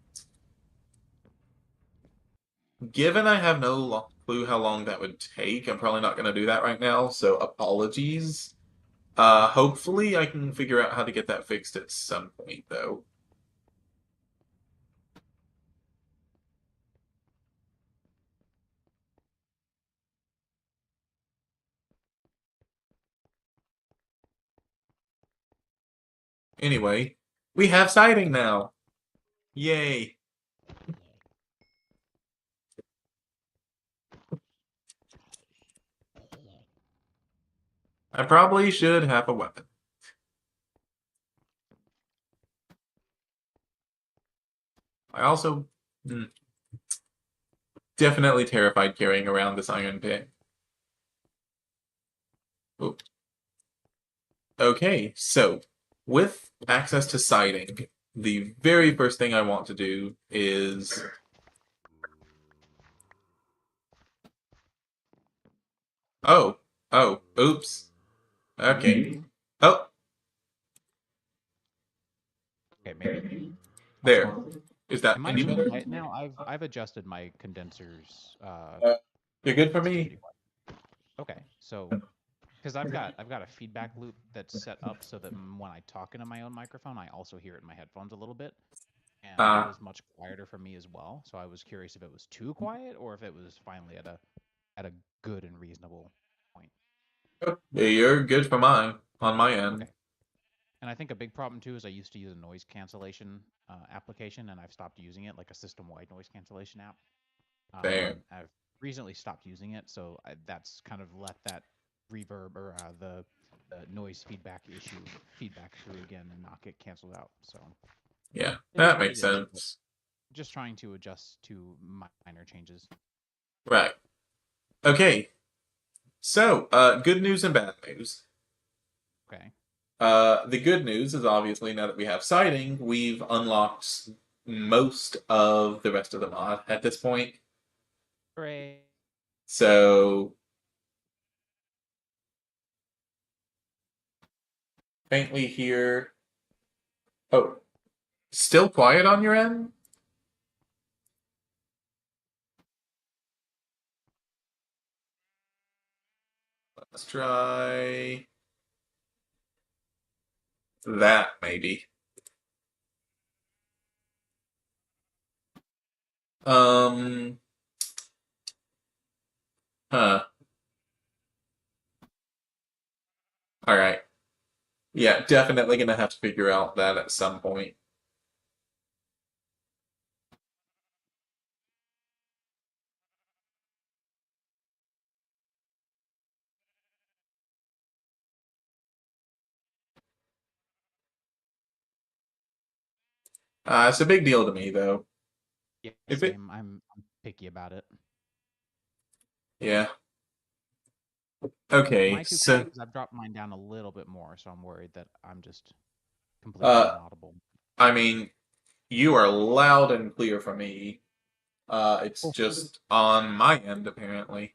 Speaker 1: Given I have no clue how long that would take, I'm probably not going to do that right now, so apologies. Hopefully I can figure out how to get that fixed at some point, though. Anyway, we have siding now. Yay. I probably should have a weapon. I also definitely terrified carrying around this iron pick. Ooh. Okay, so with access to siding, the very first thing I want to do is... Oh, oops. Okay. Oh,
Speaker 2: Okay, maybe.
Speaker 1: there. Is that
Speaker 2: Am I
Speaker 1: any
Speaker 2: too
Speaker 1: better?
Speaker 2: quiet now? I've adjusted my condensers.
Speaker 1: Uh, you're good for
Speaker 2: It's
Speaker 1: me?
Speaker 2: pretty quiet. Okay, so because I've got a feedback loop that's set up so that when I talk into my own microphone, I also hear it in my headphones a little bit, and that
Speaker 1: Uh,
Speaker 2: is much quieter for me as well. So I was curious if it was too quiet or if it was finally at a good and reasonable point.
Speaker 1: you're good for mine, on my end.
Speaker 2: Okay. And I think a big problem too is I used to use a noise cancellation application, and I've stopped using it, like a system-wide noise cancellation app.
Speaker 1: There.
Speaker 2: I've recently stopped using it, so that's kind of let that reverb or the noise feedback issue feedback through again and not get canceled out. So
Speaker 1: Yeah,
Speaker 2: it is
Speaker 1: that
Speaker 2: what
Speaker 1: makes
Speaker 2: it is. But
Speaker 1: sense.
Speaker 2: just trying to adjust to minor changes.
Speaker 1: Right. Okay, so, good news and bad news.
Speaker 2: Okay.
Speaker 1: The good news is obviously now that we have siding, we've unlocked most of the rest of the mod at this point.
Speaker 2: Hooray!
Speaker 1: So, faintly here. Oh, still quiet on your end? Let's try that, maybe. Um, huh. Alright. Yeah, definitely gonna have to figure out that at some point. It's a big deal to me, though.
Speaker 2: Yeah,
Speaker 1: If it,
Speaker 2: same. I'm picky about it.
Speaker 1: yeah. Okay,
Speaker 2: Am I too quiet?
Speaker 1: so,
Speaker 2: Because I've dropped mine down a little bit more, so I'm worried that I'm just completely
Speaker 1: uh,
Speaker 2: inaudible.
Speaker 1: I mean, you are loud and clear for me. It's
Speaker 2: Oh,
Speaker 1: just on my end, apparently.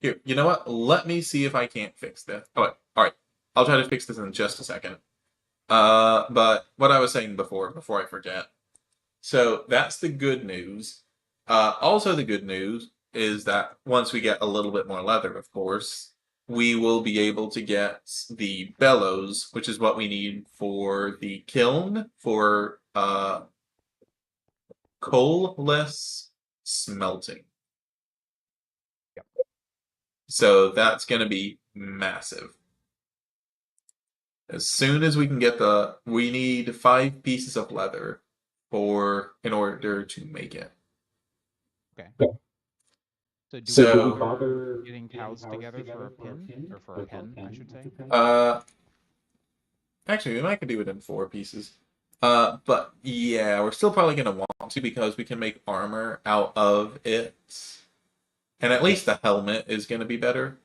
Speaker 1: Here, you know what? Let me see if I can't fix this. Alright. I'll try to fix this in just a second. But what I was saying before I forget. So that's the good news. Also, the good news is that once we get a little bit more leather, of course, we will be able to get the bellows, which is what we need for the kiln for coal-less smelting.
Speaker 2: yep.
Speaker 1: So that's going to be massive. As soon as we can get we need 5 pieces of leather in order to make it.
Speaker 2: Okay. So do we
Speaker 1: So,
Speaker 2: bother getting cows together for a pin or for a pen, I should say?
Speaker 1: uh, actually, we might could do it in 4 pieces. But yeah, we're still probably gonna want to because we can make armor out of it, and at least the helmet is gonna be better.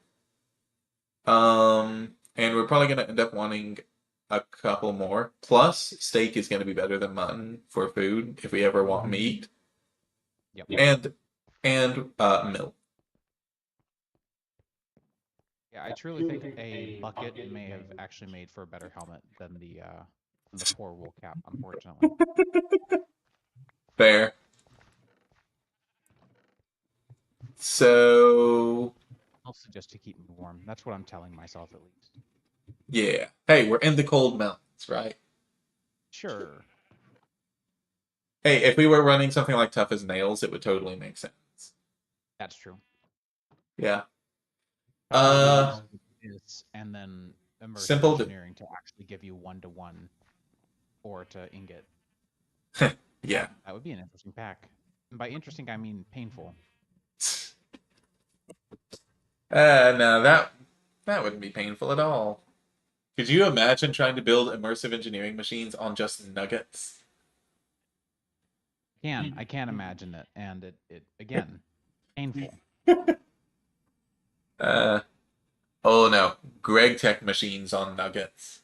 Speaker 1: And we're probably gonna end up wanting a couple more. Plus, steak is gonna be better than mutton for food if we ever want meat,
Speaker 2: Yep.
Speaker 1: and milk.
Speaker 2: Yeah, I truly think a bucket may have actually made for a better helmet than the poor wool cap, unfortunately.
Speaker 1: Fair. So
Speaker 2: Also just to keep me warm. That's what I'm telling myself at least.
Speaker 1: yeah. Hey, we're in the cold mountains, right?
Speaker 2: Sure.
Speaker 1: Hey, if we were running something like Tough as Nails, it would totally make sense.
Speaker 2: That's true.
Speaker 1: Yeah.
Speaker 2: Tough as
Speaker 1: Uh,
Speaker 2: nails is and then immersive
Speaker 1: simple.
Speaker 2: engineering to actually give you one-to-one. ore to ingot.
Speaker 1: Yeah.
Speaker 2: That would be an interesting pack. And by interesting, I mean painful.
Speaker 1: No, that wouldn't be painful at all. Could you imagine trying to build immersive engineering machines on just nuggets?
Speaker 2: I can't imagine it, and it again painful.
Speaker 1: Uh, oh no, Greg Tech machines on nuggets.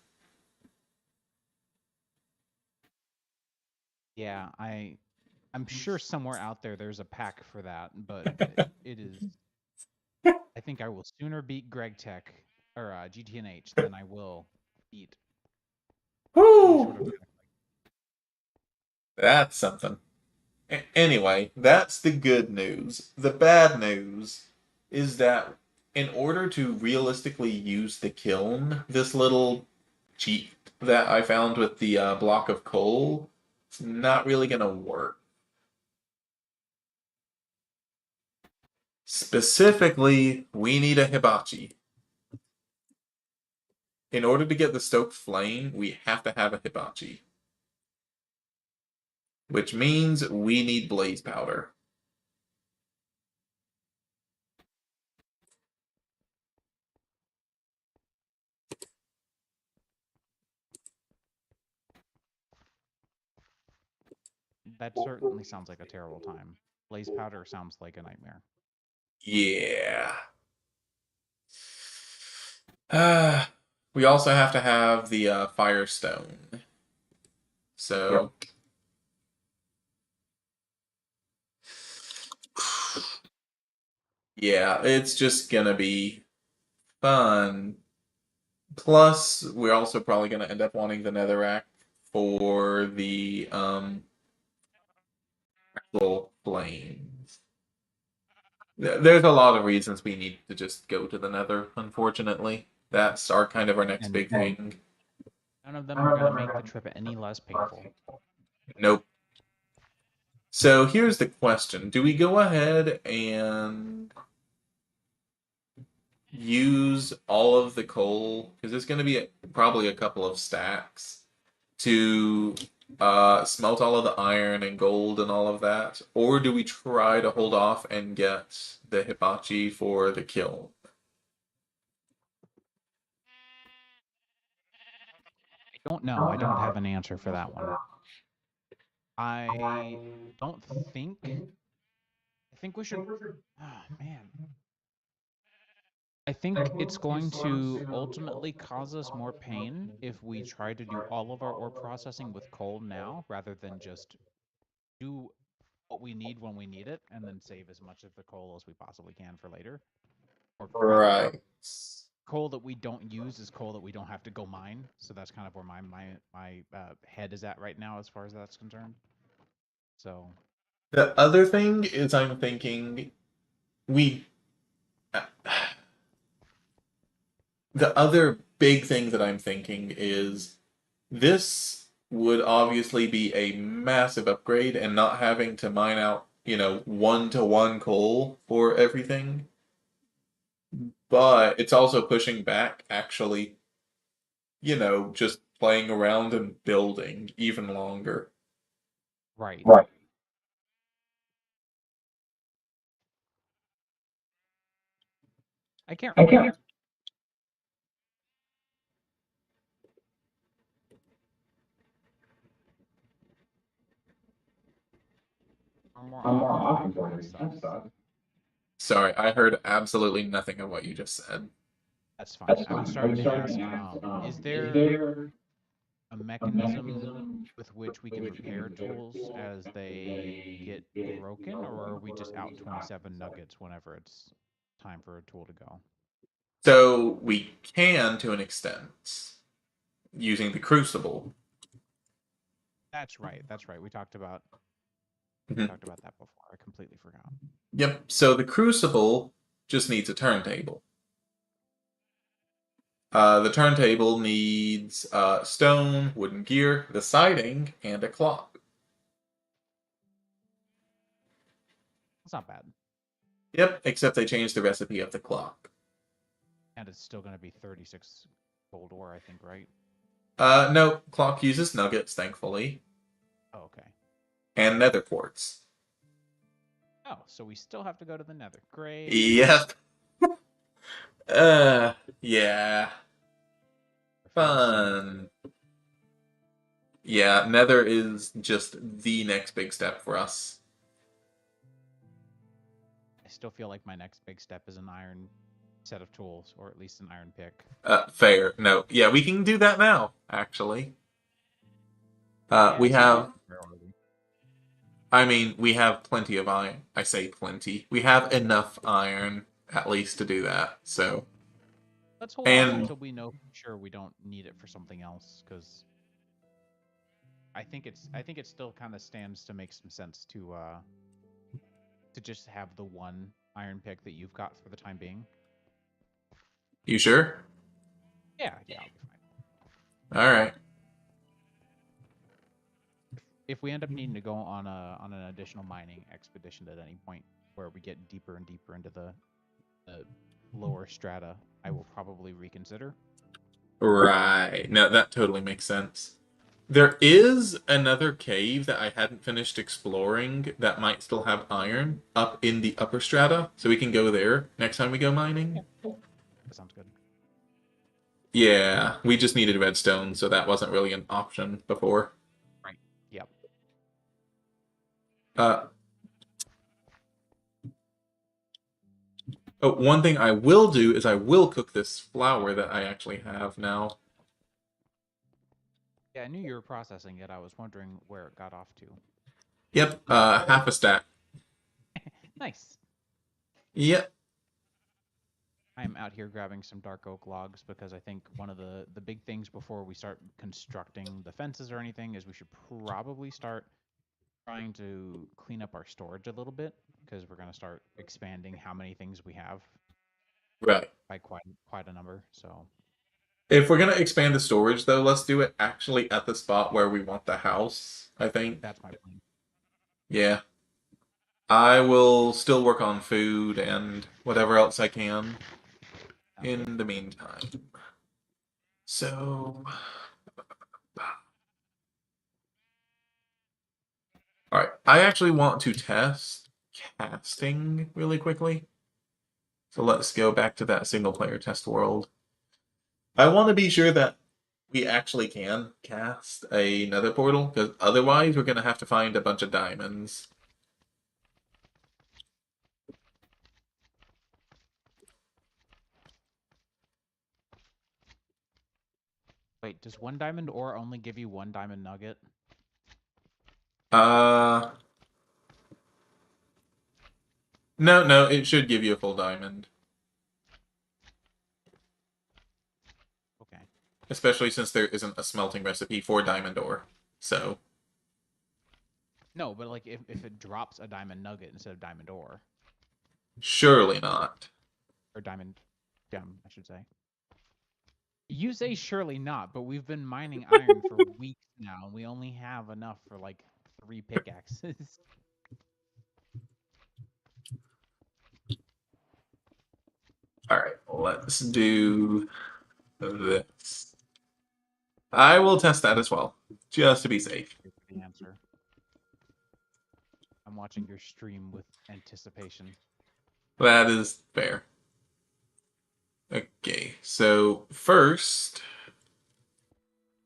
Speaker 2: Yeah, I'm sure somewhere out there there's a pack for that, but it is. I think I will sooner beat Greg Tech or GTNH than I will beat any sort of
Speaker 1: Woo!
Speaker 2: pack.
Speaker 1: That's something. Anyway, that's the good news. The bad news is that in order to realistically use the kiln, this little cheat that I found with the block of coal, it's not really going to work. Specifically, we need a hibachi. In order to get the stoked flame, we have to have a hibachi. Which means we need blaze powder.
Speaker 2: That certainly sounds like a terrible time. Blaze powder sounds like a nightmare.
Speaker 1: Yeah. We also have to have the firestone. So, yeah, it's just gonna be fun. Plus, we're also probably gonna end up wanting the netherrack for the actual flames. There's a lot of reasons we need to just go to the nether, unfortunately. That's our kind of our next
Speaker 2: And
Speaker 1: big thing.
Speaker 2: none of them are going to make the trip any less painful.
Speaker 1: Nope. So here's the question. Do we go ahead and use all of the coal? Because it's going to be probably a couple of stacks to smelt all of the iron and gold and all of that? Or do we try to hold off and get the hibachi for the kiln?
Speaker 2: I don't know. I don't have an answer for that one. I don't think. I think we should. Oh, man. I think it's going to ultimately cause us more pain if we try to do all of our ore processing with coal now rather than just do what we need when we need it and then save as much of the coal as we possibly can for later. Or rather,
Speaker 1: Right.
Speaker 2: coal that we don't use is coal that we don't have to go mine. So that's kind of where my head is at right now as far as that's concerned. So
Speaker 1: The other thing is I'm thinking we the other big thing that I'm thinking is this would obviously be a massive upgrade and not having to mine out, 1-to-1 coal for everything. But it's also pushing back actually, just playing around and building even longer.
Speaker 2: right.
Speaker 1: Right.
Speaker 2: I can't
Speaker 1: I
Speaker 2: really
Speaker 1: can't.
Speaker 2: more
Speaker 1: I'm more
Speaker 2: often for
Speaker 1: often
Speaker 2: your
Speaker 1: for
Speaker 2: defense
Speaker 1: your defense
Speaker 2: stuff.
Speaker 1: stuff. Sorry, I heard absolutely nothing of what you just said.
Speaker 2: That's fine.
Speaker 1: That's
Speaker 2: I was
Speaker 1: fine. I
Speaker 2: starting
Speaker 1: was
Speaker 2: to
Speaker 1: starting
Speaker 2: ask,
Speaker 1: to ask,
Speaker 2: is
Speaker 1: is
Speaker 2: there
Speaker 1: there
Speaker 2: a
Speaker 1: a
Speaker 2: mechanism
Speaker 1: mechanism
Speaker 2: with which we
Speaker 1: with
Speaker 2: can
Speaker 1: which we can
Speaker 2: repair
Speaker 1: repair
Speaker 2: tools
Speaker 1: tools
Speaker 2: as
Speaker 1: as
Speaker 2: they
Speaker 1: they
Speaker 2: get
Speaker 1: get
Speaker 2: broken, or are
Speaker 1: broken,
Speaker 2: we just
Speaker 1: or
Speaker 2: out
Speaker 1: we not?
Speaker 2: 27 nuggets whenever it's time for a tool to go?
Speaker 1: So we can, to an extent, using the crucible.
Speaker 2: That's right. That's right. We
Speaker 1: Mhm.
Speaker 2: talked about that before. I completely forgot.
Speaker 1: Yep. So the crucible just needs a turntable. The turntable needs stone, wooden gear, the siding, and a clock.
Speaker 2: It's not bad.
Speaker 1: Yep, except they changed the recipe of the clock.
Speaker 2: And it's still going to be 36 gold ore, I think, right?
Speaker 1: No, clock uses nuggets, thankfully,
Speaker 2: Oh, okay.
Speaker 1: and nether quartz.
Speaker 2: Oh, so we still have to go to the Nether. Great.
Speaker 1: Yep. Uh, yeah.
Speaker 2: Fancy.
Speaker 1: Fun. Yeah, nether is just the next big step for us.
Speaker 2: I still feel like my next big step is an iron set of tools, or at least an iron pick.
Speaker 1: Fair. No. Yeah, we can do that now, actually.
Speaker 2: Yeah,
Speaker 1: We
Speaker 2: it's not
Speaker 1: have,
Speaker 2: a priority.
Speaker 1: I mean, we have plenty of iron. I say plenty. We have enough iron, at least, to do that. So,
Speaker 2: Let's hold off
Speaker 1: and
Speaker 2: until we know for sure we don't need it for something else, because I think it still kind of stands to make some sense to just have the one iron pick that you've got for the time being.
Speaker 1: you sure?
Speaker 2: Yeah, yeah, I'll be fine.
Speaker 1: All right.
Speaker 2: If we end up needing to go on an additional mining expedition at any point where we get deeper and deeper into the lower strata, I will probably reconsider.
Speaker 1: Right. No, that totally makes sense. There is another cave that I hadn't finished exploring that might still have iron up in the upper strata, so we can go there next time we go
Speaker 2: Yeah,
Speaker 1: mining.
Speaker 2: that sounds good.
Speaker 1: Yeah, we just needed redstone, so that wasn't really an option before.
Speaker 2: Right. Yep.
Speaker 1: Uh, oh, one thing I will do is I will cook this flour that I actually have now.
Speaker 2: Yeah, I knew you were processing it. I was wondering where it got off to.
Speaker 1: Yep, half a stack.
Speaker 2: Nice.
Speaker 1: Yep.
Speaker 2: I'm out here grabbing some dark oak logs because I think one of the big things before we start constructing the fences or anything is we should probably start trying to clean up our storage a little bit because we're going to start expanding how many things we have
Speaker 1: Right.
Speaker 2: by quite a number. So
Speaker 1: If we're gonna expand the storage, though, let's do it actually at the spot where we want the house, I think.
Speaker 2: that's my plan.
Speaker 1: Yeah. I will still work on food and whatever else I can
Speaker 2: Sounds good.
Speaker 1: in the meantime. So, all right. I actually want to test casting really quickly. So let's go back to that single player test world. I want to be sure that we actually can cast another portal, because otherwise we're going to have to find a bunch of diamonds.
Speaker 2: Wait, does one diamond ore only give you one diamond nugget?
Speaker 1: Uh, no, no, it should give you a full diamond.
Speaker 2: Okay.
Speaker 1: Especially since there isn't a smelting recipe for diamond ore. So,
Speaker 2: No, but like if it drops a diamond nugget instead of diamond ore
Speaker 1: surely not.
Speaker 2: or diamond gem, I should say. You say surely not, but we've been mining iron for weeks now, and we only have enough for like 3 pickaxes.
Speaker 1: Alright, let's do this. I will test that as well, just to be safe.
Speaker 2: Here's the answer. I'm watching your stream with anticipation.
Speaker 1: That is fair. Okay, so first...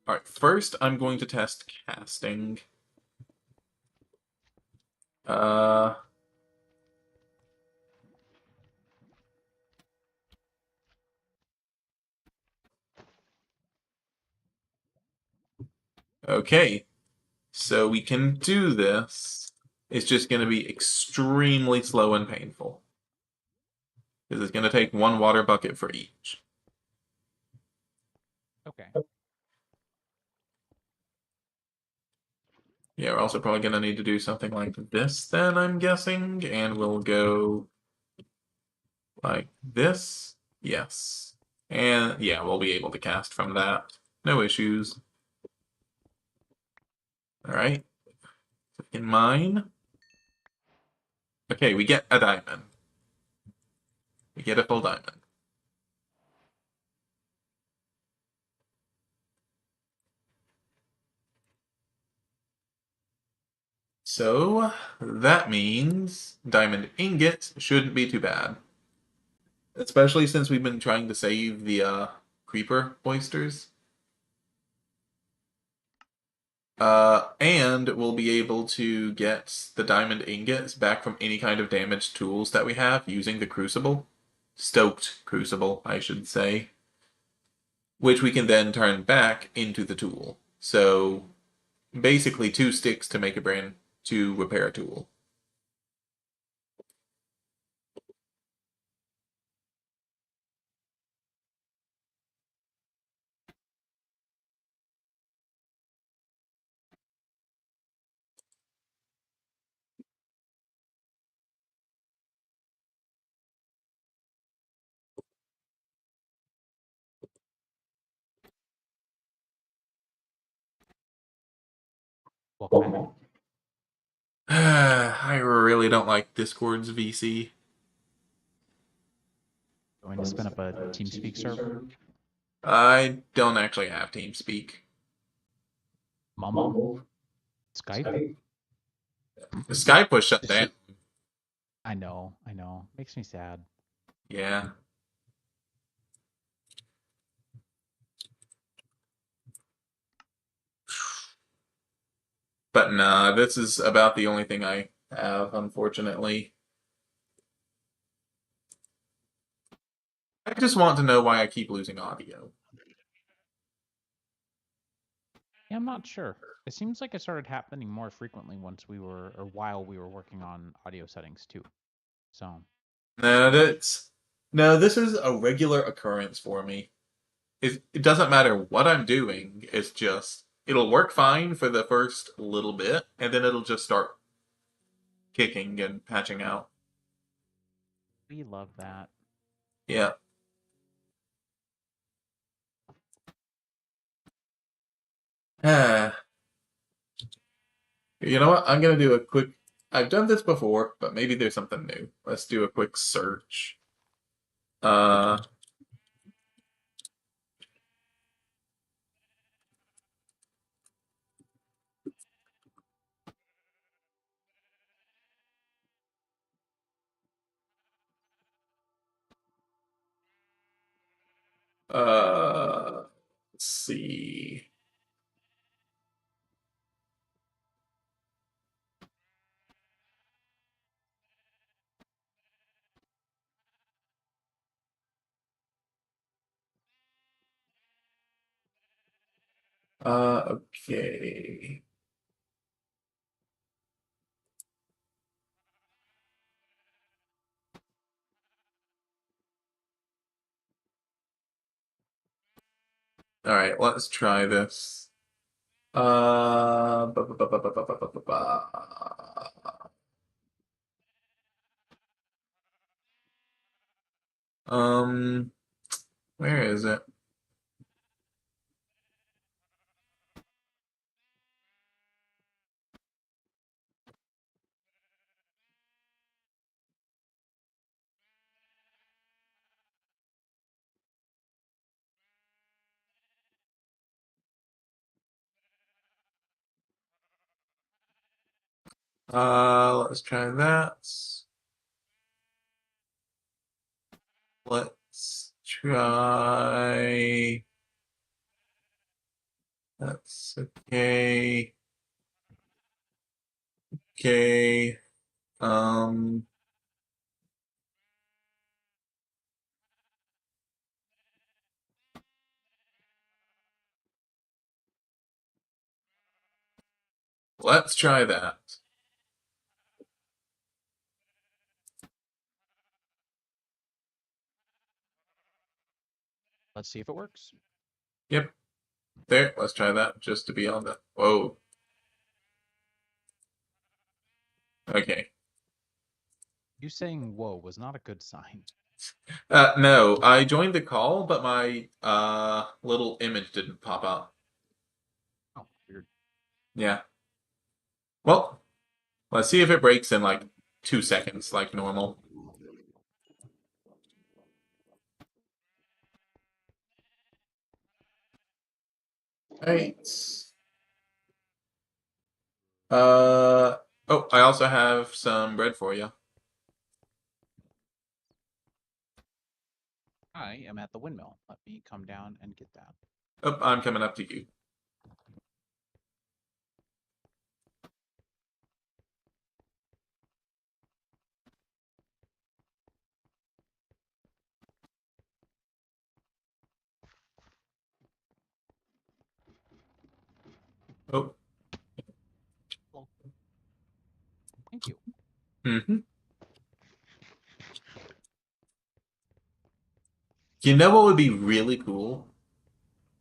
Speaker 1: Alright, first I'm going to test casting. Uh... Okay, so we can do this. It's just going to be extremely slow and painful. Because it's going to take one water bucket for each.
Speaker 2: Okay.
Speaker 1: Yeah, we're also probably going to need to do something like this then, I'm guessing. And we'll go like this. Yes. And yeah, we'll be able to cast from that. No issues. All right. In mine. Okay, we get a diamond. We get a full diamond. So that means diamond ingots shouldn't be too bad. Especially since we've been trying to save the creeper oysters. And we'll be able to get the diamond ingots back from any kind of damaged tools that we have using the crucible. Stoked crucible, I should say. Which we can then turn back into the tool. So basically 2 sticks to make a brand to repair a tool.
Speaker 2: Okay.
Speaker 1: I really don't like Discord's VC.
Speaker 2: Going to spin up a TeamSpeak server.
Speaker 1: I don't actually have TeamSpeak.
Speaker 2: Mumble. Skype.
Speaker 1: Skype was shut down.
Speaker 2: I know. I know. Makes me sad.
Speaker 1: Yeah. But nah, this is about the only thing I have, unfortunately. I just want to know why I keep losing audio.
Speaker 2: Yeah, I'm not sure. It seems like it started happening more frequently once we were, or while we were working on audio settings too. So
Speaker 1: No, this is a regular occurrence for me. It doesn't matter what I'm doing, it's just it'll work fine for the first little bit, and then it'll just start kicking and patching out.
Speaker 2: we love that.
Speaker 1: Yeah. Ah. You know what? I'm gonna do a quick. I've done this before, but maybe there's something new. Let's do a quick search. Uh, let's see. Okay. All right, let's try this. Ba. Um, where is it? Let's try that. Let's try. That's okay. Okay. Um, let's try that.
Speaker 2: Let's see if it works.
Speaker 1: Yep. There. Let's try that just to be on the. Whoa. Okay.
Speaker 2: You saying "whoa" was not a good sign.
Speaker 1: No, I joined the call, but my little image didn't pop up.
Speaker 2: Oh, weird.
Speaker 1: Yeah. Well, let's see if it breaks in like 2 seconds, like normal. Right. Uh, Oh, I also have some bread for you.
Speaker 2: I am at the windmill. Let me come down and get that.
Speaker 1: Oh, I'm coming up to you. Oh,
Speaker 2: Well, thank you.
Speaker 1: mm-hmm. You know what would be really cool?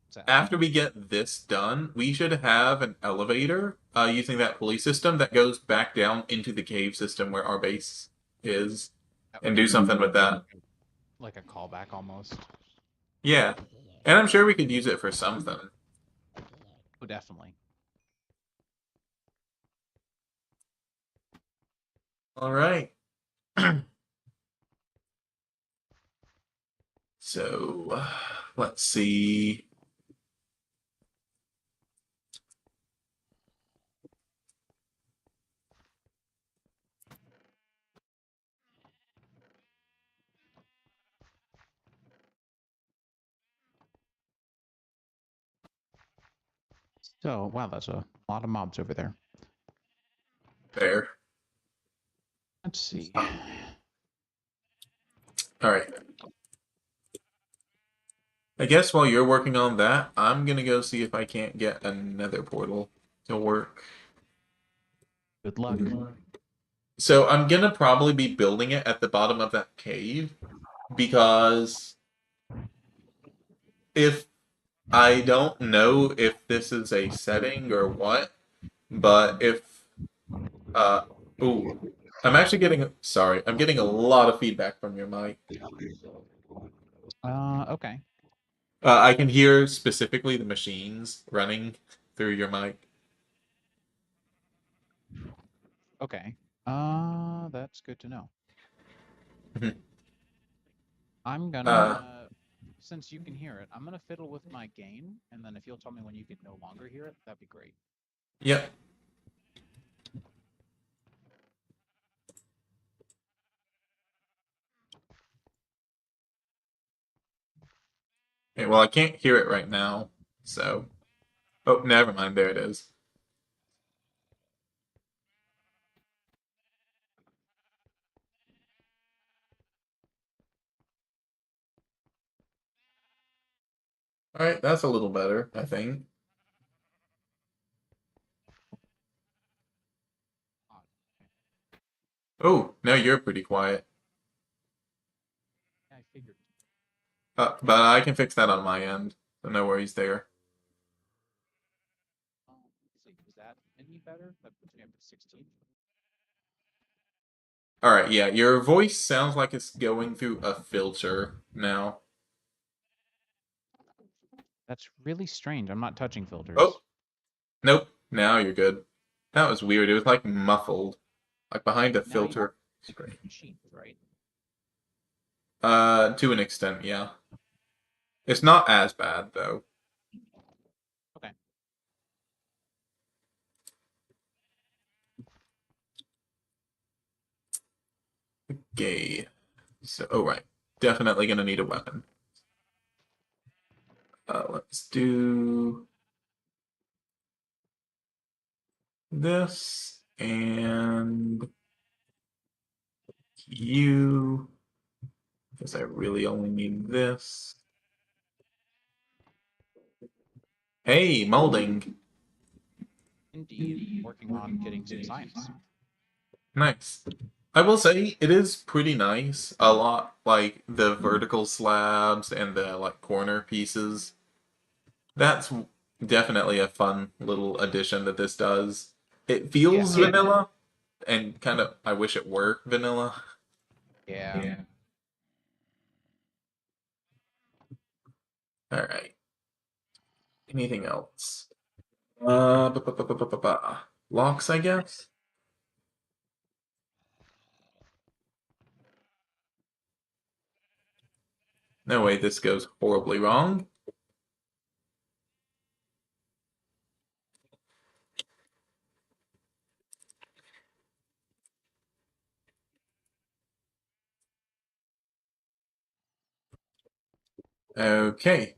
Speaker 2: What's that?
Speaker 1: After we get this done, we should have an elevator using that pulley system that goes back down into the cave system where our base is,
Speaker 2: That
Speaker 1: and
Speaker 2: would
Speaker 1: do
Speaker 2: be
Speaker 1: something with that.
Speaker 2: like a callback almost.
Speaker 1: Yeah, and I'm sure we could use it for something.
Speaker 2: Oh, definitely.
Speaker 1: All right. So, let's see.
Speaker 2: So, wow, that's a lot of mobs over there.
Speaker 1: There.
Speaker 2: Let's see.
Speaker 1: All right. I guess while you're working on that, I'm gonna go see if I can't get another portal to work.
Speaker 2: Good luck.
Speaker 1: So I'm gonna probably be building it at the bottom of that cave because if I don't know if this is a setting or what, but if uh ooh, I'm actually getting sorry, I'm getting a lot of feedback from your mic.
Speaker 2: Okay.
Speaker 1: I can hear specifically the machines running through your mic.
Speaker 2: Okay. That's good to know. I'm
Speaker 1: uh,
Speaker 2: gonna, since you can hear it, I'm gonna fiddle with my gain, and then if you'll tell me when you can no longer hear it, that'd be great.
Speaker 1: yep. Okay, well, I can't hear it right now, so oh, never mind. There it is. All right, that's a little better, I think.
Speaker 2: Ah,
Speaker 1: Oh, now you're pretty quiet.
Speaker 2: I figured.
Speaker 1: But I can fix that on my end, so no worries there.
Speaker 2: Let's see, is that any better? That puts me up at 16.
Speaker 1: All right, yeah, your voice sounds like it's going through a filter now.
Speaker 2: That's really strange. I'm not touching filters.
Speaker 1: Oh, nope. Now you're good. That was weird. It was like muffled, like behind a
Speaker 2: Now you
Speaker 1: filter
Speaker 2: have
Speaker 1: screen.
Speaker 2: machines, right?
Speaker 1: To an extent, yeah. It's not as bad though.
Speaker 2: Okay.
Speaker 1: Okay. So, oh right, definitely gonna need a weapon. Let's do this and you, because I really only need this. Hey, molding.
Speaker 2: Indeed. Working on getting some science.
Speaker 1: Nice. I will say it is pretty nice. A lot like the vertical slabs and the like corner pieces. That's definitely a fun little addition that this does. It feels
Speaker 2: Yeah.
Speaker 1: vanilla and kind of I wish it were vanilla.
Speaker 2: Yeah.
Speaker 1: All right. Anything else? Locks, I guess. No way this goes horribly wrong. Okay.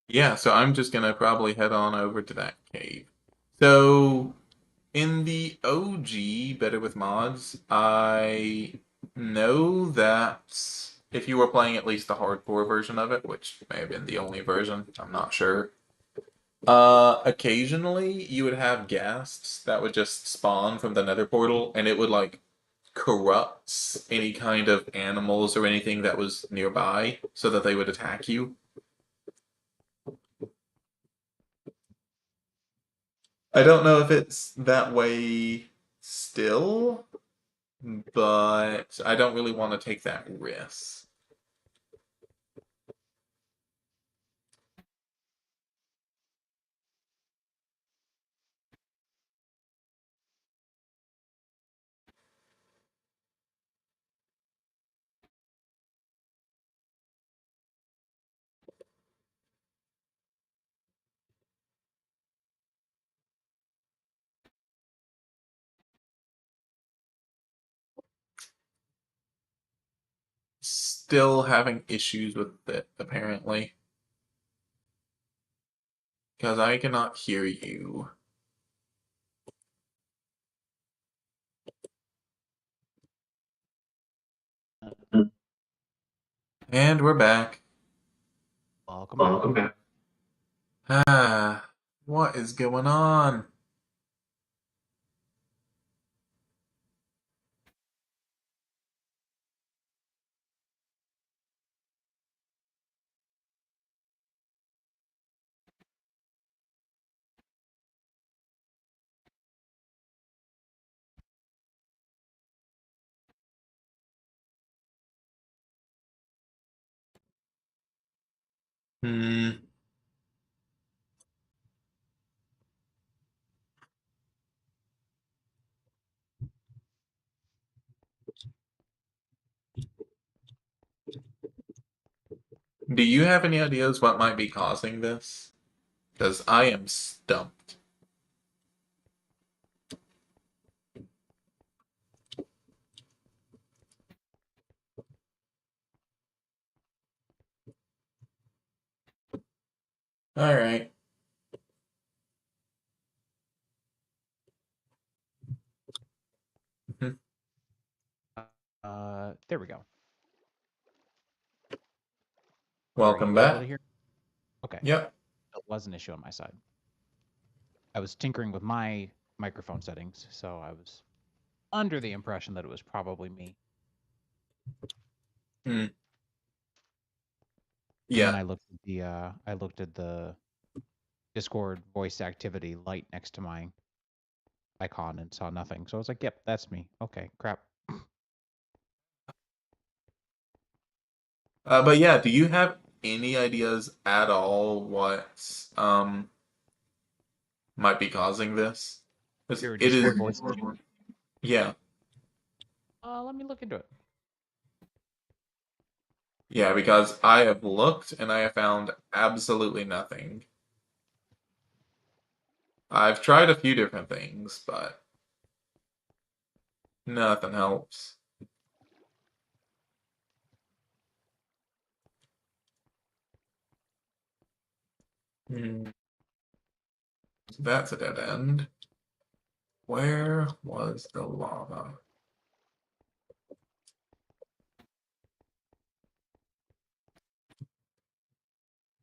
Speaker 1: Yeah, so I'm just gonna probably head on over to that cave. So in the OG Better with Mods, I know that if you were playing at least the hardcore version of it, which may have been the only version, I'm not sure. Occasionally you would have ghasts that would just spawn from the nether portal and it would like corrupt any kind of animals or anything that was nearby so that they would attack you. I don't know if it's that way still, but I don't really want to take that risk. Still having issues with it, apparently. Because I cannot hear you. And we're back.
Speaker 2: Welcome back.
Speaker 3: Welcome back.
Speaker 1: Ah, what is going on? Hmm. Do you have any ideas what might be causing this? Because I am stumped. Alright.
Speaker 2: There we go. Are
Speaker 1: Welcome
Speaker 2: you able to
Speaker 1: back.
Speaker 2: hear? Okay.
Speaker 1: Yep.
Speaker 2: It was an issue on my side. I was tinkering with my microphone settings, so I was under the impression that it was probably me.
Speaker 1: Hmm.
Speaker 2: And then
Speaker 1: Yeah.
Speaker 2: I looked at the Discord voice activity light next to my icon and saw nothing. So I was like, "Yep, that's me." Okay, crap.
Speaker 1: But yeah, do you have any ideas at all what might be causing this? 'Cause
Speaker 2: Your
Speaker 1: it is,
Speaker 2: Discord voice issue?
Speaker 1: yeah,
Speaker 2: Let me look into it.
Speaker 1: yeah, because I have looked and I have found absolutely nothing. I've tried a few different things, but nothing helps. Hmm. That's a dead end. Where was the lava?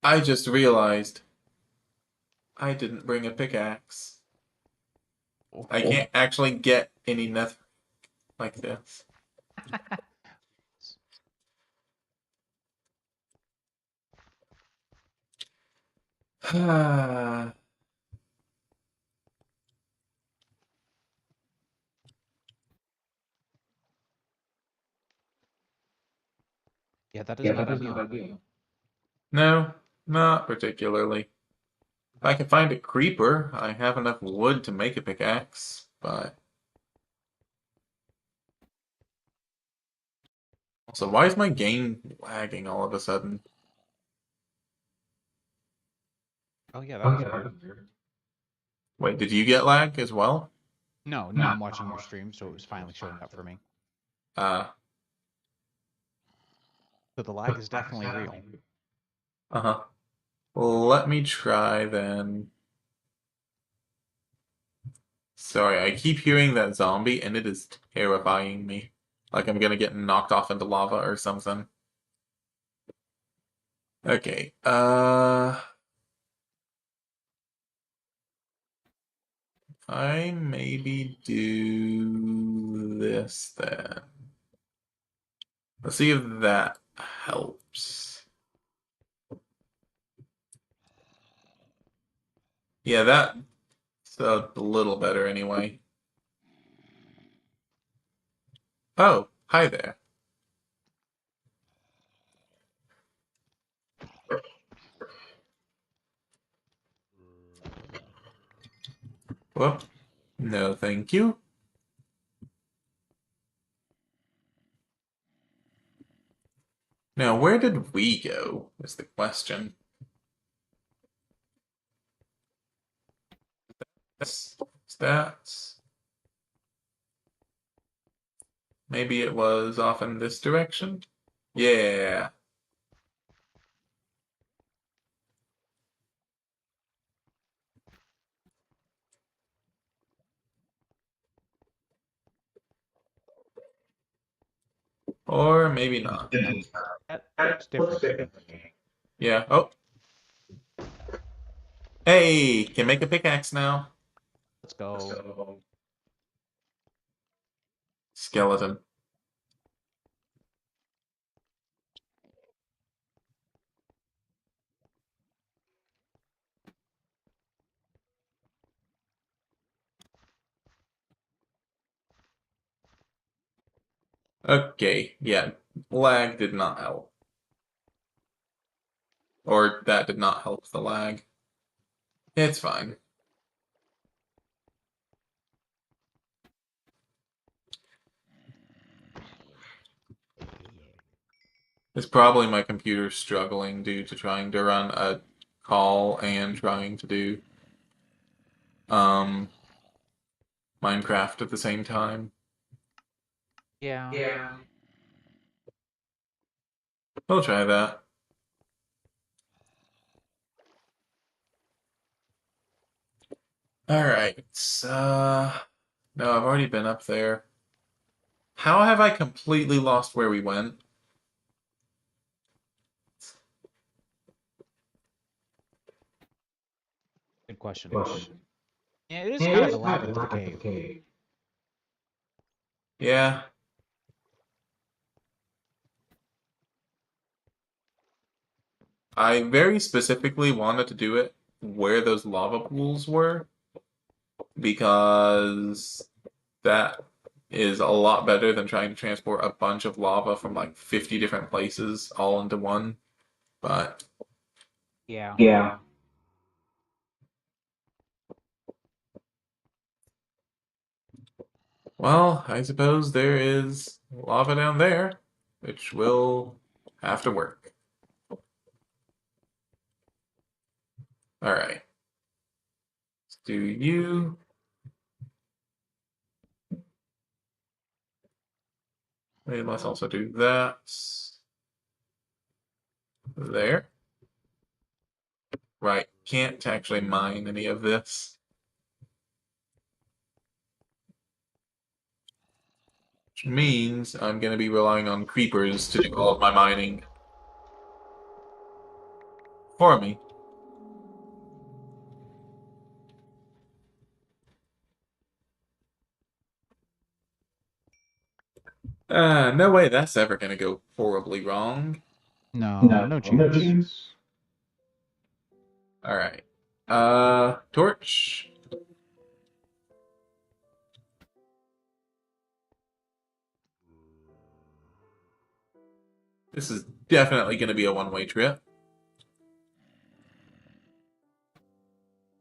Speaker 1: I just realized I didn't bring a pickaxe. I
Speaker 2: Oh.
Speaker 1: can't actually get any nether like this.
Speaker 2: Yeah, that is
Speaker 3: Yeah,
Speaker 2: not
Speaker 3: that is not
Speaker 2: ideal.
Speaker 3: ideal.
Speaker 1: No, not particularly. If I can find a creeper, I have enough wood to make a pickaxe, but... Also, why is my game lagging all of a sudden?
Speaker 2: Oh yeah, that was weird.
Speaker 1: Wait, did you get lag as well?
Speaker 2: No, I'm watching your stream, so it was finally showing up for me.
Speaker 1: Uh,
Speaker 2: So the lag is definitely real.
Speaker 1: uh-huh. Well, let me try then. Sorry, I keep hearing that zombie and it is terrifying me. Like I'm gonna get knocked off into lava or something. Okay, I maybe do this then. Let's see if that helps. Yeah, that's a little better anyway. Oh, hi there. Well, no thank you. Now, where did we go, is the question. Stats. Maybe it was off in this direction? Yeah. Or maybe not.
Speaker 2: That looks different to me.
Speaker 1: Yeah. Oh, hey, can make a pickaxe now.
Speaker 2: Let's go.
Speaker 1: Skeleton. Okay, yeah. Lag did not help. Or that did not help the lag. It's fine. It's probably my computer struggling due to trying to run a call and trying to do um Minecraft at the same time.
Speaker 2: Yeah.
Speaker 1: We'll try that. Alright, no, I've already been up there. How have I completely lost where we went?
Speaker 2: Good question. Yeah, it is kind of a labyrinth of a cave.
Speaker 1: Yeah, I very specifically wanted to do it where those lava pools were because that is a lot better than trying to transport a bunch of lava from like 50 different places all into one. But
Speaker 2: Yeah.
Speaker 1: well, I suppose there is lava down there, which will have to work. All right, let's do you. We must also do that there. Right, can't actually mine any of this. Which means I'm going to be relying on creepers to do all of my mining for me. No way that's ever going to go horribly wrong.
Speaker 2: No, no chance.
Speaker 1: Alright. Torch. This is definitely going to be a one-way trip.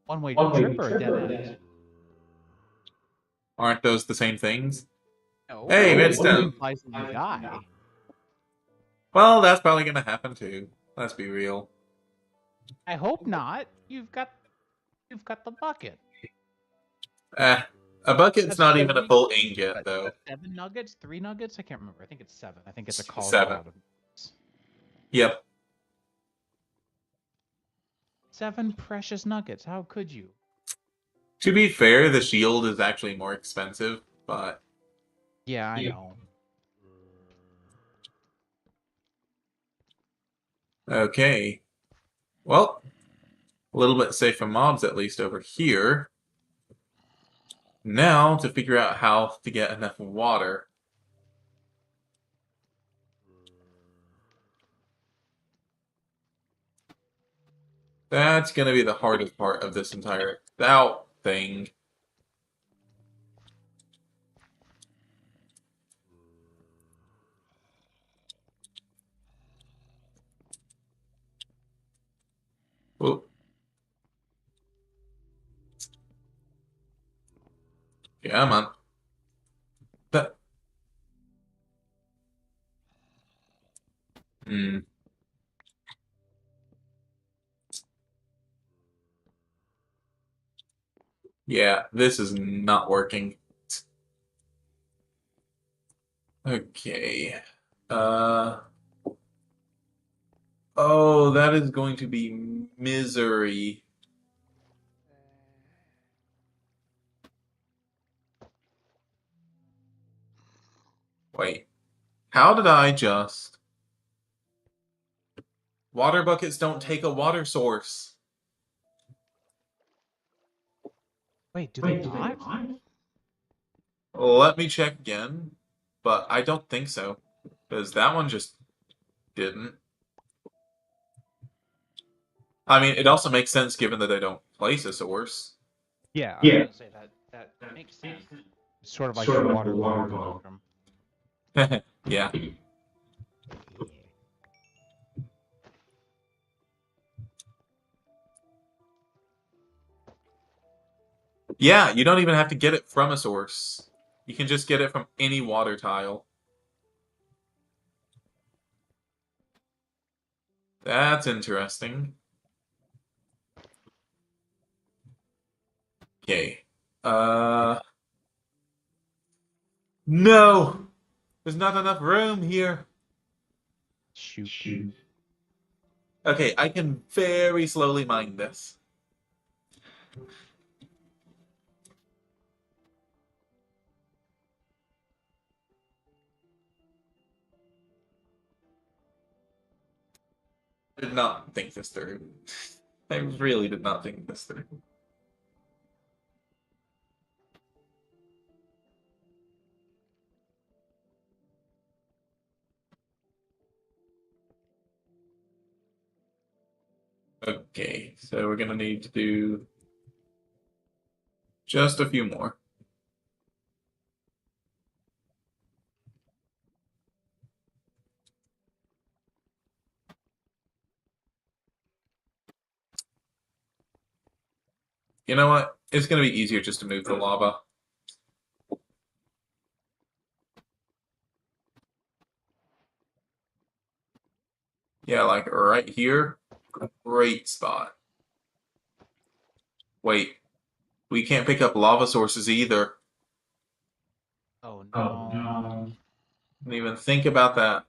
Speaker 2: One-way trip or a dead end?
Speaker 1: Aren't those the same things?
Speaker 2: No.
Speaker 1: Hey,
Speaker 2: One-way trip
Speaker 1: Midstone.
Speaker 2: implies that you die.
Speaker 1: Well, that's probably gonna happen too. Let's be real.
Speaker 2: I hope not. You've got the bucket.
Speaker 1: Eh, a bucket's
Speaker 2: That's
Speaker 1: not even a
Speaker 2: 3
Speaker 1: full ingot,
Speaker 2: what,
Speaker 1: though.
Speaker 2: 7 nuggets? 3 nuggets? I can't remember. I think it's 7. I think it's a call
Speaker 1: 7.
Speaker 2: out of
Speaker 1: Yep.
Speaker 2: 7 precious nuggets. How could you?
Speaker 1: To be fair, the shield is actually more expensive, but
Speaker 2: Yeah, I know.
Speaker 1: okay. Well, a little bit safe from mobs at least over here. Now to figure out how to get enough water. That's gonna be the hardest part of this entire thing. Oh, yeah, man. That. Hmm. Yeah, this is not working. Okay. Uh. Oh, that is going to be misery. Wait. How did I just... Water buckets don't take a water source.
Speaker 2: Wait, do they not?
Speaker 1: Let me check again. But I don't think so. Because that one just didn't. I mean, it also makes sense given that they don't place a source.
Speaker 2: Yeah, I was gonna say that makes sense. It's sort of like the water lava conundrum.
Speaker 1: Yeah. Yeah, you don't even have to get it from a source. You can just get it from any water tile. That's interesting. Okay. No! There's not enough room here.
Speaker 2: Shoot.
Speaker 1: Okay, I can very slowly mine this. Did not think this through. I really did not think this through. Okay, so we're gonna need to do just a few more. You know what? It's gonna be easier just to move the lava. Yeah, like right here. Great spot. Wait, we can't pick up lava sources either.
Speaker 2: Oh no.
Speaker 1: Didn't even think about that.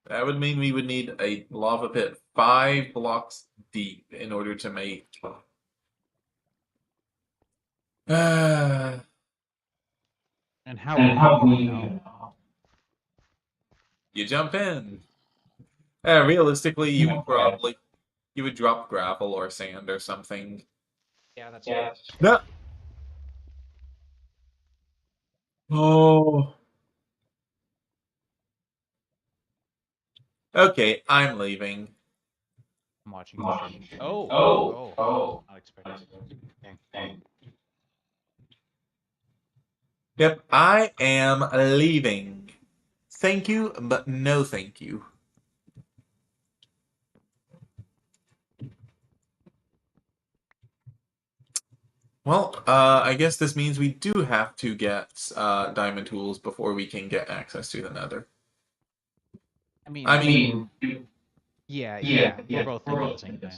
Speaker 1: That would mean we would need a lava pit 5 blocks deep in order to make. Uh,
Speaker 2: And how would we even know?
Speaker 1: you jump in. Realistically, you would drop gravel or sand or something.
Speaker 2: Yeah, that's true.
Speaker 1: No. Oh. Okay, I'm leaving.
Speaker 2: I'm watching the stream. Oh, not expecting. Dang.
Speaker 1: Yep, I am leaving. Thank you, but no thank you. Well, I guess this means we do have to get diamond tools before we can get access to the nether.
Speaker 2: I mean,
Speaker 1: I mean,
Speaker 2: yeah, we're both thinking the same thing.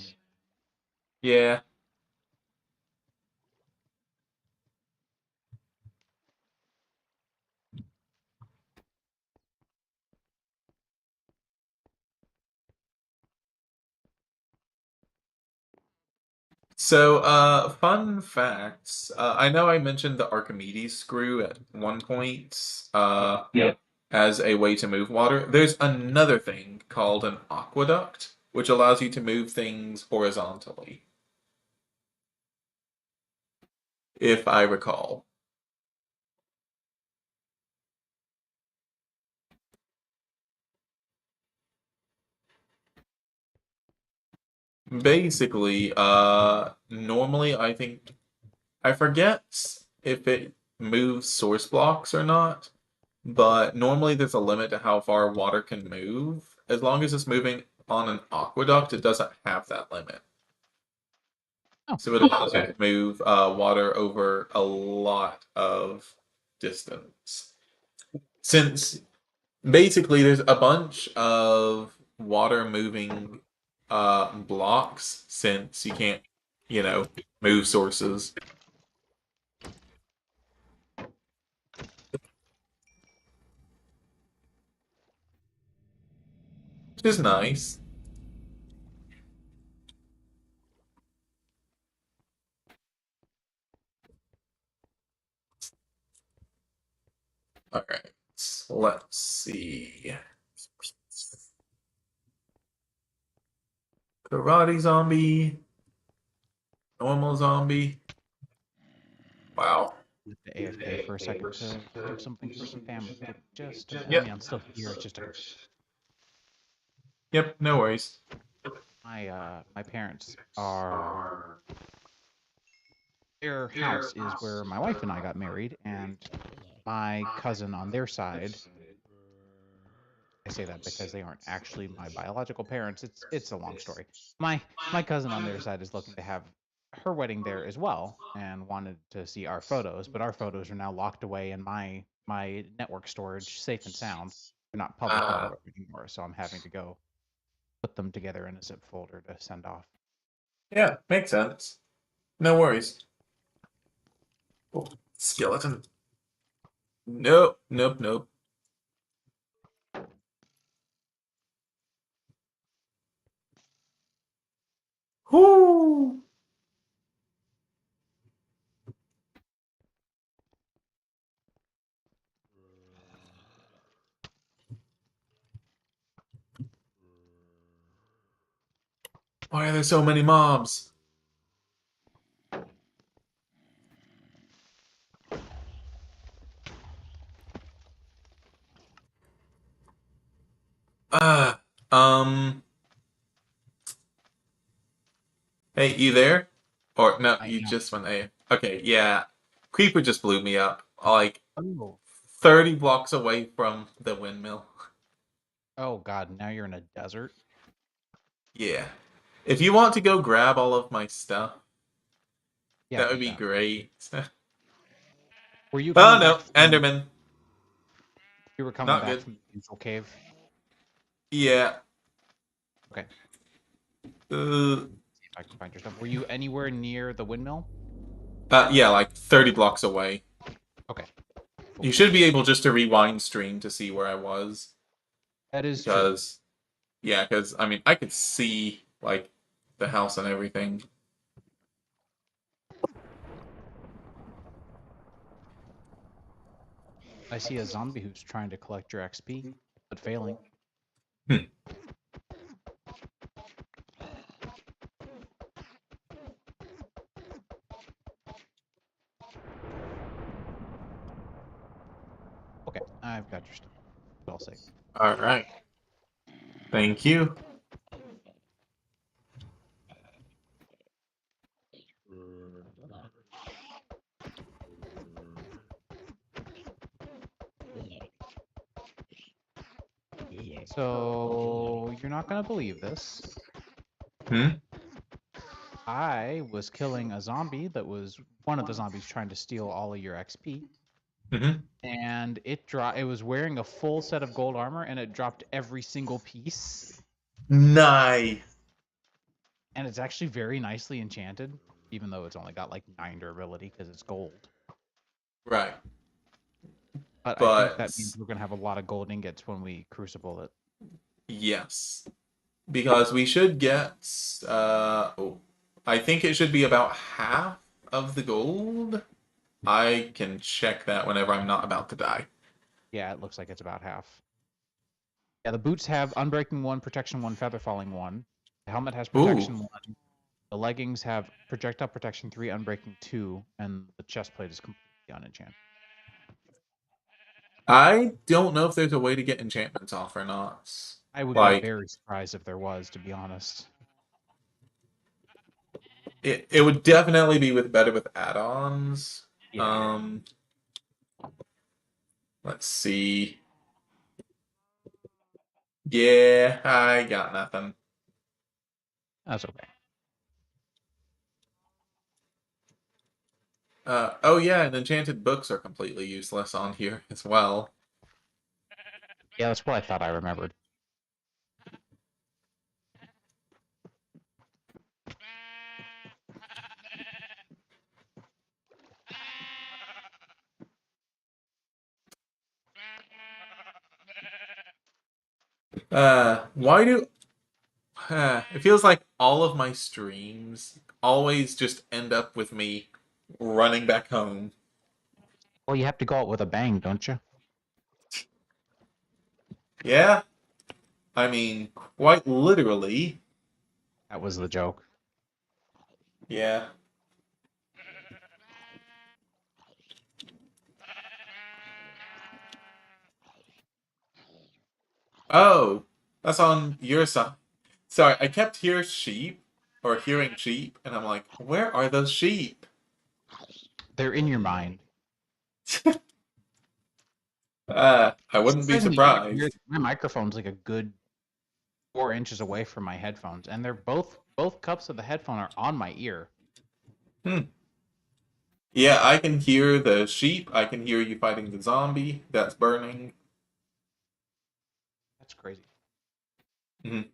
Speaker 1: yeah. So, fun facts. I know I mentioned the Archimedes screw at one point, as a way to move water. There's another thing called an aqueduct, which allows you to move things horizontally, if I recall. Basically, normally I think I forget if it moves source blocks or not, but normally there's a limit to how far water can move. As long as it's moving on an aqueduct, it doesn't have that limit.
Speaker 2: Oh,
Speaker 1: So it allows you to move water over a lot of distance. Since basically there's a bunch of water moving blocks, since you can't, move sources. Which is nice. Alright, let's see. Karate zombie, normal zombie. Wow.
Speaker 2: the AFK for a second to do something for some family. Give me just a I
Speaker 1: Yep.
Speaker 2: mean, I'm still here. It's just
Speaker 1: Yep, no worries.
Speaker 2: my parents are their house is where my wife and I got married, and my cousin on their side. I say that because they aren't actually my biological parents. It's a long story. My cousin on their side is looking to have her wedding there as well, and wanted to see our photos, but our photos are now locked away in my network storage, safe and sound. They're not public photos anymore, so I'm having to go put them together in a zip folder to send off.
Speaker 1: Yeah, makes sense. No worries. Oh, skeleton. Nope, nope, nope. Whoo! Why are there so many mobs? Ah, hey, you there? Or no,
Speaker 2: I
Speaker 1: you
Speaker 2: am.
Speaker 1: just went A. Okay, yeah. Creeper just blew me up, like
Speaker 2: Oh.
Speaker 1: 30 blocks away from the windmill.
Speaker 2: Oh God! Now you're in a desert.
Speaker 1: Yeah. If you want to go grab all of my stuff,
Speaker 2: Yeah,
Speaker 1: that
Speaker 2: I'd
Speaker 1: would
Speaker 2: be
Speaker 1: be
Speaker 2: down.
Speaker 1: great.
Speaker 2: Were you
Speaker 1: Oh
Speaker 2: coming
Speaker 1: no,
Speaker 2: back from?
Speaker 1: Enderman.
Speaker 2: You were coming
Speaker 1: Not
Speaker 2: back
Speaker 1: good.
Speaker 2: from the usual cave.
Speaker 1: Yeah.
Speaker 2: Okay.
Speaker 1: Uh,
Speaker 2: See if I can find your stuff. Were you anywhere near the windmill?
Speaker 1: yeah, like 30 blocks away.
Speaker 2: Okay. Cool.
Speaker 1: You should be able just to rewind stream to see where I was.
Speaker 2: That is true.
Speaker 1: Because, yeah, because, I mean, I could see, like, the house and everything.
Speaker 2: I see a zombie who's trying to collect your XP, but failing.
Speaker 1: Hmm.
Speaker 2: Okay, I've got your stuff. All safe.
Speaker 1: Alright. Thank you.
Speaker 2: So you're not gonna believe this.
Speaker 1: Hmm?
Speaker 2: I was killing a zombie that was one of the zombies trying to steal all of your XP,
Speaker 1: Mm-hmm.
Speaker 2: and it was wearing a full set of gold armor, and it dropped every single piece.
Speaker 1: Nice.
Speaker 2: And it's actually very nicely enchanted, even though it's only got like 9 durability because it's gold.
Speaker 1: Right.
Speaker 2: But I think
Speaker 1: But
Speaker 2: that means we're gonna have a lot of gold ingots when we crucible it.
Speaker 1: yes. Because we should get oh, I think it should be about half of the gold. I can check that whenever I'm not about to die.
Speaker 2: Yeah, it looks like it's about half. Yeah, the boots have Unbreaking 1, Protection 1, Feather Falling 1. The helmet has
Speaker 1: Ooh.
Speaker 2: Protection 1. The leggings have Projectile Protection 3, Unbreaking 2, and the chest plate is completely unenchanted.
Speaker 1: I don't know if there's a way to get enchantments off or not.
Speaker 2: I would be
Speaker 1: Like
Speaker 2: very surprised if there was, to be honest.
Speaker 1: it would definitely be with better with add-ons.
Speaker 2: Yeah,
Speaker 1: Um let's see. Yeah, I got nothing.
Speaker 2: that's okay.
Speaker 1: Oh yeah, and enchanted books are completely useless on here as well.
Speaker 2: Yeah, that's what I thought I remembered.
Speaker 1: Why do it feels like all of my streams always just end up with me running back home.
Speaker 2: Well, you have to go out with a bang, don't you?
Speaker 1: Yeah, I mean, quite literally.
Speaker 2: That was the joke.
Speaker 1: Yeah. Oh, that's on your side. Sorry, I kept hearing sheep, and I'm like, where are those sheep?
Speaker 2: They're in your mind.
Speaker 1: I wouldn't be
Speaker 2: Surprisingly, you can hear
Speaker 1: surprised.
Speaker 2: my microphone's like a good 4 inches away from my headphones, and they're both cups of the headphone are on my ear.
Speaker 1: Hmm. Yeah, I can hear the sheep. I can hear you fighting the zombie that's burning.
Speaker 2: That's crazy.
Speaker 1: Mhm.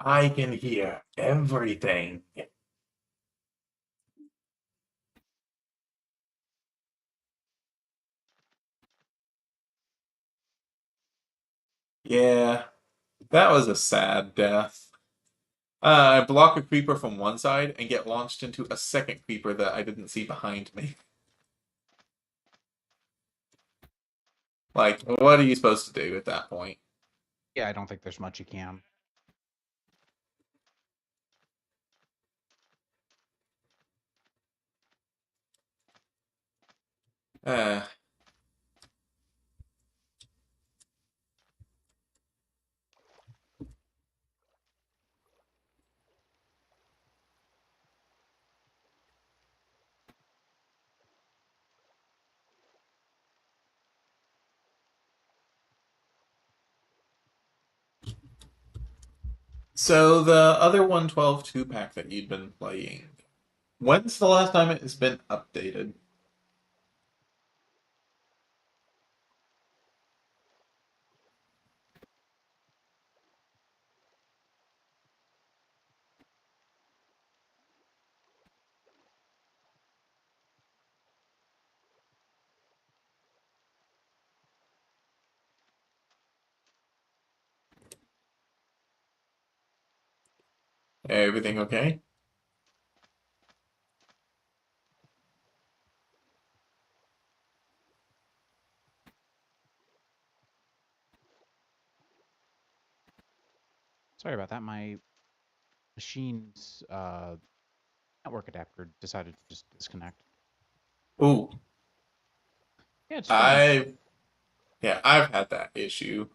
Speaker 1: I can hear everything. Yeah, that was a sad death. I block a creeper from one side and get launched into a second creeper that I didn't see behind me. Like, what are you supposed to do at that point?
Speaker 2: Yeah, I don't think there's much you can.
Speaker 1: Uh, so the other 112 2-pack that you'd been playing, when's the last time it has been updated? Everything okay?
Speaker 2: Sorry about that. My machine's network adapter decided to just disconnect.
Speaker 1: Ooh,
Speaker 2: Yeah, it's fine.
Speaker 1: I yeah, I've had that issue.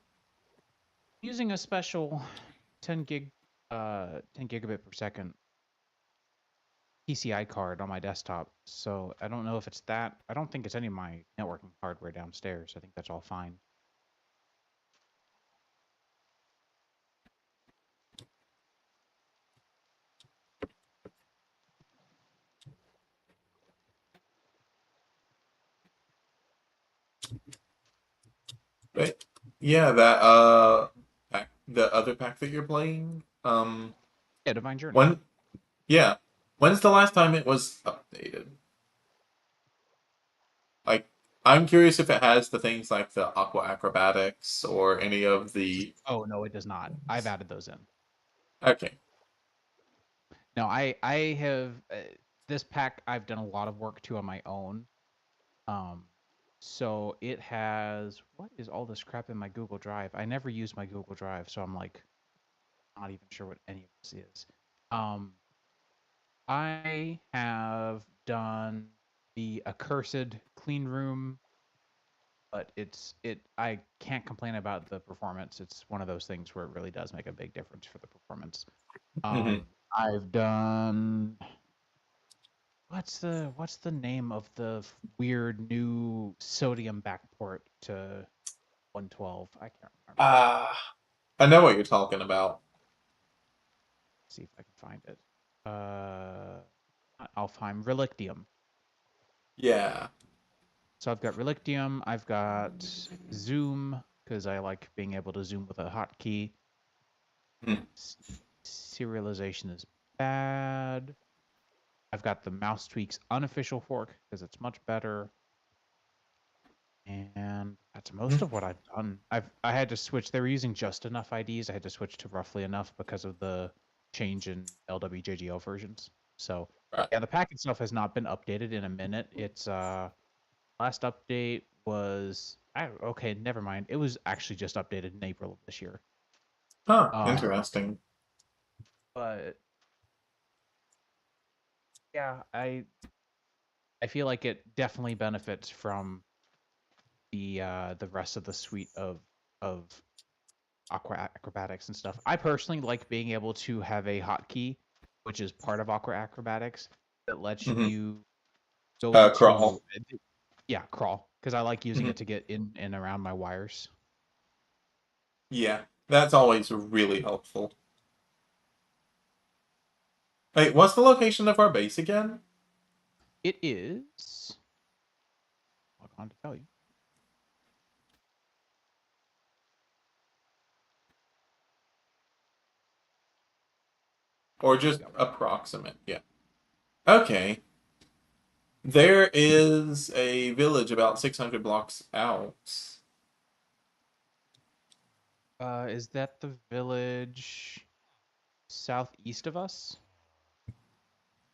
Speaker 2: Using a special 10 gigabit per second PCI card on my desktop, so I don't know if it's that. I don't think it's any of my networking hardware downstairs. I think that's all fine.
Speaker 1: But yeah, that pack, the other pack that you're playing,
Speaker 2: Yeah, Divine Journey.
Speaker 1: when yeah, when's the last time it was updated? Like, I'm curious if it has the things like the aqua acrobatics or any of the.
Speaker 2: Oh no, it does not. I've added those in.
Speaker 1: Okay.
Speaker 2: No, I have this pack. I've done a lot of work to on my own. Um, so it has what is all this crap in my Google Drive? I never use my Google Drive, so I'm like not even sure what any of this is. Um, I have done the accursed clean room, but I can't complain about the performance. It's one of those things where it really does make a big difference for the performance.
Speaker 1: Hmm.
Speaker 2: I've done what's the name of the weird new sodium backport to 112? I can't remember.
Speaker 1: I know what you're talking about.
Speaker 2: Let's see if I can find it. Not Alfheim, Relictium.
Speaker 1: Yeah.
Speaker 2: So I've got Relictium, I've got Zoom because I like being able to zoom with a hotkey.
Speaker 1: Mhm.
Speaker 2: Serialization is bad. I've got the mouse tweaks unofficial fork because it's much better. And that's most of what I've done. I had to switch. They were using just enough IDs. I had to switch to roughly enough because of the change in LWJGO versions. So
Speaker 1: Right.
Speaker 2: yeah, the pack itself has not been updated in a minute. It's last update was okay, never mind. It was actually just updated in April of this year.
Speaker 1: Huh.
Speaker 2: Um,
Speaker 1: Interesting.
Speaker 2: but yeah, I feel like it definitely benefits from the rest of the suite of aqua acrobatics and stuff. I personally like being able to have a hotkey, which is part of aqua acrobatics, that lets
Speaker 1: Hmm.
Speaker 2: you go to
Speaker 1: Crawl.
Speaker 2: yeah, crawl, because I like using
Speaker 1: Hmm.
Speaker 2: it to get in and around my wires.
Speaker 1: Yeah, that's always really helpful. Wait, what's the location of our base again?
Speaker 2: It is log on to tell you.
Speaker 1: Or
Speaker 2: There we
Speaker 1: just
Speaker 2: go.
Speaker 1: approximate? Yeah. Okay. There is a village about 600 blocks out.
Speaker 2: Is that the village southeast of us?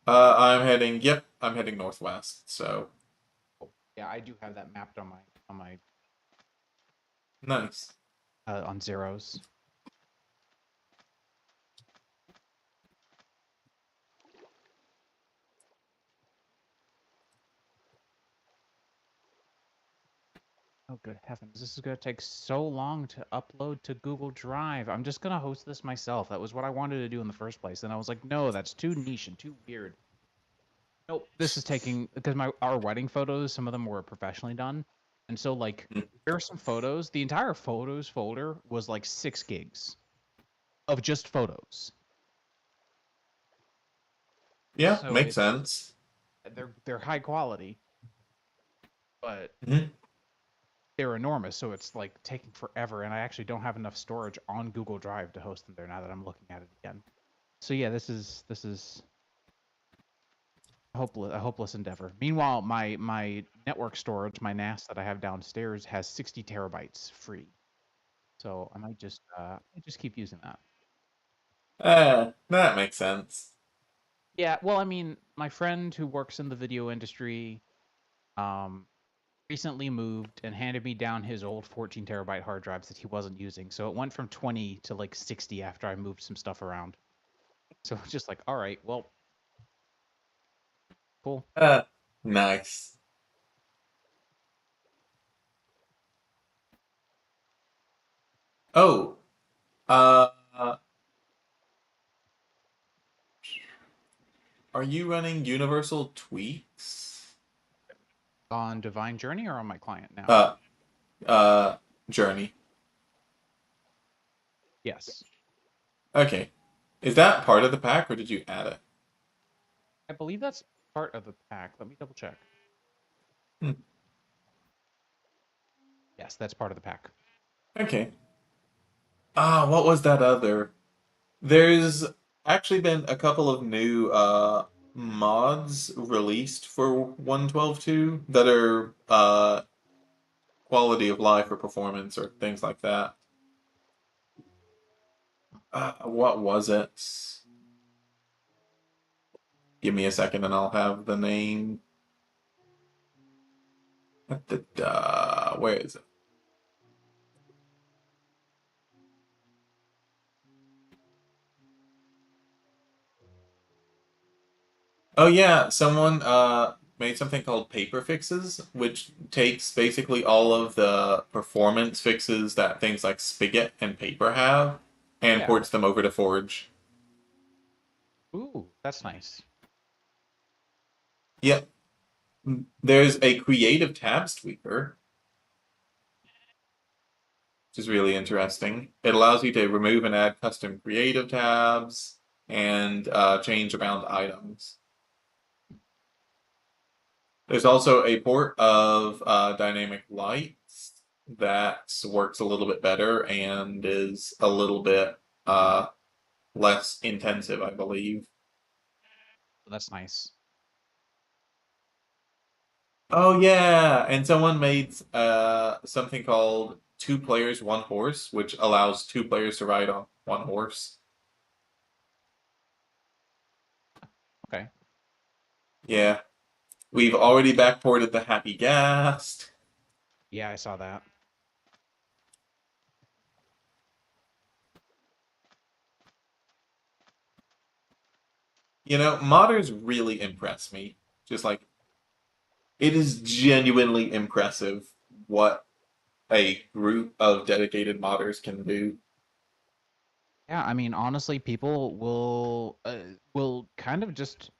Speaker 1: Yep, I'm heading northwest, so
Speaker 2: Oh, yeah, I do have that mapped on my
Speaker 1: nice.
Speaker 2: on zeros. Oh, good heavens. This is going to take so long to upload to Google Drive. I'm just going to host this myself. That was what I wanted to do in the first place. And I was like, no, that's too niche and too weird. Nope. This is taking, because our wedding photos, some of them were professionally done. And so, like,
Speaker 1: Mm.
Speaker 2: there are some photos. The entire photos folder was like 6 gigs of just photos.
Speaker 1: Yeah,
Speaker 2: So
Speaker 1: makes sense.
Speaker 2: they're high quality, but
Speaker 1: Hmm.
Speaker 2: they're enormous. So it's like taking forever. And I actually don't have enough storage on Google Drive to host them there now that I'm looking at it again. So yeah, this is a hopeless endeavor. Meanwhile, my network storage, my NAS that I have downstairs has 60 terabytes free. So I might just keep using that.
Speaker 1: That makes sense.
Speaker 2: Yeah, well, I mean, my friend who works in the video industry um recently moved and handed me down his old 14 terabyte hard drives that he wasn't using. So it went from 20 to like 60 after I moved some stuff around. So it's just like, all right, well, cool.
Speaker 1: Uh, nice. Oh, uh, are you running Universal Tweaks?
Speaker 2: On Divine Journey or on my client now?
Speaker 1: Uh, uh, Journey.
Speaker 2: Yes.
Speaker 1: Okay. Is that part of the pack, or did you add it?
Speaker 2: I believe that's part of the pack. Let me double check.
Speaker 1: Hmm.
Speaker 2: Yes, that's part of the pack.
Speaker 1: Okay. Ah, what was that other? There's actually been a couple of new mods released for 112.2 that are quality of life or performance or things like that. What was it? Give me a second and I'll have the name. Where is it? Oh yeah, someone made something called paper fixes, which takes basically all of the performance fixes that things like Spigot and Paper have and
Speaker 2: Yeah.
Speaker 1: ports them over to Forge.
Speaker 2: Ooh, that's nice.
Speaker 1: Yep. There's a creative tabs tweaker, which is really interesting. It allows you to remove and add custom creative tabs and change around items. There's also a port of dynamic lights that works a little bit better and is a little bit uh, less intensive, I believe.
Speaker 2: That's nice.
Speaker 1: Oh yeah, and someone made something called two players, one horse, which allows two players to ride on one horse.
Speaker 2: Okay.
Speaker 1: Yeah, we've already backported the Happy Ghast.
Speaker 2: Yeah, I saw that.
Speaker 1: You know, modders really impress me. Just like it is genuinely impressive what a group of dedicated modders can do.
Speaker 2: Yeah, I mean, honestly, people will kind of just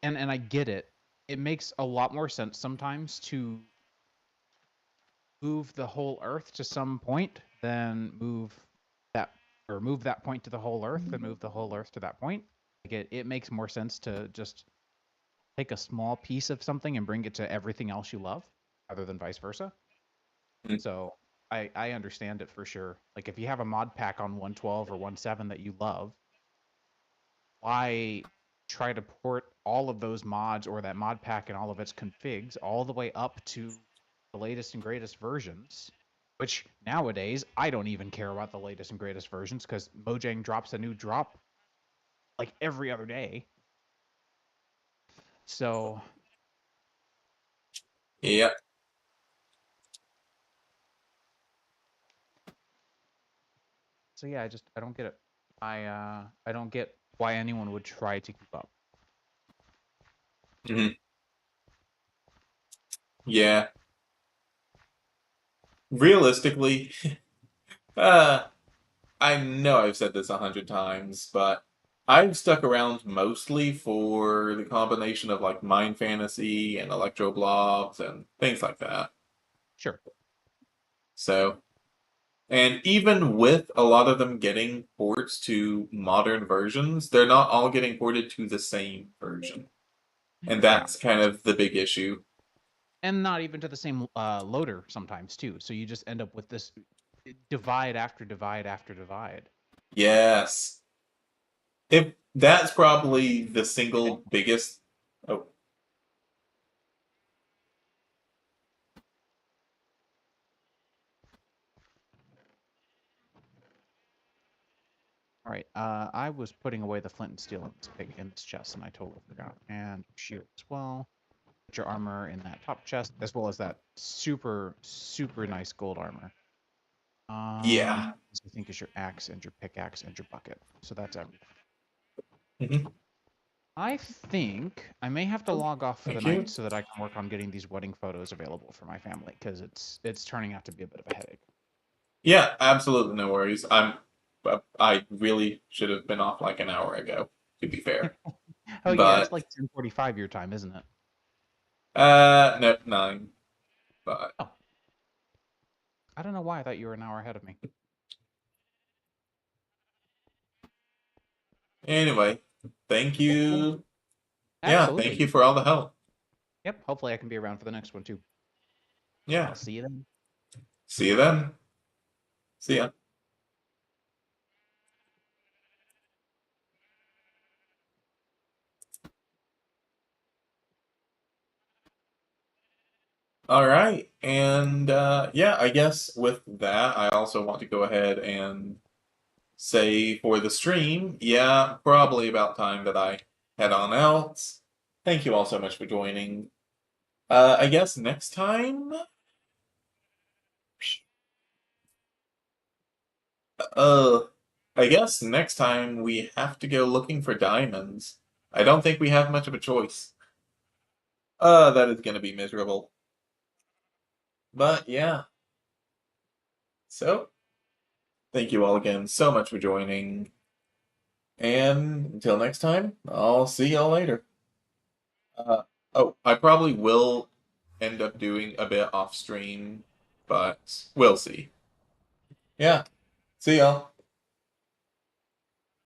Speaker 2: and I get it. It makes a lot more sense sometimes to move the whole Earth to some point than that move that point to the whole Earth than move the whole Earth to that point. Like it makes more sense to just take a small piece of something and bring it to everything else you love, rather than vice versa.
Speaker 1: Mm.
Speaker 2: So I understand it for sure. Like if you have a mod pack on 112 or 17 that you love, why try to port all of those mods or that mod pack and all of its configs all the way up to the latest and greatest versions? Which nowadays I don't even care about the latest and greatest versions because Mojang drops a new drop like every other day. So
Speaker 1: Yeah.
Speaker 2: so yeah, I don't get it. I don't get why anyone would try to keep up.
Speaker 1: Mhm. Yeah. Realistically, uh, I know I've said this 100 times, but I've stuck around mostly for the combination of like Mind Fantasy and Electro Blobs and things like that.
Speaker 2: Sure.
Speaker 1: So, and even with a lot of them getting ports to modern versions, they're not all getting ported to the same version. And
Speaker 2: Yeah.
Speaker 1: that's kind of the big issue.
Speaker 2: And not even to the same loader sometimes too. So you just end up with this divide after divide after divide.
Speaker 1: Yes. If that's probably the single biggest. Oh,
Speaker 2: All right. I was putting away the flint and steel in this chest, and I totally forgot. And shield as well. Put your armor in that top chest, as well as that super nice gold armor.
Speaker 1: yeah.
Speaker 2: This I think is your axe and your pickaxe and your bucket. So that's everything.
Speaker 1: Mhm.
Speaker 2: I think I may have to log off for the
Speaker 1: Thank
Speaker 2: night
Speaker 1: you.
Speaker 2: so that I can work on getting these wedding photos available for my family because it's turning out to be a bit of a headache.
Speaker 1: Yeah, absolutely no worries. I really should have been off like an hour ago, to be fair.
Speaker 2: Oh yeah, it's
Speaker 1: But
Speaker 2: like 10:45 your time, isn't it?
Speaker 1: no, 9. But
Speaker 2: Oh, I don't know why I thought you were an hour ahead of me.
Speaker 1: anyway, thank
Speaker 2: Cool, cool.
Speaker 1: you. Yeah, thank
Speaker 2: Absolutely.
Speaker 1: you for all the help.
Speaker 2: Yep. Hopefully I can be around for the next one too.
Speaker 1: Yeah.
Speaker 2: I'll see you then.
Speaker 1: See you then. See ya. All right. And yeah, I guess with that, I also want to go ahead and say for the stream, yeah, probably about time that I head on out. Thank you all so much for joining. I guess next time, uh, I guess next time we have to go looking for diamonds. I don't think we have much of a choice. That is going to be miserable. But yeah, so thank you all again so much for joining. And until next time, I'll see y'all later. Uh, oh, I probably will end up doing a bit off stream, but we'll see. Yeah, see y'all.